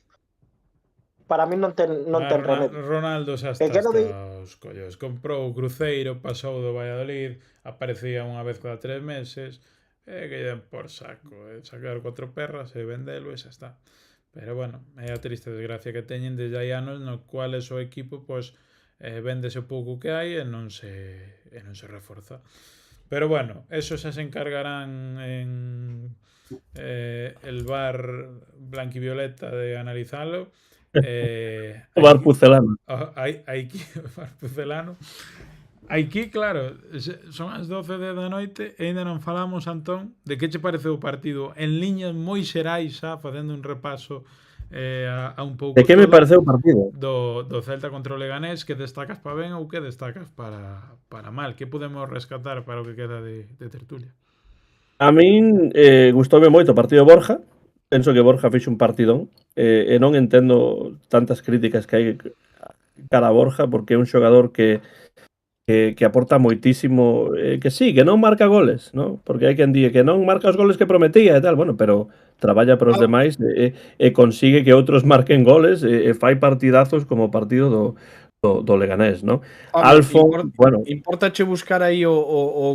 S6: para mí non ten remedio.
S2: Ronaldo xa está os collos. Comprou o Cruzeiro, pasou do Valladolid, aparecía unha vez cada 3 meses, que lle den por saco, sacar 4 perras e vendelo e xa está. Pero bueno, é a triste desgracia que teñen desde hai anos no cuales o equipo pois véndese o pouco que hai e non se reforza. Pero bueno, eso xa se encargarán en el bar blanquivioleta de analizalo.
S5: O bar pucelano.
S2: Bar pucelano. Aquí, claro, son as 12 da noite e ainda non falamos, Antón, de que che pareceu o partido en liñas moi xerais, xa, facendo un repaso a un pouco.
S5: De que me pareceu o partido?
S2: Do Celta contra o Leganés, que destacas para ben ou que destacas para mal? Que podemos rescatar para o que queda de tertulia?
S5: A min gustoume moito o partido de Borja. Penso que Borja fixo un partidón e non entendo tantas críticas que hai cara a Borja, porque é un xogador que aporta moitísimo, que sí, que non marca goles, ¿no? Porque hai quen di que non marca os goles que prometía e tal, bueno, pero traballa para os demais e consigue que outros marquen goles e fai partidazos como o partido do Leganés, ¿no? Alfon, bueno,
S4: importache buscar aí o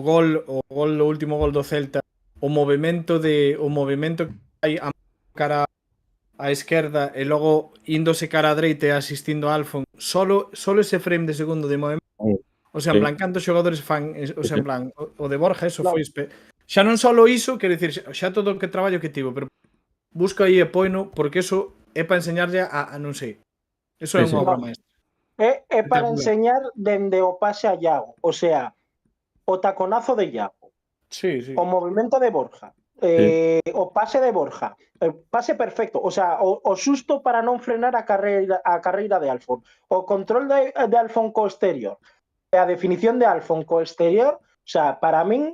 S4: último gol do Celta, o movimento que hai a cara á esquerda e logo índose cara á dereita e asistindo a Alfon, solo ese frame de segundo de movimento O sea, en
S5: Sí.
S4: plan, cantos xogadores fan, o sea, en plan, o de Borja eso
S6: No.
S4: foi xa non só iso, quero dicir, xa todo o que traballo que tivo, pero busco aí e poino porque eso é para enseñarlle a non sei. Eso é
S5: Sí,
S4: unha
S5: sí.
S4: obra
S6: No.
S4: maestra.
S6: É para
S4: Espectacular.
S6: enseñar dende o pase a Iago. O sea, o taconazo de Iago,
S4: Sí, sí.
S6: o movimento de Borja, o pase de Borja, el pase perfecto, o sea, o susto para non frenar a carreira de Alfon, o control de Alfon co exterior, e a definición de Alfon co exterior, o sea, para min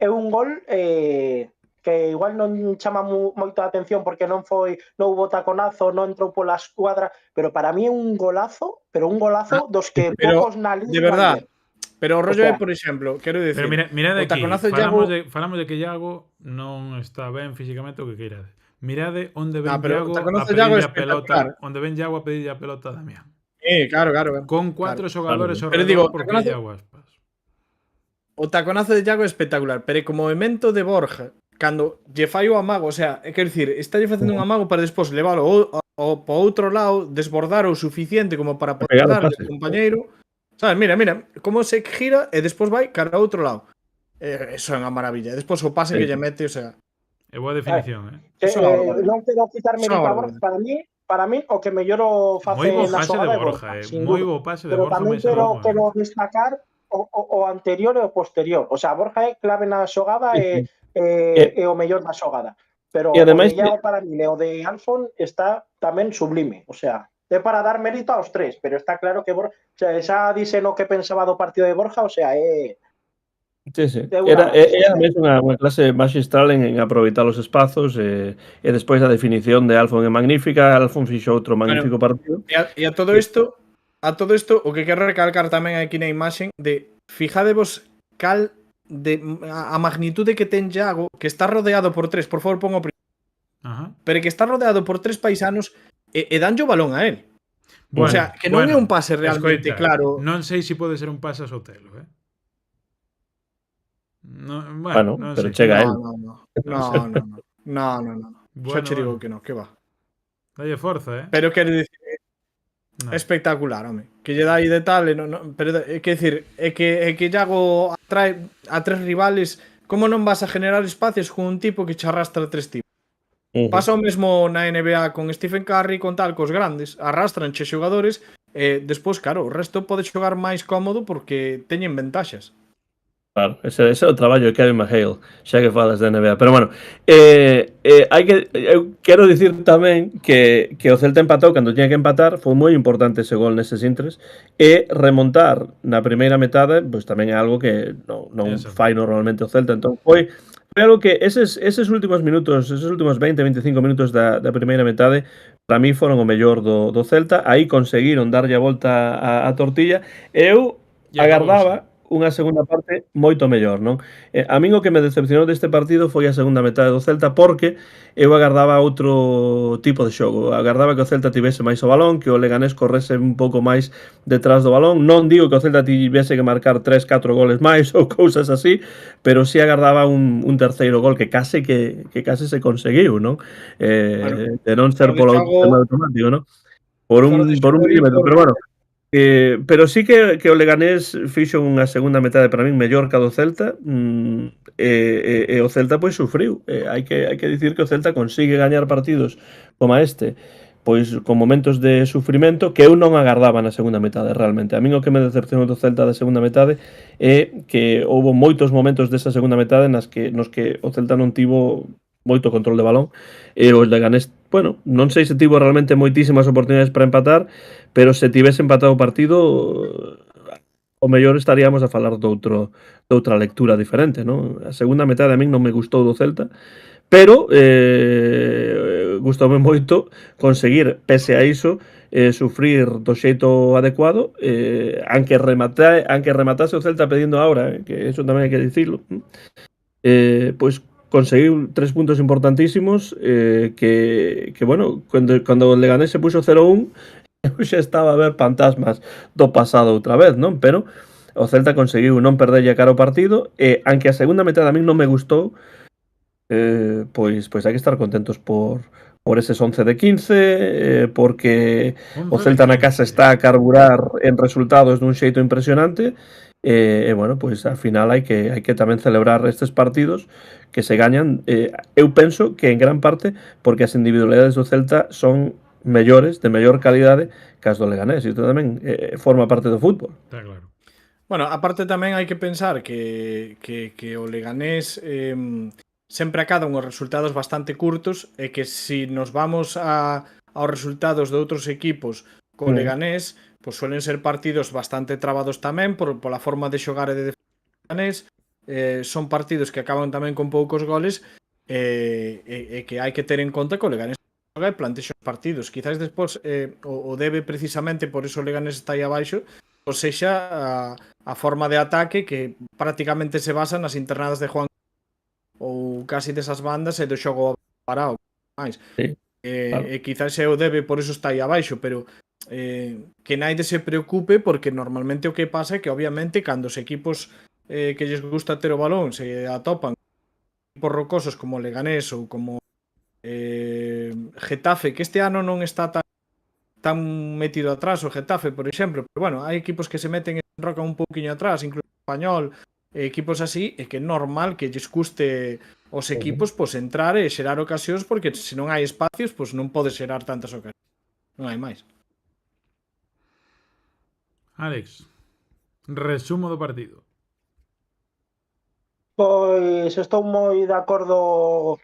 S6: é un gol que igual non chama moito a atención porque non houbo taconazo, non entrou pola escuadra, pero para mí é un golazo, pero un golazo dos que
S4: pero,
S6: poucos na liga
S4: de verdad.
S6: van ver.
S4: Pero o rollo
S6: sea,
S4: é, por exemplo, quero dicir,
S2: Pero mirade
S4: o
S2: aquí,
S4: taconazo de Iago,
S2: falamos de que Iago non está ben físicamente o que queirade. Mirade onde ven
S4: pero
S2: Iago
S4: o
S2: a
S4: taconazo de Iago é
S2: pedirlle a pelota,
S4: espectacular.
S2: onde ven Iago a pedirlle a pelota a Damián.
S4: Claro.
S2: Con 4 xogadores ao
S4: Pero
S2: redor
S4: digo,
S2: porque
S4: taconazo-
S2: Iago Aspas.
S4: O taconazo de Iago é espectacular, pero como movimento de Borja, cando lle fai o amago, o sea, quero dicir, está lle facendo un amago para despois leválo po outro lado, desbordar o suficiente como para poder
S5: pegar o
S4: darle
S5: pase.
S4: ao compañeiro. Sabes, mira, como se gira e despois vai cara a outro lado. Eso é unha maravilla. E despois o pase
S5: Sí.
S4: que lle mete, o sea,
S2: É boa definición,
S4: Eso é unha barbaridade.
S6: Non quero quitar
S4: Eso é
S6: mérito
S4: unha
S6: a Borja, para mí o que mellor o face
S2: Moi bo
S6: na
S2: pase de
S6: xogada é
S2: Borja,
S6: Borja, sin
S2: moi
S6: duda.
S2: bo pase de
S6: Pero
S2: Borja,
S6: tamén
S2: mais algo,
S6: quero destacar o anterior e o posterior. O sea, Borja é clave na xogada
S5: Sí,
S6: e o mellor na xogada. Pero
S5: E ademais
S6: o de Iago para mí e o de Alfon está tamén sublime. O sea, é para dar mérito aos tres, pero está claro que Borja, o sea, xa dise no que pensaba do partido de Borja, o sea, é
S5: Sí.
S6: É unha
S5: Era mesmo unha clase maxistral en aproveitar os espazos e despois a definición de Alfon é magnífica, Alfon fixo outro magnífico partido.
S4: E a todo isto, o que quero recalcar tamén aquí na imaxe de fijadevos cal de a magnitude que ten Iago, que está rodeado por tres, por favor, pongo
S2: Ajá.
S4: pero que está rodeado por tres paisanos e danlle o balón a él.
S2: Bueno,
S4: o sea, que non é un pase realmente
S2: escoita,
S4: claro.
S2: Non sei se pode ser un pase a Sotelo, No,
S5: Bueno,
S2: non
S5: pero
S2: sei.
S5: chega él.
S4: No. Xa che digo que no, que va.
S2: Dalle forza,
S4: Pero quero dicir,
S2: No.
S4: espectacular, home. Que lle dá aí de tal, pero é que decir, é que Iago atrae a tres rivales, como non vas a generar espacios con un tipo que che arrastra tres tipos? Pasa o mesmo na NBA con Stephen Curry, con tal, cos grandes, arrastranche xogadores e despois, claro, o resto pode xogar máis cómodo porque teñen ventaxas.
S5: Claro, ese é o traballo de Kevin McHale, xa que falas da NBA. Pero bueno, eu quero dicir tamén que o Celta empatou cando tiña que empatar, foi moi importante ese gol neses intres, e remontar na primeira metade, pois tamén é algo que non fai normalmente o Celta. Entón foi algo que eses últimos minutos, eses últimos 20-25 minutos da primeira metade, para mí foron o mellor do Celta. Aí conseguiron darlle a volta a tortilla. Eu agardaba unha segunda parte moito mellor, non? A min o que me decepcionou deste partido foi a segunda metade do Celta porque eu agardaba outro tipo de xogo. Agardaba que o Celta tivese máis o balón, que o Leganés correse un pouco máis detrás do balón. Non digo que o Celta tivese que marcar 3-4 goles máis ou cousas así, pero sí agardaba un terceiro gol que case se conseguiu, non? De non ser polo automático, non? Por un milímetro, pero bueno. Pero sí que o Leganés fixo unha segunda metade para min mellor que a do Celta, e o Celta pois sufriu. Hai que dicir que o Celta consigue gañar partidos como este, pois con momentos de sufrimento que eu non agardaba na segunda metade realmente. A min o que me decepcionou do Celta da segunda metade é que houbo moitos momentos desa segunda metade nos que o Celta non tivo moito control de balón e o Leganés, bueno, non sei se tivo realmente moitísimas oportunidades para empatar, pero se tivese empatado o partido o mellor estaríamos a falar doutra lectura diferente, non? A segunda metade a min non me gustou do Celta, pero gustoume moito conseguir, pese a iso, sufrir do xeito adecuado, aunque rematase o Celta pedindo a hora, que eso tamén hai que dicirlo, pois conseguiu 3 puntos importantísimos, que bueno, cando o Leganés se puxo 0-1, eu xa estaba a ver fantasmas do pasado outra vez, non? Pero o Celta conseguiu non perderlle cara ao partido, e aunque a segunda metade a min non me gustou, pois hai que estar contentos por por eses 11 de 15, porque
S2: 11
S5: o Celta
S2: de
S5: na casa
S2: 15.
S5: está a carburar en resultados dun xeito impresionante, e bueno, pois ao final hai que tamén celebrar estes partidos que se gañan, eu penso que en gran parte porque as individualidades do Celta son mellores, de mellor calidade que as do Leganés, e isto tamén forma parte do fútbol.
S2: Está claro.
S4: Bueno, aparte tamén hai que pensar que o Leganés sempre acada uns resultados bastante curtos e que si nos vamos aos resultados de outros equipos co Leganés, pois suelen ser partidos bastante trabados tamén pola forma de xogar e de defender o Leganés. Son partidos que acaban tamén con poucos goles e que hai que ter en conta que o Leganés xoga e plantexa os partidos. Quizás despois o debe precisamente por iso o Leganés está aí abaixo, ou sexa a forma de ataque que prácticamente se basa nas internadas de Juan ou casi desas bandas e do xogo parado máis.
S5: Sí, claro.
S4: E quizás se o debe por iso está aí abaixo, pero que naide se preocupe porque normalmente o que pasa é que obviamente cando os equipos que lles gusta ter o balón se atopan por rocosos como Leganés ou como Getafe, que este ano non está tan metido atrás o Getafe, por exemplo, pero bueno, hai equipos que se meten e se enrocan un pouquiño atrás, incluso o Español, equipos así, e que é normal que lles custe os equipos pois entrar e xerar ocasións, porque se non hai espacios, pois non pode xerar tantas ocasións. Non hai máis.
S2: Alex, resumo do partido.
S6: Pois estou moi de acordo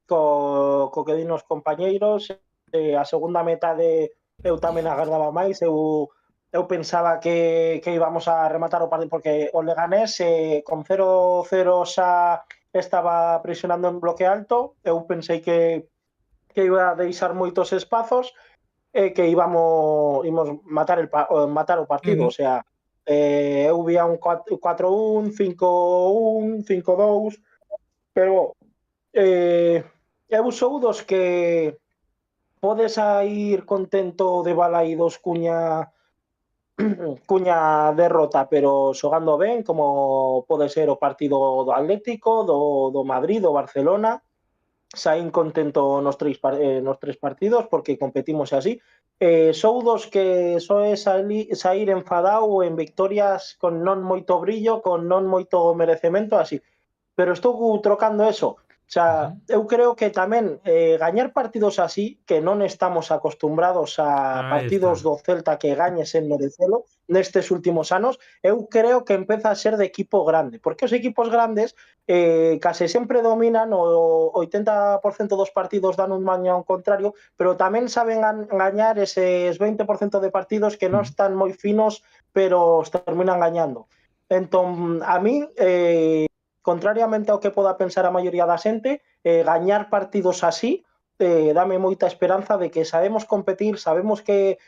S6: co que din os compañeiros. A segunda metade eu tamén agardaba máis. Eu pensaba que íbamos a rematar o partido porque o Leganés con 0-0 xa estaba presionando en bloque alto. Eu pensei que iba a deixar moitos espazos e que íbamos matar o partido. O sea, eu vía un 4-1, 5-1, 5-2, pero eu sou dos que pode sair contento de Balaídos cuña derrota, pero xogando ben, como pode ser o partido do Atlético, do Madrid, do Barcelona. Saín contento nos tres partidos porque competimos así. Sou dos que soe sair enfadado en victorias con non moito brillo, con non moito merecemento, así. Pero estou trocando eso. O sea, eu creo que tamén gañar partidos así, que non estamos acostumbrados a partidos do Celta que gañes en merecelo nestes últimos anos, eu creo que empeza a ser de equipo grande, porque os equipos grandes case sempre dominan, o 80% dos partidos dan un maño ao contrario, pero tamén saben gañar eses 20% de partidos que non están moi finos, pero os terminan gañando. Entón, a mí contrariamente ao que poda pensar a maioría da xente, gañar partidos así dame moita esperanza de que sabemos competir, sabemos que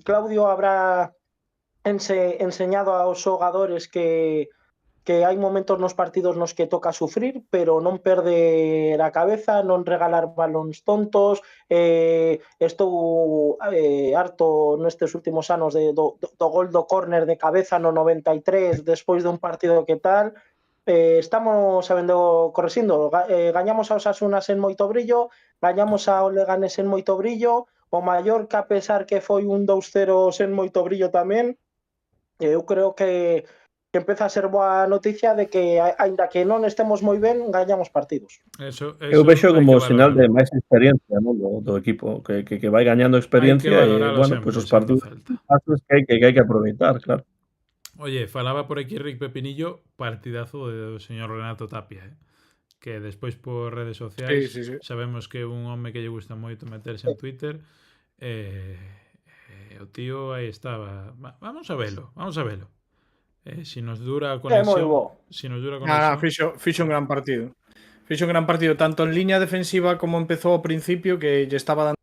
S6: Claudio habrá enseñado aos xogadores que hai momentos nos partidos nos que toca sufrir, pero non perder a cabeza, non regalar balóns tontos. Estou harto nestes últimos anos do gol do córner de cabeza no 93 despois dun partido que tal. Estamos sabendo correxindo. Gañamos a Osasuna sen moito brillo, gañamos a Leganés sen moito brillo, o Mallorca, a pesar que foi un 2-0 sen moito brillo tamén. Eu creo que empeza a ser boa noticia de que, aínda que non estemos moi ben, gañamos partidos.
S5: Eu vexo como sinal de máis experiencia, non, do equipo, que vai gañando experiencia e, bueno, pois os partidos que hai que aproveitar, claro.
S2: Oye, falaba por aquí Rick Pepinillo, partidazo do señor Renato Tapia, que despois por redes sociais
S4: sí.
S2: sabemos que é un home que lle gusta moito meterse en Twitter. O tío aí estaba. Vamos a velo. Si nos dura a conexión.
S4: Fixo un gran partido. Fixo un gran partido tanto en línea defensiva como empezou ao principio, que lle estaba dando.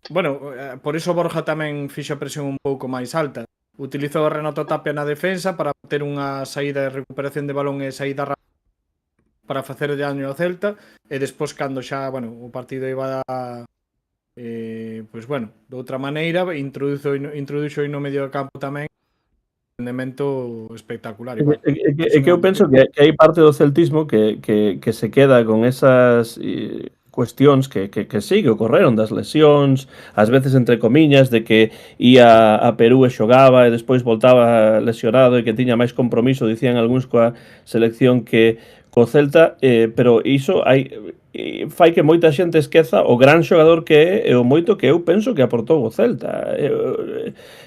S4: Bueno, por iso Borja tamén fixo a presión un pouco máis alta. Utilizou a Renato Tapia na defensa para ter unha saída de recuperación de balón e saída rápida para facer daño ao Celta, e despois cando xa, bueno, o partido iba pois bueno, de outra maneira, introduxo no medio do campo tamén un rendemento espectacular.
S5: É que eu penso que hai parte do celtismo que se queda con esas cuestións que sí, que ocorreron das lesións, ás veces entre comiñas, de que ia a Perú e xogaba e despois voltaba lesionado e que tiña máis compromiso, dicían algúns coa selección que co Celta, pero iso fai que moita xente esqueza o gran xogador que é e o moito que eu penso que aportou o Celta.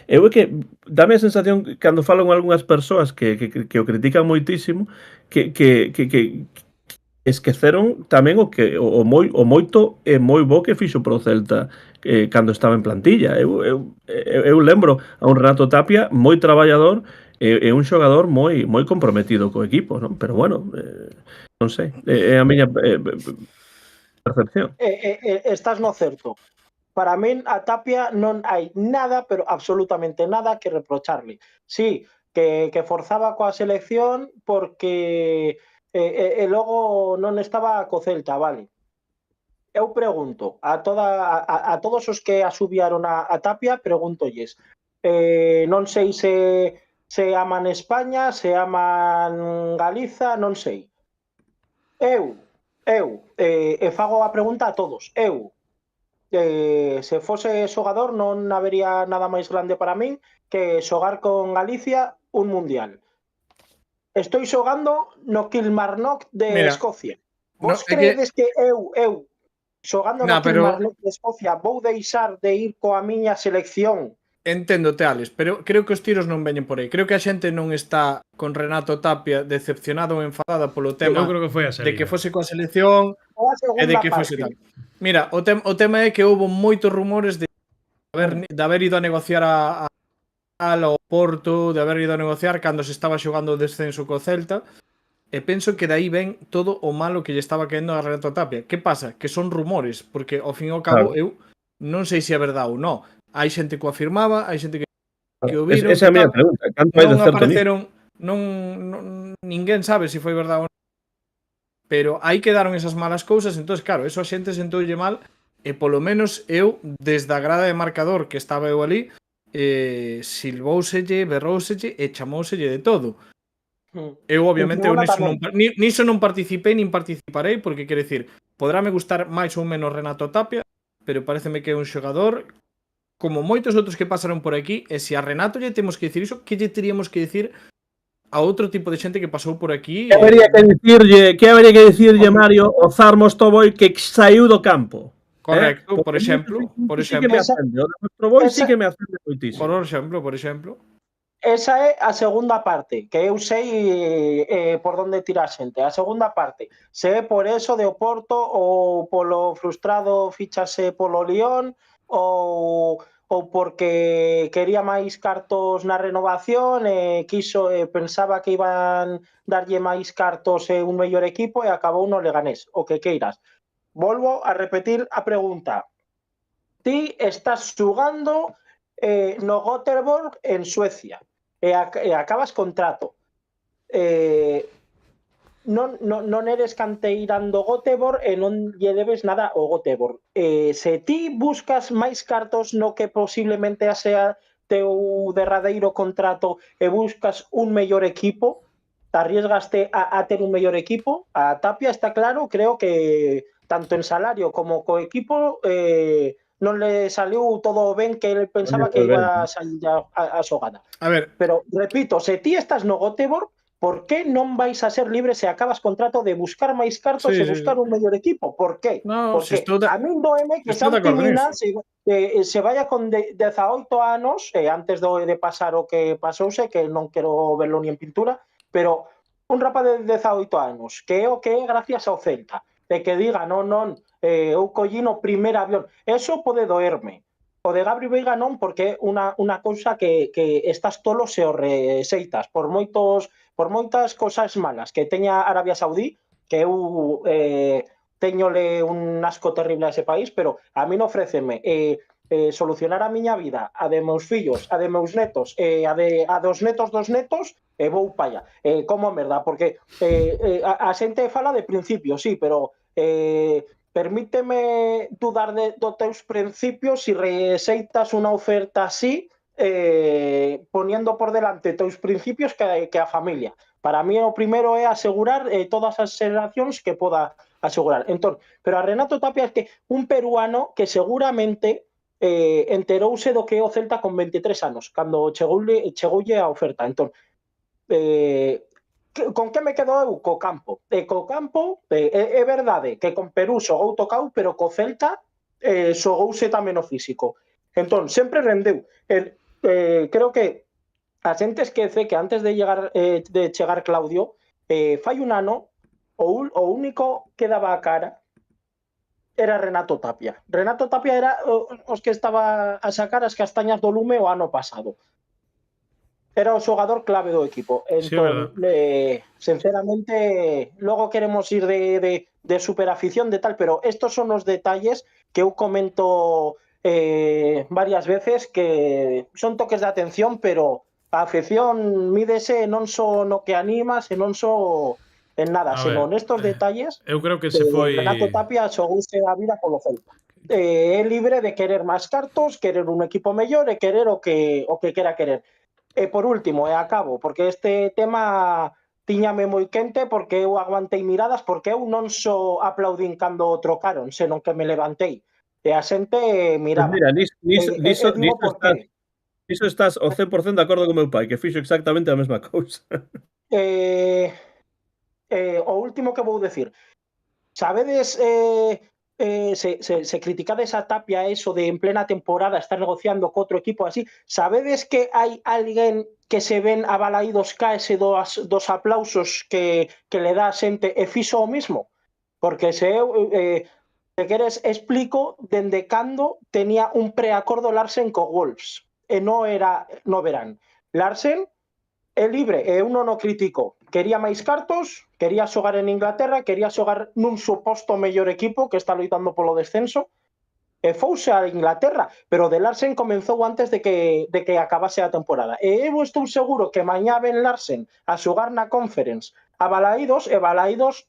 S5: Eu é que dame a sensación cando falo con algunhas persoas que o critican moitísimo que esqueceron tamén o moito e moi bo que fixo pro Celta cando estaba en plantilla. Eu lembro a un Renato Tapia moi traballador e un xogador moi comprometido co equipo, non? Pero bueno, non sei, é a miña percepción.
S6: Estás no certo. Para min a Tapia non hai nada, pero absolutamente nada que reprocharle. Sí, que forzaba coa selección porque e logo non estaba co Celta, vale. Eu pregunto a todos os que asubiaron a Tapia, pregúntolles. Non sei se aman España, se aman Galiza, non sei. Eu fago a pregunta a todos. Se fose xogador non habería nada máis grande para min que xogar con Galicia un mundial. Estou xogando no Kilmarnock de Escocia. Vos credes que eu xogando no Kilmarnock de Escocia vou deixar de ir coa miña selección?
S4: Enténdote, Alex, pero creo que os tiros non veñen por aí. Creo que a xente non está con Renato Tapia decepcionada ou enfadada polo tema de que fose coa selección e de que fose tal. Mira, o tema é que houve moitos rumores de haber ido a negociar ao Porto, de haber ido a negociar cando se estaba xogando o descenso co Celta, e penso que dai ven todo o malo que lle estaba caendo a Renato Tapia. Que pasa? Que son rumores, porque ao fin e ao cabo eu non sei se é verdade ou non. Hai xente que o afirmaba, hai xente que o viron.
S5: Esa é a miña pregunta. Canto hai de certo
S4: apareceron, ninguén sabe se foi verdade ou non. Pero aí quedaron esas malas cousas, entonces claro, eso a xente sentoulle mal e polo menos eu, desde a grada de marcador que estaba eu ali, silbouselle, berrouselle e chamouselle de todo. Eu obviamente niso non participei nin participarei, porque quero dicir, podráme gustar máis ou menos Renato Tapia, pero pareceme que é un xogador como moitos outros que pasaron por aquí, e se a Renato lle temos que dicir iso, que lle teríamos que dicir a outro tipo de xente que pasou por aquí?
S5: Que habería que dicirlle, Mario, o Zar Mostoboi que saiu do campo.
S4: Correcto, por exemplo.
S5: Sí que me acende, o de Mostoboi sí que me acende moitísimo.
S4: Por exemplo.
S6: Esa é a segunda parte, que eu sei por onde tira a xente. A segunda parte, se é por eso de Oporto ou polo frustrado fichase polo Lyon ou porque quería máis cartos na renovación e pensaba que iban darlle máis cartos e un mellor equipo e acabou no Leganés, o que queiras. Volvo a repetir a pregunta. Ti estás xugando no Göteborg en Suecia e acabas contrato. Non eres canteirán do Göteborg e non lle debes nada ao Göteborg. Se ti buscas máis cartos no que posiblemente sea teu derradeiro contrato e buscas un mellor equipo, te arriesgaste a ter un mellor equipo, a Tapia está claro, creo que tanto en salario como co equipo non le saliu todo ben que ele pensaba que iba a salir a xogada.
S4: A ver,
S6: pero repito, se ti estás no Göteborg, por que non vais a ser libres se acabas contrato de buscar máis cartos e buscar un mellor equipo? Por que? Porque a min doeme que Santi Mina se vaya con 18 anos, antes de pasar o que pasouse, que non quero verlo ni en pintura, pero un rapaz de 18 anos, que é o que é gracias ao Celta, de que diga, non, eu collín o primer avión, eso pode doerme. O de Gabri Veiga non, porque é unha cousa que estás tolo se o reseitas por moitas cousas malas que teña Arabia Saudí, que eu teñole un asco terrible a ese país, pero a min ofréceme solucionar a miña vida, a de meus fillos, a de meus netos, a dos netos, e vou pa allá. Como merda, porque a xente fala de principios, sí, pero permíteme dudar dos teus principios si reseitas unha oferta así, poniendo por delante teus principios que a familia. Para mí o primeiro é asegurar todas as xeracións que poda asegurar. Entón, pero a Renato Tapia é que un peruano que seguramente enterouse do que é o Celta con 23 anos, cando chegoulle a oferta. Entón, con que me quedo eu? Co campo. Co campo, é verdade que con Perú xogou tocau, pero co Celta xogouse tamén o físico. Entón, sempre rendeu. Creo que a xente esquece que antes de chegar Claudio, fai un ano, o único que daba a cara era Renato Tapia. Renato Tapia era os que estaba a sacar as castañas do lume o ano pasado. Era o xogador clave do equipo. Entón, sinceramente, logo queremos ir de superafición de tal, pero estos son os detalles que eu comento varias veces, que son toques de atención, pero a afección mídese non só no que anima, senón só en nada, senón estos detalles.
S2: Eu creo que se foi
S6: Renato Tapia xogouse a vida polo Celta. É libre de querer máis cartos, querer un equipo mellor e querer o que quera querer. E por último, e acabo, porque este tema tiñame moi quente, porque eu aguantei miradas, porque eu non só aplaudín cando trocaron, senón que me levantei. E a xente miraba.
S5: Mira, niso estás ao 100% de acordo con meu pai, que fixo exactamente a mesma cousa.
S6: O último que vou decir, sabedes, se criticades a Tapia eso de en plena temporada estar negociando co outro equipo así, sabedes que hai alguén que se ven abalaídos caese dos aplausos que le dá a xente e fixo o mismo? Porque se eu se queres explico dende cando tenía un preacordo Larsen co Wolves e non era no verán. Larsen é libre e eu non o critico. Quería máis cartos, quería xogar en Inglaterra, quería xogar nun suposto mellor equipo que está loitando polo descenso, e fouse a Inglaterra, pero de Larsen comenzou antes de que acabase a temporada. E eu estou seguro que mañá ven Larsen a xogar na Conference a Balaídos, e Balaídos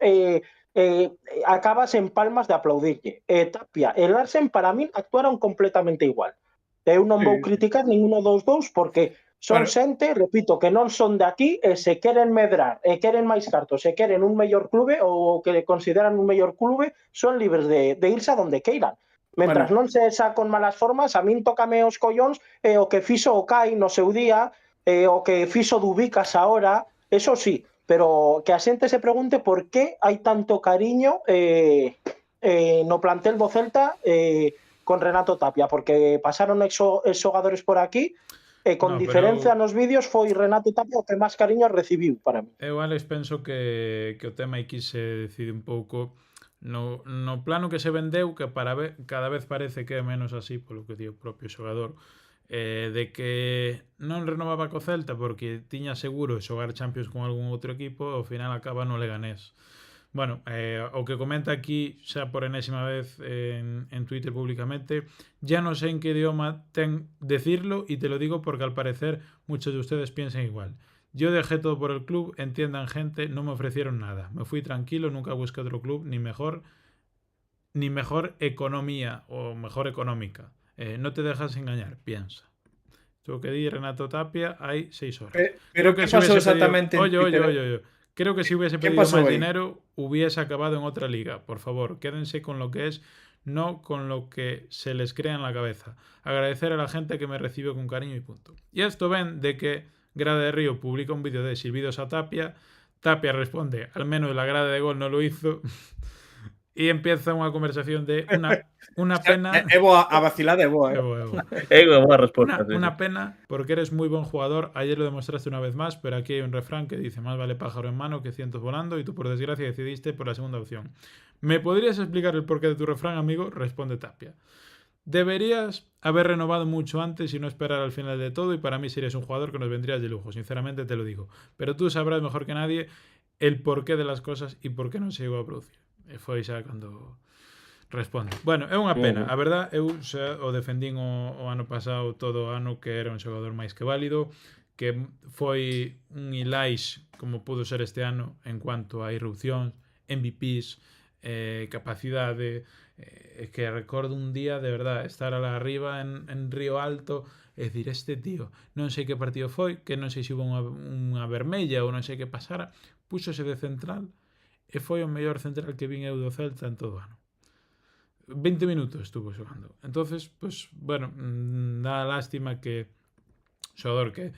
S6: acabas en palmas de aplaudirlle. Tapia e Larsen para min actuaron completamente igual. Eu non vou criticar ninguno dos dous porque son xente, repito, que non son de aquí e se queren medrar e queren máis cartos e queren un mellor clube ou que consideran un mellor clube, son libres de irse a donde queiran. Mentras non se xa con malas formas, a min tócame os collóns o que fixo o Kai no seu día, o que fixo Dubicas ahora, eso sí, pero que a xente se pregunte por que hai tanto cariño no plantel do Celta con Renato Tapia, porque pasaron xogadores por aquí e con diferencia nos vídeos foi Renato Tapia o que máis cariño recibiu para mí.
S2: Eu, Alex, penso que o tema aquí se decide un pouco no plano que se vendeu, que cada vez parece que é menos así, polo que di o propio xogador, de que non renovaba co Celta porque tiña seguro xogar Champions con algún outro equipo e ao final acaba no Leganés. Bueno, o que comenta aquí xa por enésima vez en Twitter públicamente, ya no sé en qué idioma decirlo y te lo digo porque al parecer muchos de ustedes piensan igual. Yo dejé todo por el club, entiendan gente, no me ofrecieron nada. Me fui tranquilo, nunca busqué otro club ni mejor economía o mejor económica. No te dejas engañar, piensa. Lo que di Renato Tapia hay 6 horas.
S4: Pero ¿qué pasó exactamente?
S2: Oye. Creo que si hubiese pedido más dinero, hubiese acabado en otra liga. Por favor, quédense con lo que es, no con lo que se les crea en la cabeza. Agradecer a la gente que me recibe con cariño y punto. Y esto ven de que Grada de Río publica un vídeo de silbidos a Tapia. Tapia responde, al menos la grada de gol no lo hizo. Y empieza unha conversación de una pena...
S4: Evo a vacilar de boa.
S5: Boa resposta.
S2: Una pena, porque eres muy buen jugador. Ayer lo demostraste una vez más, pero aquí hay un refrán que dice, más vale pájaro en mano que cientos volando, y tú por desgracia decidiste por la segunda opción. ¿Me podrías explicar el porqué de tu refrán, amigo? Responde Tapia. Deberías haber renovado mucho antes y no esperar al final de todo, y para mí serías un jugador que nos vendrías de lujo, sinceramente te lo digo. Pero tú sabrás mejor que nadie el porqué de las cosas y por qué non se llegou a producir. E foi xa cando responde. Bueno, é unha pena. A verdad, eu xa o defendín o ano pasado todo o ano que era un xogador máis que válido, que foi un Ilais como pudo ser este ano en cuanto a irrupcións, MVPs, capacidade, que recordo un día de verdad estar alá arriba en Río Alto e dicir, este tío non sei que partido foi, que non sei se hubo unha vermella ou non sei que pasara, púxose de central e foi o mellor central que vin eu do Celta en todo o ano. 20 minutos estuvo xogando. Entonces, pues, bueno, dá lástima que xogador que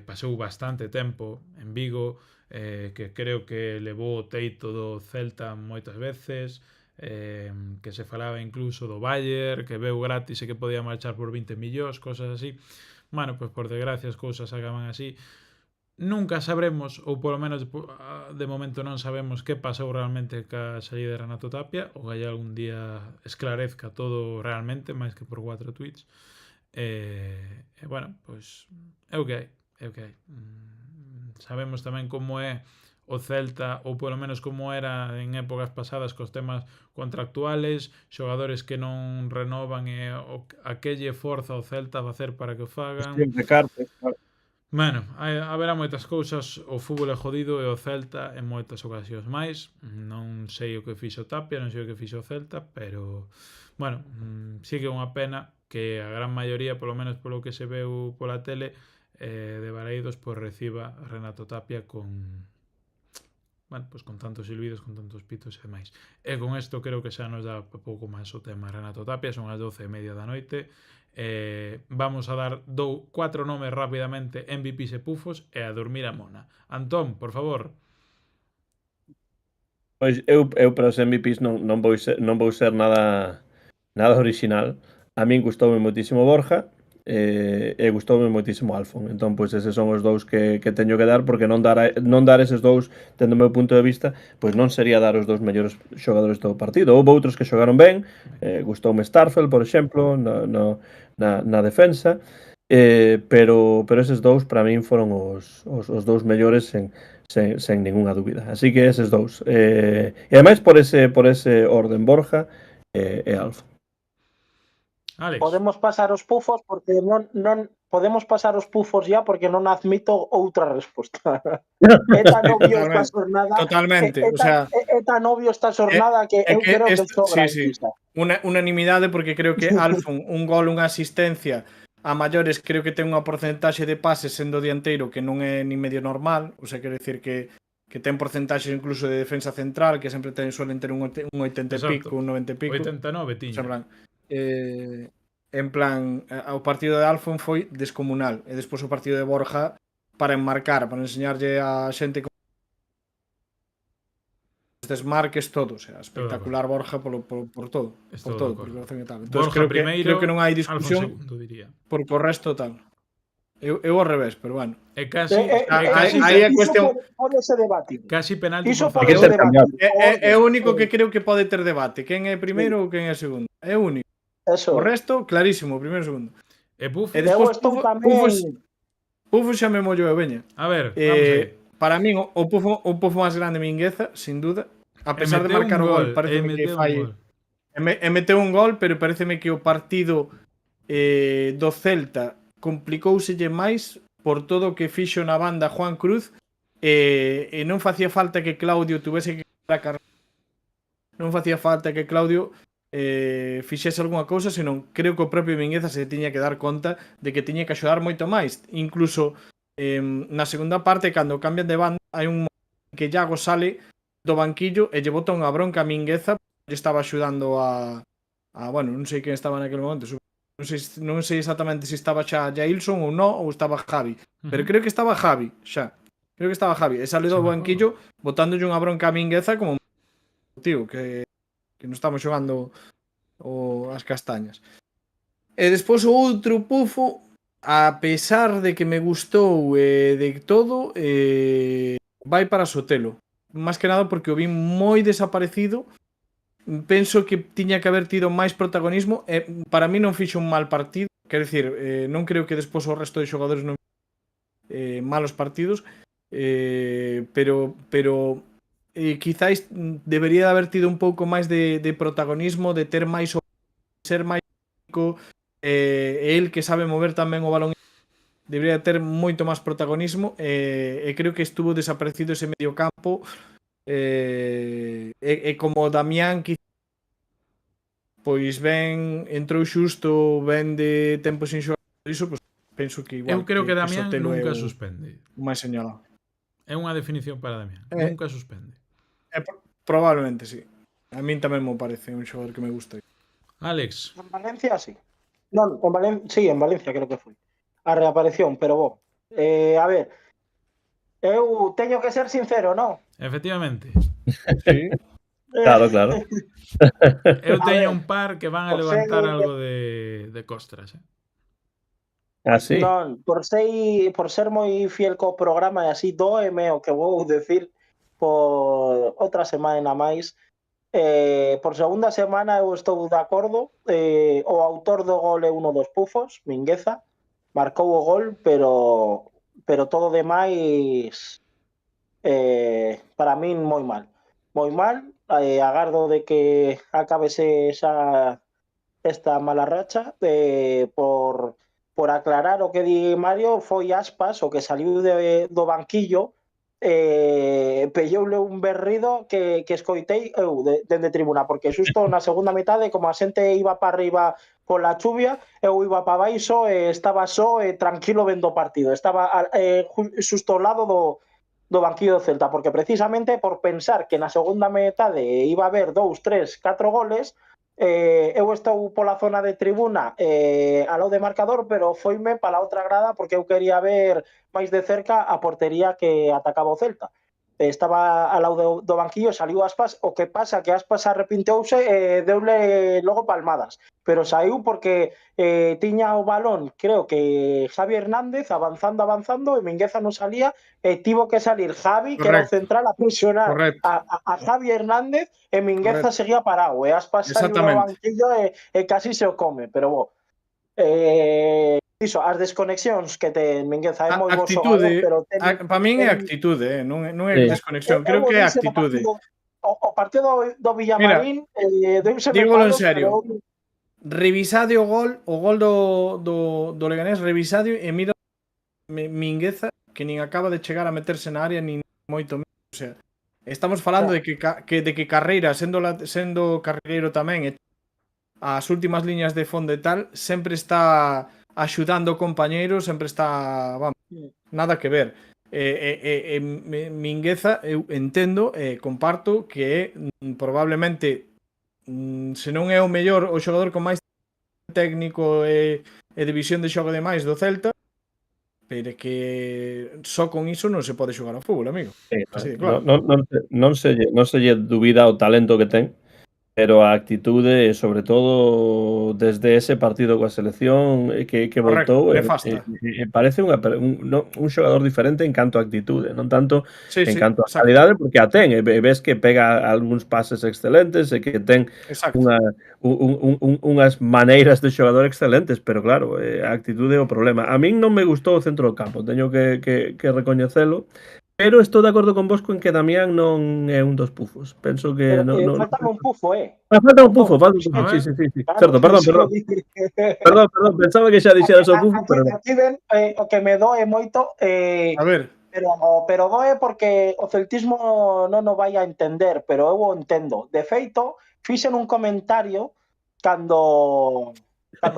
S2: pasou bastante tempo en Vigo, que creo que levou o teito do Celta moitas veces, que se falaba incluso do Bayern, que veu gratis e que podía marchar por 20 millóns, cosas así. Bueno, pues por desgracia as cousas acaban así. Nunca sabremos, ou polo menos de momento non sabemos que pasou realmente ca saída de Renato Tapia, ou que algún día esclarezca todo realmente, máis que por 4 tweets. Bueno, pois é o que hai, é o que hai. Sabemos tamén como é o Celta, ou polo menos como era en épocas pasadas cos temas contractuales, xogadores que non renovan e a que lle forza o Celta a facer para que o fagan.
S5: De cartas, claro.
S2: Bueno, haberá moitas cousas, o fútbol é jodido e o Celta en moitas ocasións máis. Non sei o que fixo Tapia, non sei o que fixo o Celta, pero bueno, sí que é unha pena que a gran maioría, polo menos polo que se veu pola tele, de Balaídos, pues reciba a Renato Tapia con, bueno, pues con tantos silbidos, con tantos pitos e demais. E con isto creo que xa nos dá pouco máis o tema Renato Tapia, son as 12:30 da noite. Vamos a dar 4 nomes rapidamente, MVPs e pufos, e a dormir a mona. Antón, por favor.
S5: Pois eu para os MVPs non vou ser nada original. A min gustoume moitísimo Borja e gustoume moitísimo Alfon. Entón, pois eses son os dous que teño que dar, porque non dar eses dous, tendo o meu punto de vista, pois non sería dar os dous mellores xogadores do partido. Houve outros que xogaron ben, gustoume Starfel, por exemplo, na defensa, pero eses dous para min foron os dous mellores sen ninguna dúbida. Así que eses dous. E ademais por ese orden, Borja e Alfon.
S2: Alex.
S6: Podemos pasar os pufos porque non podemos pasar os pufos ya porque non admito outra resposta. É tan obvio esta xornada.
S4: Totalmente, o sea,
S6: é tan obvio esta xornada que eu creo que sobra.
S4: Sí. Unanimidade, porque creo que Alfon, un gol, unha asistencia, a maiores creo que ten unha porcentaxe de pases sendo dianteiro que non é ni medio normal, o sea, quero dicir que ten porcentaxes incluso de defensa central, que sempre suelen ter un 80 e pico, un 90 e pico.
S2: 89 tiña.
S4: En plan, o partido de Alfon foi descomunal, e despois o partido de Borja para enmarcar, para enseñarlle a xente como desmarques, todo, o sea, espectacular Borja por todo, por todo, por corazón e tal. Entonces, creo que non hai discusión,
S2: segundo, diría.
S4: Porque o resto tal. Eu ao revés, pero bueno.
S2: É casi
S4: aí é cuestión,
S6: pode ser debate.
S2: Casi penalti
S6: Iso
S2: por
S6: pode ser
S2: favor.
S6: debate.
S4: É o único que creo que pode ter debate, quen é primeiro ou quen é segundo. É o único.
S6: Eso.
S4: O resto, clarísimo, primeiro e segundo.
S2: E Pufos.
S4: E despois Pufos xa me mollo, veña.
S2: A ver, vamos aí.
S4: Para min o pufo máis grande Mingueza, sin duda. A pesar de marcar o gol, pareceme que fai. E meteu un gol, pero pareceme que o partido do Celta complicouselle máis por todo o que fixo na banda Juan Cruz, e non facía falta que Claudio tuvese que cargar. Non facía falta que Claudio fixese algunha cousa, senón creo que o propio Mingueza se tiña que dar conta de que tiña que axudar moito máis. Incluso na segunda parte, cando cambian de banda, hai un momento que Iago sale do banquillo e lle bota unha bronca a Mingueza, porque estaba axudando a bueno, non sei quen estaba naquele momento, non sei exactamente se estaba xa Jailson ou non, ou estaba Javi, pero creo que estaba Javi xa. Creo que estaba Javi, e sale do banquillo botándolle unha bronca a Mingueza como tío, que non estamos xogando as castañas. E despois o outro pufo, a pesar de que me gustou de todo, vai para Sotelo. Máis que nada porque o vi moi desaparecido. Penso que tiña que haber tido máis protagonismo, e para mí non fixo un mal partido. Quer dicir, non creo que despois o resto de xogadores non malos partidos, pero quizáis debería de haber tido un pouco máis de protagonismo, de ter máis ser máis el que sabe mover tamén o balón, debería ter moito máis protagonismo, e creo que estuvo desaparecido ese medio campo, e como Damián pois entrou xusto, ven de tempo sin xogar, iso, pois penso que igual.
S2: Eu creo que Damián nunca suspende.
S4: Máis señalado.
S2: É unha definición para Damián. Nunca suspende.
S4: Probablemente sí. A min tamén me parece un xogador que me gusta.
S2: Alex.
S6: En Valencia, sí. Non, sí, en Valencia creo que foi. A reaparición, pero bo. A ver, eu teño que ser sincero, non?
S2: Efectivamente.
S4: Sí.
S5: Claro, claro.
S2: Eu
S6: A
S2: teño
S6: ver,
S2: un par que van a
S6: por
S2: levantar
S6: ser-
S2: algo de costras.
S5: Así.
S6: Non, por ser moi fiel co programa e así doeme o que vou decir por outra semana máis. Por segunda semana eu estou de acordo. O autor do gol é uno dos pufos, Mingueza, marcou o gol, pero todo demais para min moi mal. Moi mal, agardo de que acabese xa esta mala racha. Por aclarar o que di Mario, foi Aspas o que saliu do banquillo, pelloule un berrido que escoitei eu dende tribuna, porque xusto na segunda metade, como a xente iba para arriba pola chuvia, eu iba para baixo e estaba só tranquilo vendo o partido. Estaba xusto ao lado do banquillo do Celta, porque precisamente por pensar que na segunda metade iba a haber 2, 3, 4 goles, eu estou pola zona de tribuna ao lado de marcador, pero foime para a outra grada porque eu quería ver máis de cerca a portería que atacaba o Celta. Estaba ao lado do banquillo, saliu Aspas, o que pasa que Aspas arrepinteouse e deule logo palmadas, pero saiu porque tiña o balón, creo que Javi Hernández avanzando e Mingueza non salía, e tivo que salir Javi, que era o central, a presionar a Javi Hernández, e Mingueza seguía parado, e Aspas saiu do banquillo e casi se o come, pero bo. Iso, as desconexións que ten Mingueza é moi bo xogador, pero
S4: para min é actitude, non é desconexión, creo que é actitude.
S6: O partido do Villamarín
S4: dígolo en serio. Revisade o gol do Leganés, revisade e mira Mingueza que nin acaba de chegar a meterse na área nin moito menos, o sea, estamos falando de que Carreira sendo carreiro tamén e as últimas liñas de fondo e tal, sempre está axudando o compañeiro, sempre está, vamos, nada que ver. Mingueza, eu entendo e comparto que probablemente se non é o mellor, o xogador con máis técnico e de visión de xogo de máis do Celta, pero que só con iso non se pode xogar ao fútbol, amigo.
S5: Sí, claro. Non se lle dubida o talento que ten, pero a actitude, sobre todo desde ese partido coa selección que voltou, parece un xogador diferente en canto a actitude, non tanto en canto a calidade, porque a ten, e ves que pega algúns pases excelentes e que ten unhas maneiras de xogador excelentes, pero claro, a actitude é o problema. A min non me gustou o centro do campo, teño que recoñecelo. Pero estou de acordo con vosco en que Damián non é un dos pufos. Penso que
S6: falta un pufo,
S5: falta un pufo, sí. Certo, perdón. Perdón, pensaba que xa dixeras o pufo, pero
S6: aquí ven o que me doe moito,
S4: a ver,
S6: pero doe porque o celtismo non o vai a entender, pero eu o entendo. De feito, fixen un comentario cando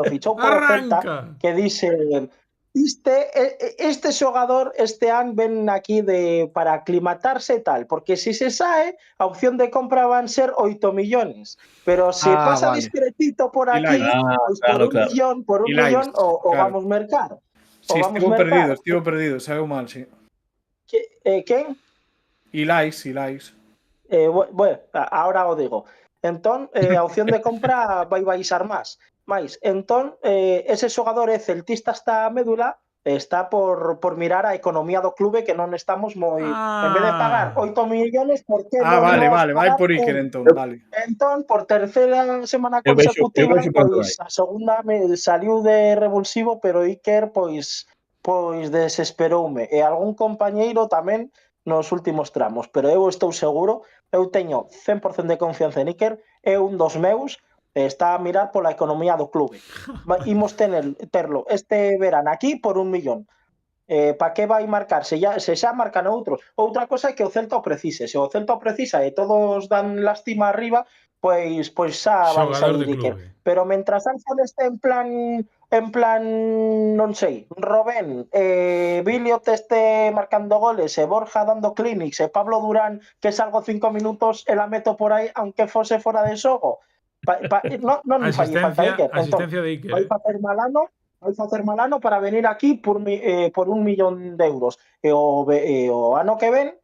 S6: fichou por o Celta que dixen: Este xogador este ano ven aquí para aclimatarse e tal, porque se sae, a opción de compra van ser 8 millones, pero se pasa discretito por aquí, por un millón o vamos mercar.
S4: Si, estivo perdido, saiu mal, si.
S6: Quen?
S4: Ilais.
S6: Bueno, ahora o digo. Entón, a opción de compra vai baixar máis. Entón, ese xogador é celtista hasta a médula, está por mirar a economía do clube, que non estamos moi... En vez de pagar 8 millones, por que non
S4: vale, vai por Iker, entón, vale.
S6: Entón, por terceira semana consecutiva, pois a segunda saliu de revulsivo, pero Iker, pois desesperoume. E algún compañeiro tamén nos últimos tramos, pero eu estou seguro, eu teño 100% de confianza en Iker, é un dos meus, está a mirar pola economía do clube. Imos terlo este verán aquí por 1 millón. Para que vai marcar? Se xa marcan outros. Outra cosa é que o Celta o precise. Se o Celta o precisa e todos dan lástima arriba, pois xa van
S2: Xogador
S6: sair
S2: de
S6: Iker.
S2: clube.
S6: Pero mentras Anson este en plan, non sei, Robén, Biliot este marcando goles, e Borja dando clinics, e Pablo Durán que salgo 5 minutos e la meto por aí, aunque fose fora de xogo. Non falle falta Iker. Entón,
S2: Asistencia de Iker,
S6: vai facer malano para venir aquí por 1 millón de euros. E o ano que ven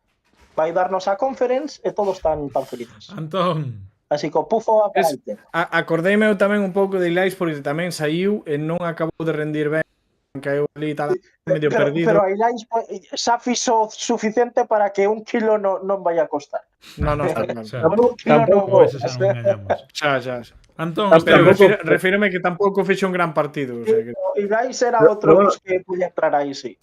S6: vai darnos a conference e todos tan felices.
S2: Antón,
S6: Así que o pufo a
S4: Es-
S6: Iker.
S4: Acordeime eu tamén un pouco de Ilais porque tamén saiu e non acabou de rendir ben. Caeu ali tal medio perdido.
S6: Pero a Ilais xa fixo suficiente para que 1 kilo non vai a costar.
S4: Non,
S2: xa,
S6: Un kilo non
S2: con eso
S6: vou.
S2: xa non engañamos.
S4: xa.
S2: Antón,
S4: Pero
S5: Tampouco-
S4: refírome que tampouco fixo un gran partido, o sea que
S6: Ilais era
S5: Pero
S6: outro
S5: bueno.
S6: dos que podía entrar aí, sí.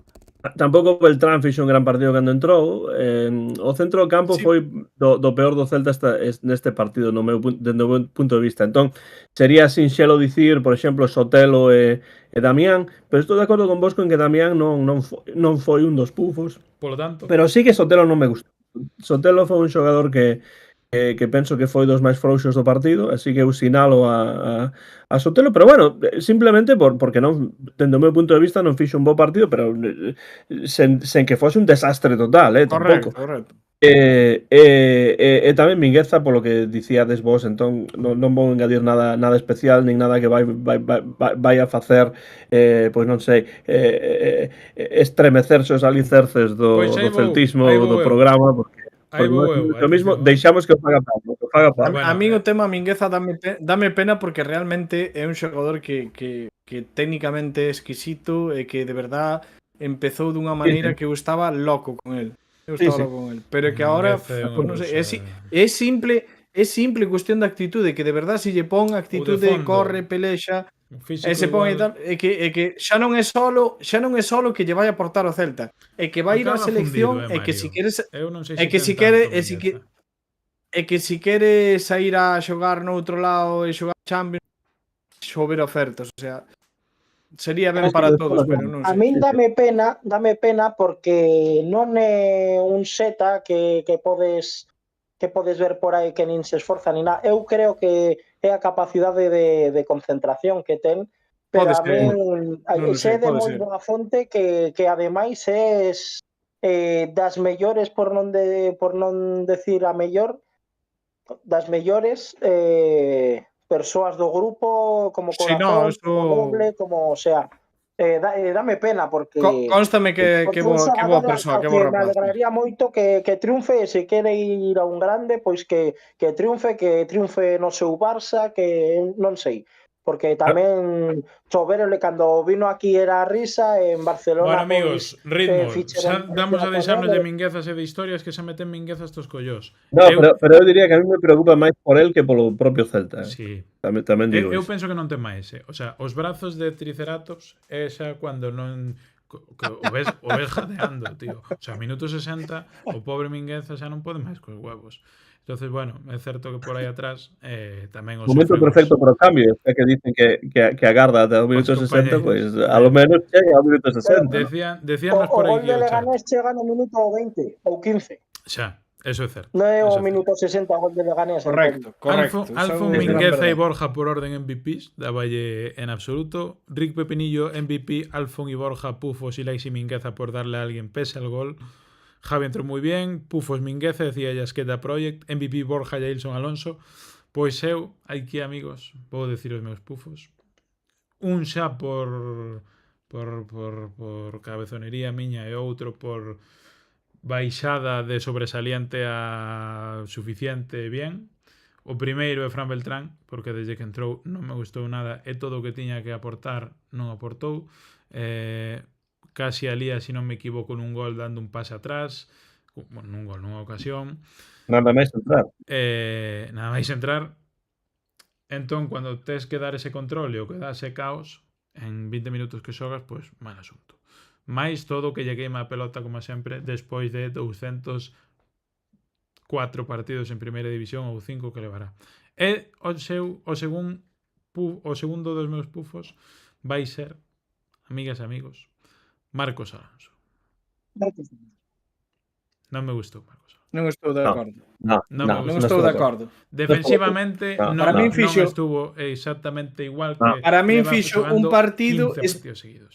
S5: Tampouco Beltrán fixo un gran partido cando entrou. O centro do campo
S4: Sí.
S5: foi do peor do Celta neste partido, dende o meu punto de vista. Entón, sería sinxelo dicir, por exemplo, Sotelo e Damián, pero estou de acordo con vos con que Damián non foi un dos pufos.
S2: polo tanto,
S5: Pero sí que Sotelo non me gustou. Sotelo foi un xogador que penso que foi dos máis frouxos do partido, así que eu sinalo a Sotelo, pero bueno, simplemente porque non, dende o meu punto de vista non fixo un bo partido, pero sen que fose un desastre total, tampouco.
S4: correcto.
S5: E tamén Mingueza, polo que dicíades vos, entón non vou engadir nada especial, nin nada que vai a facer, pois non sei, estremecerse os alicerces do
S2: Pois aí vou,
S5: celtismo
S2: aí vou
S5: do
S2: eu.
S5: programa, porque
S2: aí vou eu.
S5: lo mismo, deixamos que o faga Pablo,
S2: Bueno,
S4: A mí o tema Mingueza dame pena porque realmente é un xogador que técnicamente é exquisito e que de verdad empezou dunha maneira que eu estaba loco con el. Eu
S5: Sí,
S4: estaba
S5: sí.
S4: loco con el. Pero que ahora,
S2: Mingueza é
S4: pues, non sei,
S2: cousa-
S4: é simple cuestión de actitude, que de verdad se lle pon actitude,
S2: fondo.
S4: corre, pelexa,
S2: físico
S4: e se pon e
S2: igual.
S4: tal, e que xa non é solo que lle vai aportar o Celta, e que vai ir á
S2: Acaba
S4: selección
S2: fundido,
S4: e que
S2: Mario.
S4: si queres
S2: Eu non sei
S4: é que
S2: ten
S4: si quere-
S2: tanto
S4: é si que-
S2: Mingueza.
S4: si quere sair a xogar noutro lado e xogar Champions, xover ofertas, o sea, sería ben para todos, pero non
S6: A
S4: sei.
S6: min dame pena porque non é un seta que podes ver por aí que nin se esforza nin nada. Eu creo que é a capacidade de concentración que ten, pero
S4: Pode
S6: a
S4: ser.
S6: min
S4: Non sei,
S6: sé de
S4: pode
S6: moi
S4: ser.
S6: boa fonte que ademais es das mellores, por non decir a mellor, das mellores persoas do grupo, como
S4: Sí,
S6: Corazón,
S4: no, eso-
S6: como Doble, como, o sea, dame pena porque
S4: Constame que
S6: porque
S4: boa persoa, que bo
S6: me
S4: rapaz.
S6: alegraría moito que triunfe, e se quere ir a un grande, pois que triunfe no seu Barça, que non sei, porque tamén Choverole cando vino aquí era a risa, e en Barcelona
S2: Bueno, amigos,
S6: pois
S2: ritmo.
S6: fixeron
S2: Damos a
S6: con
S2: deixarnos
S6: ele.
S2: de minguezas e de historias que se meten minguezas estos collós.
S5: No,
S2: Eu-
S5: pero eu diría que a mí me preocupa máis por el que polo propio Celta.
S2: Sí.
S5: Tamén digo
S2: Eu
S5: iso.
S2: penso que non ten máis, O sea, os brazos de Triceratops é xa cando non que o ves jadeando, tío. O sea, minuto 60, o pobre Mingueza xa non pode máis cos huevos. Entonces, bueno, é certo que por aí atrás tamén os
S5: Momento
S2: sofremos.
S5: perfecto para o cambio, é que dicen que agarda ata o minuto
S2: Os
S5: 60,
S2: compañeiros.
S5: pois a lo menos chega ao minuto 60. ¿no?
S2: Decíanos
S6: O
S2: por aí
S6: gol
S2: que
S6: de
S2: o chat.
S6: Leganés chega no minuto 20 ou 15.
S2: Xa, eso é certo.
S6: Non é o
S2: eso é certo.
S6: minuto 60 o gol de Leganés.
S4: Correcto.
S2: Alfon,
S4: Eso é
S2: Mingueza
S4: gran
S2: e
S4: verdade.
S2: Borja por orden MVPs, dáballe en absoluto. Rick Pepinillo MVP, Alfon y Borja, Pufos, Ilais y Mingueza por darle a alguien pese al gol. Javi entró muy bien, Pufos, Mingueza, decía Yasqueta Project, MVP Borja y Ailson Alonso. Pois eu, aquí amigos, vou decir os meus pufos. Un xa por cabezonería miña e outro por baixada de sobresaliente a suficiente bien. O primeiro é Fran Beltrán, porque desde que entrou non me gustou nada e todo o que tiña que aportar non aportou. Casi alía, se non me equivoco, nun gol dando un pase atrás, bueno, nun gol, nunha ocasión.
S5: Nada máis entrar.
S2: Nada máis entrar. Entón, cando tes que dar ese control e o que dá ese caos en 20 minutos que xogas, pois, mal asunto. Mais todo o que lle queima a pelota, como sempre, despois de 204 partidos en primeira división ou 5 que levará. E o segundo dos meus pufos vai ser, amigas e amigos, Marcos Alonso. Non me gustou Marcos Alonso.
S4: Non estou de
S5: No.
S4: acordo.
S5: No,
S2: Non
S5: no,
S2: me
S4: Non
S2: gusta.
S4: estou de acordo.
S2: Defensivamente
S5: No,
S2: non,
S4: para min
S2: non
S4: fixo-
S2: estuvo exactamente igual
S5: No.
S2: que
S4: Para min
S2: leva
S4: fixo
S2: xogando
S4: un partido
S2: 15 partidos seguidos.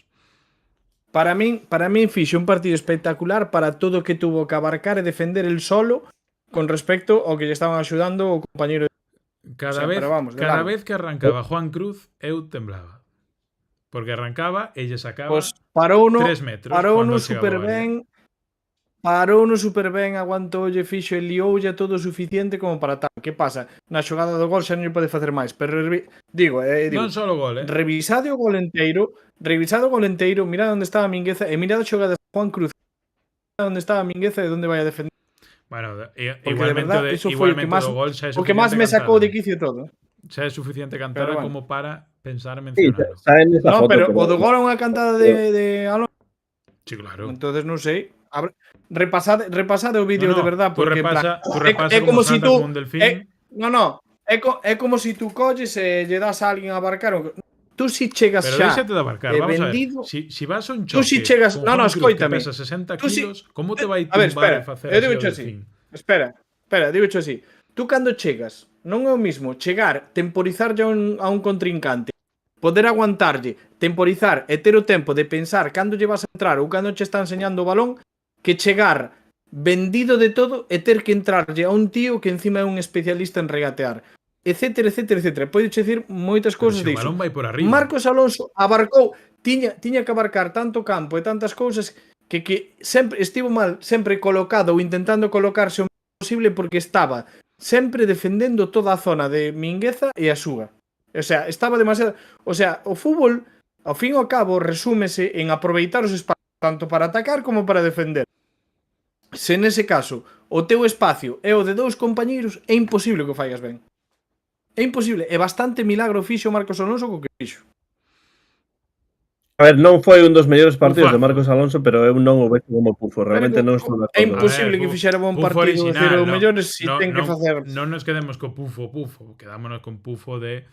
S4: Para min fixo un partido espectacular para todo o que tuvo que abarcar e defender el solo con respecto ao que lle estaban axudando o compañeiro.
S2: Cada,
S4: O sea,
S2: vez,
S4: pero vamos, de
S2: cada
S4: largo.
S2: vez que arrancaba Juan Cruz, eu temblaba. Porque arrancaba e lle sacaba
S4: Pois parouno
S2: 3 metros.
S4: parouno
S2: cando chegaba
S4: super
S2: ao área.
S4: ben. Parouno super ben, aguantoulle, fixo e lioulle todo o suficiente como para tal. Que pasa? Na xogada do gol xa non lle pode facer máis, pero digo,
S2: Non só o gol,
S4: revisade o gol enteiro, mirad onde estaba Mingueza e mirad a xogada de Juan Cruz, onde estaba Mingueza e onde vai a defender.
S2: Bueno,
S4: Porque
S2: igualmente,
S4: de verdad, eso foi o que máis
S2: do gol xa é
S4: o que máis me
S2: suficiente
S4: sacou de
S2: cantada.
S4: quicio todo.
S2: Xa é suficiente cantada
S4: Pero bueno.
S2: como para pensar en
S5: Sí,
S2: mencionarlo.
S5: saen esa
S4: No,
S5: foto,
S4: pero o do gol é unha cantada de Alonso.
S2: Sí, claro.
S4: Entonces non sei. Repasade o vídeo de verdad
S2: tú
S4: porque en plan,
S2: repasa
S4: é como si tú
S2: como un delfín.
S4: é como si tú colles e lle das a alguén a abarcar. Tú si chegas
S2: Pero
S4: xa
S2: déxate de abarcar, vamos
S4: vendido,
S2: a ver. Si vas a un
S4: tú
S2: choque
S4: si chegas,
S2: con
S4: no,
S2: Juan Cruz
S4: escoítame.
S2: que pesa 60
S4: Tú si-
S2: kilos, como te vai
S4: A ver,
S2: tumbar
S4: espera,
S2: e facer
S4: eu digo
S2: así o
S4: así.
S2: delfín?
S4: Espera, digo así. Tú cando chegas, non é o mismo chegar, temporizarlle a un contrincante, poder aguantarlle, temporizar e ter o tempo de pensar cando lle vas a entrar ou cando che está enseñando o balón, que chegar vendido de todo e ter que entrarlle a un tío que encima é un especialista en regatear, etcétera, etcétera, etcétera. Podes decir moitas
S2: Pero
S4: cousas
S2: si o
S4: diso.
S2: balón vai por arriba.
S4: Marcos Alonso abarcou, tiña que abarcar tanto campo e tantas cousas que sempre estivo mal, sempre colocado ou intentando colocarse o máis posible porque estaba sempre defendendo toda a zona de Mingueza e a súa. O sea, estaba demasiado... O sea, o fútbol, ao fin e ao cabo, resúmese en aproveitar os espacios tanto para atacar como para defender. Se nese caso o teu espacio é o de dous compañeiros, é imposible que o faigas ben. É imposible. É bastante milagro fixo Marcos Alonso co que fixo.
S5: A ver, non foi un dos mellores partidos
S2: Pufazo.
S5: de Marcos Alonso, pero eu non o vexo como Pufo. Realmente non estou de
S4: É
S5: acordo.
S4: imposible
S2: A ver,
S4: que fixera bon
S2: Pufo
S4: partido
S2: original,
S4: decir o
S2: no,
S4: mellores si
S2: no,
S4: ten que
S2: no,
S4: facer.
S2: Non nos quedemos co Pufo, quedámonos con Pufo de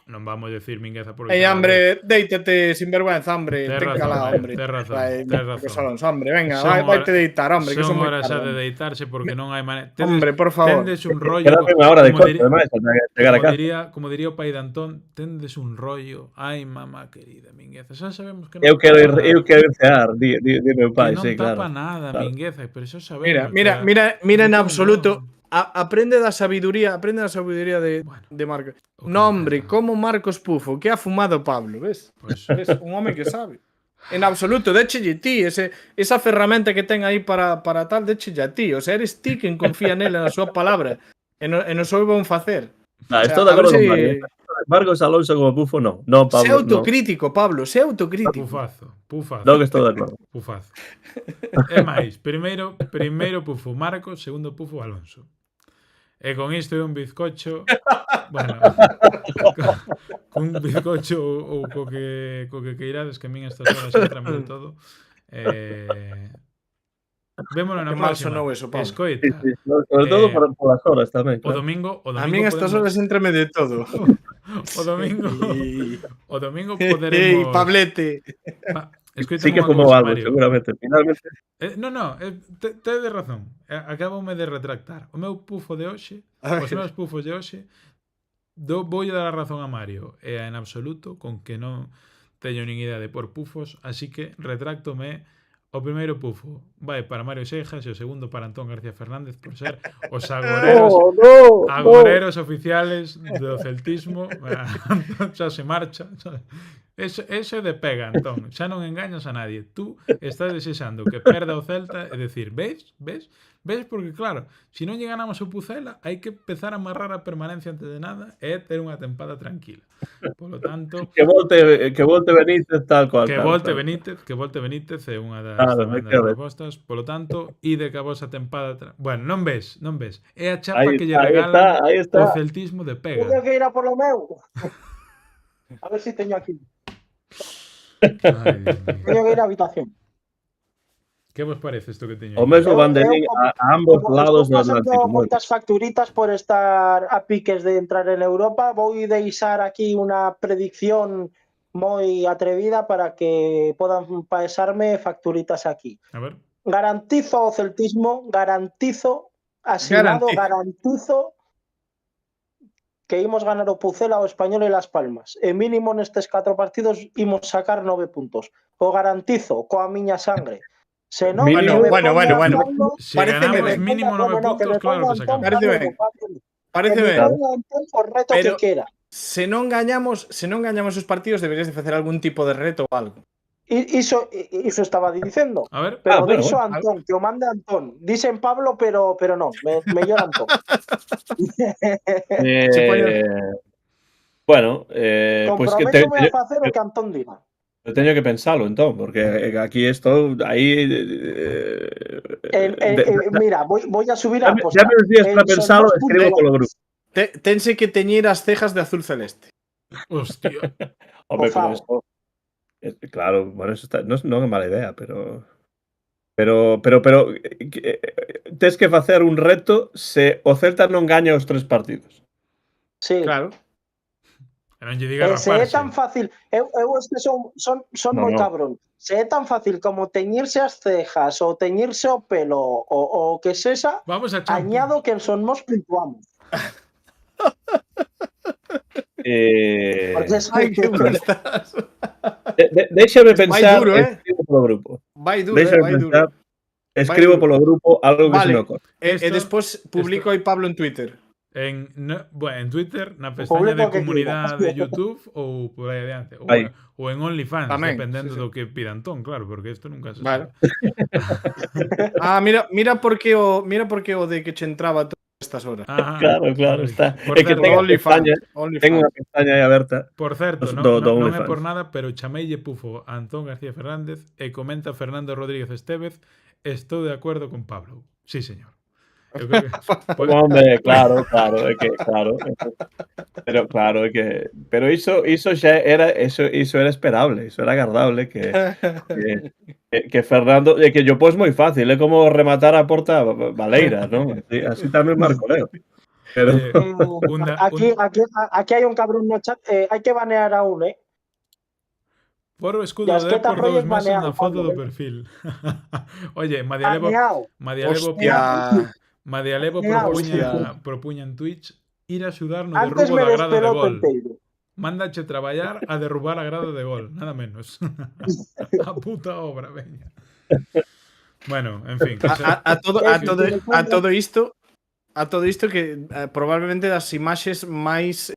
S2: non vamos a decir Mingueza porque
S4: Ei, hambre, deítate sin vergüenza, hambre,
S2: Tes
S4: ten
S2: razón,
S4: calado, hombre.
S2: tes razón,
S4: Vai,
S2: tes
S4: Marcos
S2: razón.
S4: Alonso, hombre, venga,
S2: Son
S4: vaite deitar, hombre, que son moi
S2: horas xa de
S4: tarde.
S2: deitarse porque non hai maneira.
S4: Hombre, por favor.
S2: Tendes un rollo,
S5: Quedame unha hora de
S2: como
S5: coche, ademais, ata chegar a casa.
S2: como diría o pai de Antón, tendes un rollo, ai mamá querida, Mingueza, xa sabemos que non
S5: Eu quero
S2: tapa
S5: ir cear, di meu pai,
S2: que non
S5: sí,
S2: tapa
S5: claro.
S2: nada,
S5: Claro.
S2: Mingueza, pero xa sabemos.
S4: Mira en absoluto. Aprende da sabiduría de Marcos. No, hombre, como Marcos Pufo, que ha fumado Pablo, ves?
S2: Pues,
S4: ¿Ves? Un home que sabe. En absoluto, déchelle ti, esa ferramenta que ten aí para tal, déchelle a ti. O sea, eres ti quen confía nela na súa palabra e nos o bon facer.
S5: Nah,
S4: O sea,
S5: estou de
S4: a ver
S5: acordo
S4: se-
S5: con Mario. Marcos Alonso como Pufo, non. Non,
S4: Sé
S5: Pablo, non.
S4: autocrítico, Pablo, sé autocrítico.
S2: Pufazo.
S5: Non estou de acordo.
S2: Pufazo. É máis, primeiro Pufo Marcos, segundo Pufo Alonso. E con isto é un bizcocho, bueno, un bizcocho ou co que queirades, que a min estas horas entrame de todo. Vémonos na
S4: Que mal
S2: próxima.
S4: sonou eso, Pablo.
S2: Escoita,
S5: Sí, sobre todo por las horas tamén.
S2: o
S5: Claro.
S2: domingo
S4: A min estas
S2: podemos-
S4: horas entrame de todo.
S2: o domingo
S4: Ei,
S2: poderemos
S4: Pablete.
S2: Escoita
S5: Sí que
S2: unha
S5: fumou
S2: cousa,
S5: algo,
S2: Mario.
S5: seguramente. Finalmente.
S2: Tedes razón. Acaboume de retractar. O meu pufo de hoxe,
S4: A
S2: os
S4: ver.
S2: meus pufos de hoxe, voulle dar a razón a Mario e en absoluto con que non teño nin idea de por pufos, así que retráctome. O primeiro pufo vai para Mario Seijas e o segundo para Antón García Fernández por ser os agoreros oficiales do celtismo. Antón xa se marcha. Eso de pega, Antón. Xa non engañas a nadie. Tú estás desexando que perda o Celta e decir, ves? Porque claro, se non lle ganamos o Pucela, hai que empezar a amarrar a permanencia antes de nada e ter unha tempada tranquila. Por lo tanto,
S5: Que volte Benítez tal cual.
S2: que
S5: tal,
S2: volte
S5: tal.
S2: Benítez é unha das
S5: Claro,
S2: tremendas
S5: hai que ver.
S2: propostas. Por lo tanto, ide que a vosa tempada... Bueno, non ves. É a chapa
S5: Aí
S2: que lle
S5: está,
S2: regalan
S5: aí
S2: o
S5: está.
S2: celtismo de
S6: Teño
S2: pega.
S6: que ir a por lo meu. A ver si teño aquí.
S2: Ai, Dios mío.
S6: Teño que ir á habitación.
S2: Que vos parece isto que teño?
S5: O mesmo
S6: Eu-
S5: banderín
S6: eu-
S5: a ambos
S6: Como
S5: lados do
S6: estou pasando
S5: Atlántico. Moi
S6: moitas facturitas por estar a piques de entrar en Europa, vou deixar aquí unha predicción moi atrevida para que podan pasarme facturitas aquí.
S2: A ver.
S6: Garantizo o celtismo, garantizo, asinado, garantizo que imos ganar o Pucela, o Español e Las Palmas. E mínimo nestes 4 partidos imos sacar 9 puntos. O garantizo coa miña sangre. Se non,
S5: Mínimo,
S6: bueno.
S2: Si ganamos mínimo 9 puntos, claro que sacamos.
S4: Parece ben.
S6: O reto
S4: Pero-
S6: que quera.
S4: Se non gañamos os partidos, deberías de facer algún tipo de reto ou algo.
S6: Iso estaba dicendo.
S2: A ver,
S6: Pero
S5: bueno,
S6: dixo
S5: bueno.
S6: Antón, que o mande Antón. Dicen Pablo, pero non, mellor Antón.
S5: Bueno, pues que
S6: Comprométome a facer o que Antón diga.
S5: teño que pensalo, entón, porque aquí esto aí
S6: Mira, voy a subir a aposta.
S5: dame uns días para
S6: Son
S5: pensalo,
S6: 2
S5: escribo
S6: puntos.
S5: polo grupo.
S4: Tense que teñir as cejas de azul celeste.
S2: hostia.
S5: Hombre, pero
S6: Por
S5: eso, claro, bueno, eso está, non é mala idea, pero tes que facer un reto se o Celta non gaña os 3 partidos.
S6: Sí.
S4: Claro.
S2: E non lle diga
S6: Se é
S2: raparse.
S6: tan fácil, eu es que son
S5: No,
S6: moi
S5: no.
S6: cabrón. Se é tan fácil como teñirse as cejas ou teñirse o pelo o que sexa,
S2: Vamos a champú.
S6: añado que son nos puntuamos. Porque
S4: Ai, que bueno estás.
S5: Déxame
S4: Vai
S5: pensar,
S4: duro,
S5: escribo polo grupo.
S4: Vai duro,
S5: Déxame
S4: vai duro.
S5: pensar, escribo
S4: duro.
S5: polo grupo algo que
S4: Vale.
S5: se me ocorre.
S4: E
S2: Esto-
S4: despois publico aí Pablo en Twitter.
S2: Bueno, en Twitter, na pestaña
S6: Público
S2: de
S6: que
S2: comunidade
S6: quieras.
S2: de YouTube ou por aí adiante.
S5: Aí.
S2: Ou en OnlyFans,
S4: Tamén,
S2: dependendo
S4: sí, sí.
S2: do que pida Antón, claro, porque isto nunca se
S4: Vale.
S2: sabe.
S4: Mira por que o de que che entraba a todas estas horas.
S2: Ajá.
S5: Claro, está.
S2: Por
S5: É que
S2: certo,
S5: tengo
S4: OnlyFans.
S5: Tengo unha pestaña aí aberta.
S2: Por certo,
S5: do
S2: non é
S5: OnlyFans.
S2: por nada, pero chameille pufo a Antón García Fernández e comenta Fernando Rodríguez Estevez, estou de acordo con Pablo. Sí, señor. Eu creo que, pues,
S5: Hombre, claro, é que pero claro, é que iso xa era iso era esperable, iso era agardable que Fernando, que yo pois moi fácil, é como rematar a porta baleira, non? Así tamén Marco Leo. Pero
S6: Aquí hai un cabrón no chat, hai que banear a un,
S2: Por o escudo
S6: Ya,
S2: de
S6: es que
S2: por 2
S6: Taproy es
S2: meses na
S6: baneado,
S2: foto do
S6: Pablo,
S2: perfil. Oye, Madialevo
S6: Baneado.
S2: Madialevo
S4: Hostia.
S2: propuña en Twitch ir a axudar no
S6: Antes
S2: derrubo
S6: me
S2: da grada de
S6: despeloto
S2: gol.
S6: enteiro.
S2: Mándache traballar a derrubar a grada de gol, nada menos. A puta obra, veña. Bueno, en fin.
S4: A todo isto que probablemente das imaxes máis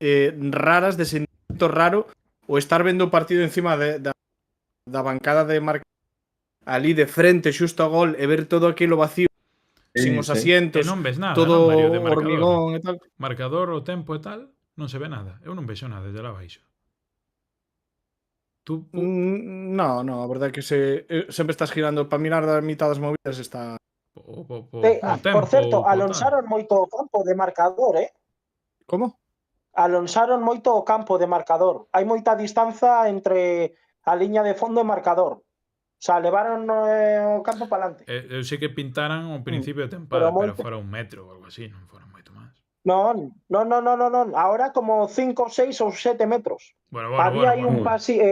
S4: raras de sentimento raro o estar vendo o partido encima da bancada de marca ali de frente xusto a gol e ver todo aquilo vacío sin os
S2: E
S4: asientos,
S2: non ves nada,
S4: todo
S2: non, Mario, de marcador.
S4: hormigón e tal.
S2: Marcador, o tempo e tal, non se ve nada. Eu non vexo nada desde lá baixo. Tú,
S4: No, a verdade é que sempre estás girando para mirar da mitad das movidas está.
S6: Por certo, alonsaron moito o campo de marcador,
S4: Como?
S6: Alonsaron moito o campo de marcador. Hai moita distanza entre a liña de fondo e marcador. O sea, levaron o campo para adelante.
S2: Eu sei que pintaran ao principio de tempada, pero fora 1 metro ou algo así, non fora moito máis.
S6: Non. Ahora como 5, 6 ou 7 metros.
S2: Bueno.
S6: Había aí un pasillo.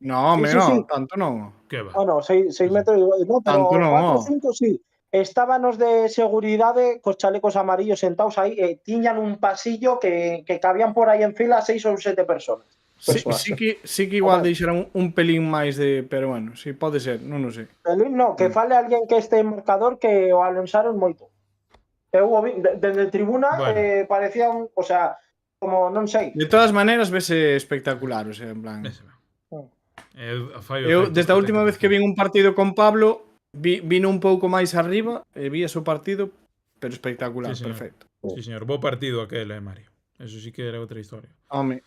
S4: No,
S6: sí,
S4: no, tanto non.
S2: Que va?
S6: Bueno, 6 metros. No, pero
S4: Tanto non.
S6: 4, 5 sí. Estaban os de seguridade cos chalecos amarillos sentados aí e tiñan un pasillo que cabían por aí en fila 6 ou 7 personas.
S4: Sí que igual deixaron un pelín máis de, pero bueno, sí pode ser, non o sei.
S6: Pelín no, que fale alguén que este marcador que o alonsaron moito. Eu desde tribuna parecía o sea, como non sei.
S4: De todas maneiras vese espectacular, o sea, en plan. Eu desde a última vez que vin un partido con Pablo, vino un pouco máis arriba e vi ese partido, pero espectacular,
S2: sí,
S4: perfecto.
S2: Sí, señor, bo partido aquel, Mario. Eso sí que era outra historia.
S4: Home.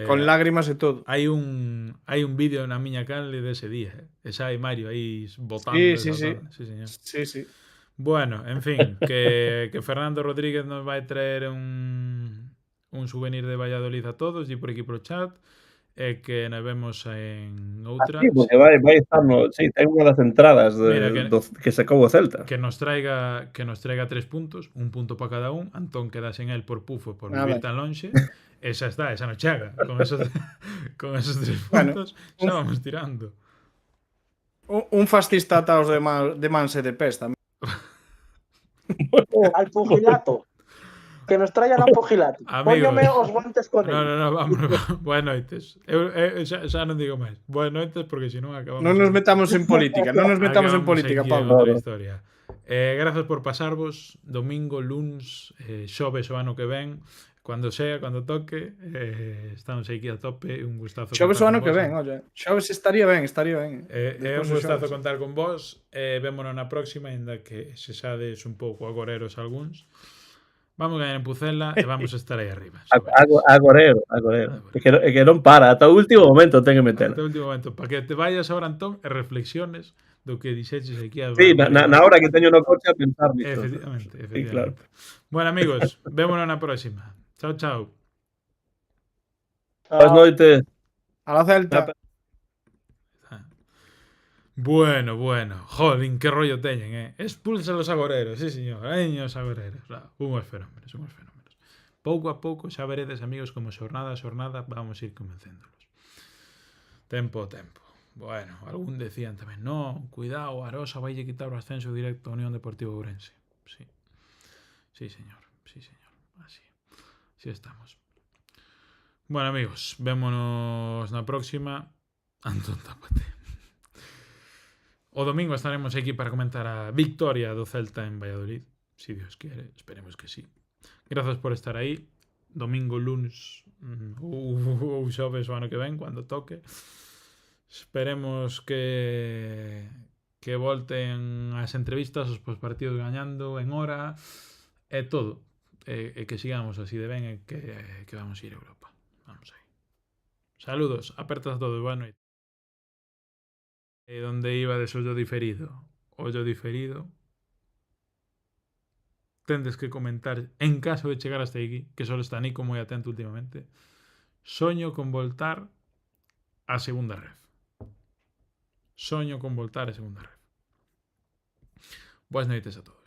S4: Con lágrimas e todo.
S2: Hai un vídeo na miña canle dese día, E xa hai Mario aí botando.
S4: Sí,
S2: señor.
S4: Sí.
S2: Bueno, en fin, que Fernando Rodríguez nos vai traer un souvenir de Valladolid a todos e por aquí pro chat e que nos vemos en outra.
S5: Sí, porque vai estar sí, ten unha das entradas que sacou o Celta.
S2: Que nos traiga 3 puntos, 1 punto para cada un. Antón queda sen el por pufo por vivir tan lonxe. Esa está, esa non chega. Con esos 3 puntos xa vamos tirando.
S4: Un fascista ataos de mans e de pés tamén.
S6: Al pugilato. Que nos traigan a pugilato.
S2: Amigos.
S6: Póñome os guantes con
S2: No,
S6: él.
S2: no, vámonos. Buenas noites. Xa non digo máis. Buenas noites porque senón acabamos...
S4: Non nos metamos en política, non nos metamos en
S2: acabamos
S4: política,
S2: aquí en
S4: Pablo.
S2: outra historia. Grazas por pasarvos. Domingo, luns, xoves o ano que ven. Cando sea, cando toque. Estamos aquí a tope. Un gustazo.
S4: Xoves o
S2: contar
S4: ano
S2: con
S4: que
S2: vos.
S4: ven, oye. Xoves estaría ben.
S2: É un
S4: Despois o
S2: gustazo
S4: xoves.
S2: contar con vos. Vémonos na próxima, ainda que se xades un pouco agoreros algúns. Vamos gañar en Pucela e vamos a estar aí arriba.
S5: Agorero. É que non para, ata o último momento ten que meter.
S2: Até o último momento, para que te vayas ahora, Antón, e reflexiones do que dixeches aquí a...
S5: Sí, na hora que teño no coche a pensar nisto.
S2: Efectivamente.
S5: Sí, claro.
S2: Bueno, amigos, vémonos na próxima. Chao, chao.
S5: Boas noites.
S4: A la Celta.
S2: Bueno. Jolín, qué rollo teñen, Expulsa los agoreros, sí, señor. Años agoreros. Unhos fenómenos. Pouco a pouco xa veredes, amigos, como xornada a xornada vamos ir convencéndolos. Tempo. Bueno, algún decían tamén, no, cuidado, Arosa vai lle quitar o ascenso directo a Unión Deportiva Ourense. Sí, señor. Así estamos. Bueno, amigos, vémonos na próxima. Antón, tápate. O domingo estaremos aquí para comentar a victoria do Celta en Valladolid. Si Dios quiere, esperemos que sí. Grazas por estar aí. Domingo, lunes ou xoves o ano que ven, cando toque. Esperemos que volten as entrevistas, os postpartidos gañando en hora e todo. E que sigamos así de ben e que vamos ir a Europa. Vamos aí. Saludos, apertas a todos, boa noite. Donde iba de ollo diferido. Tendes que comentar, en caso de chegar hasta aquí, que solo está Nico moi atento últimamente. Soño con voltar a segunda ref. Boas noites a todos.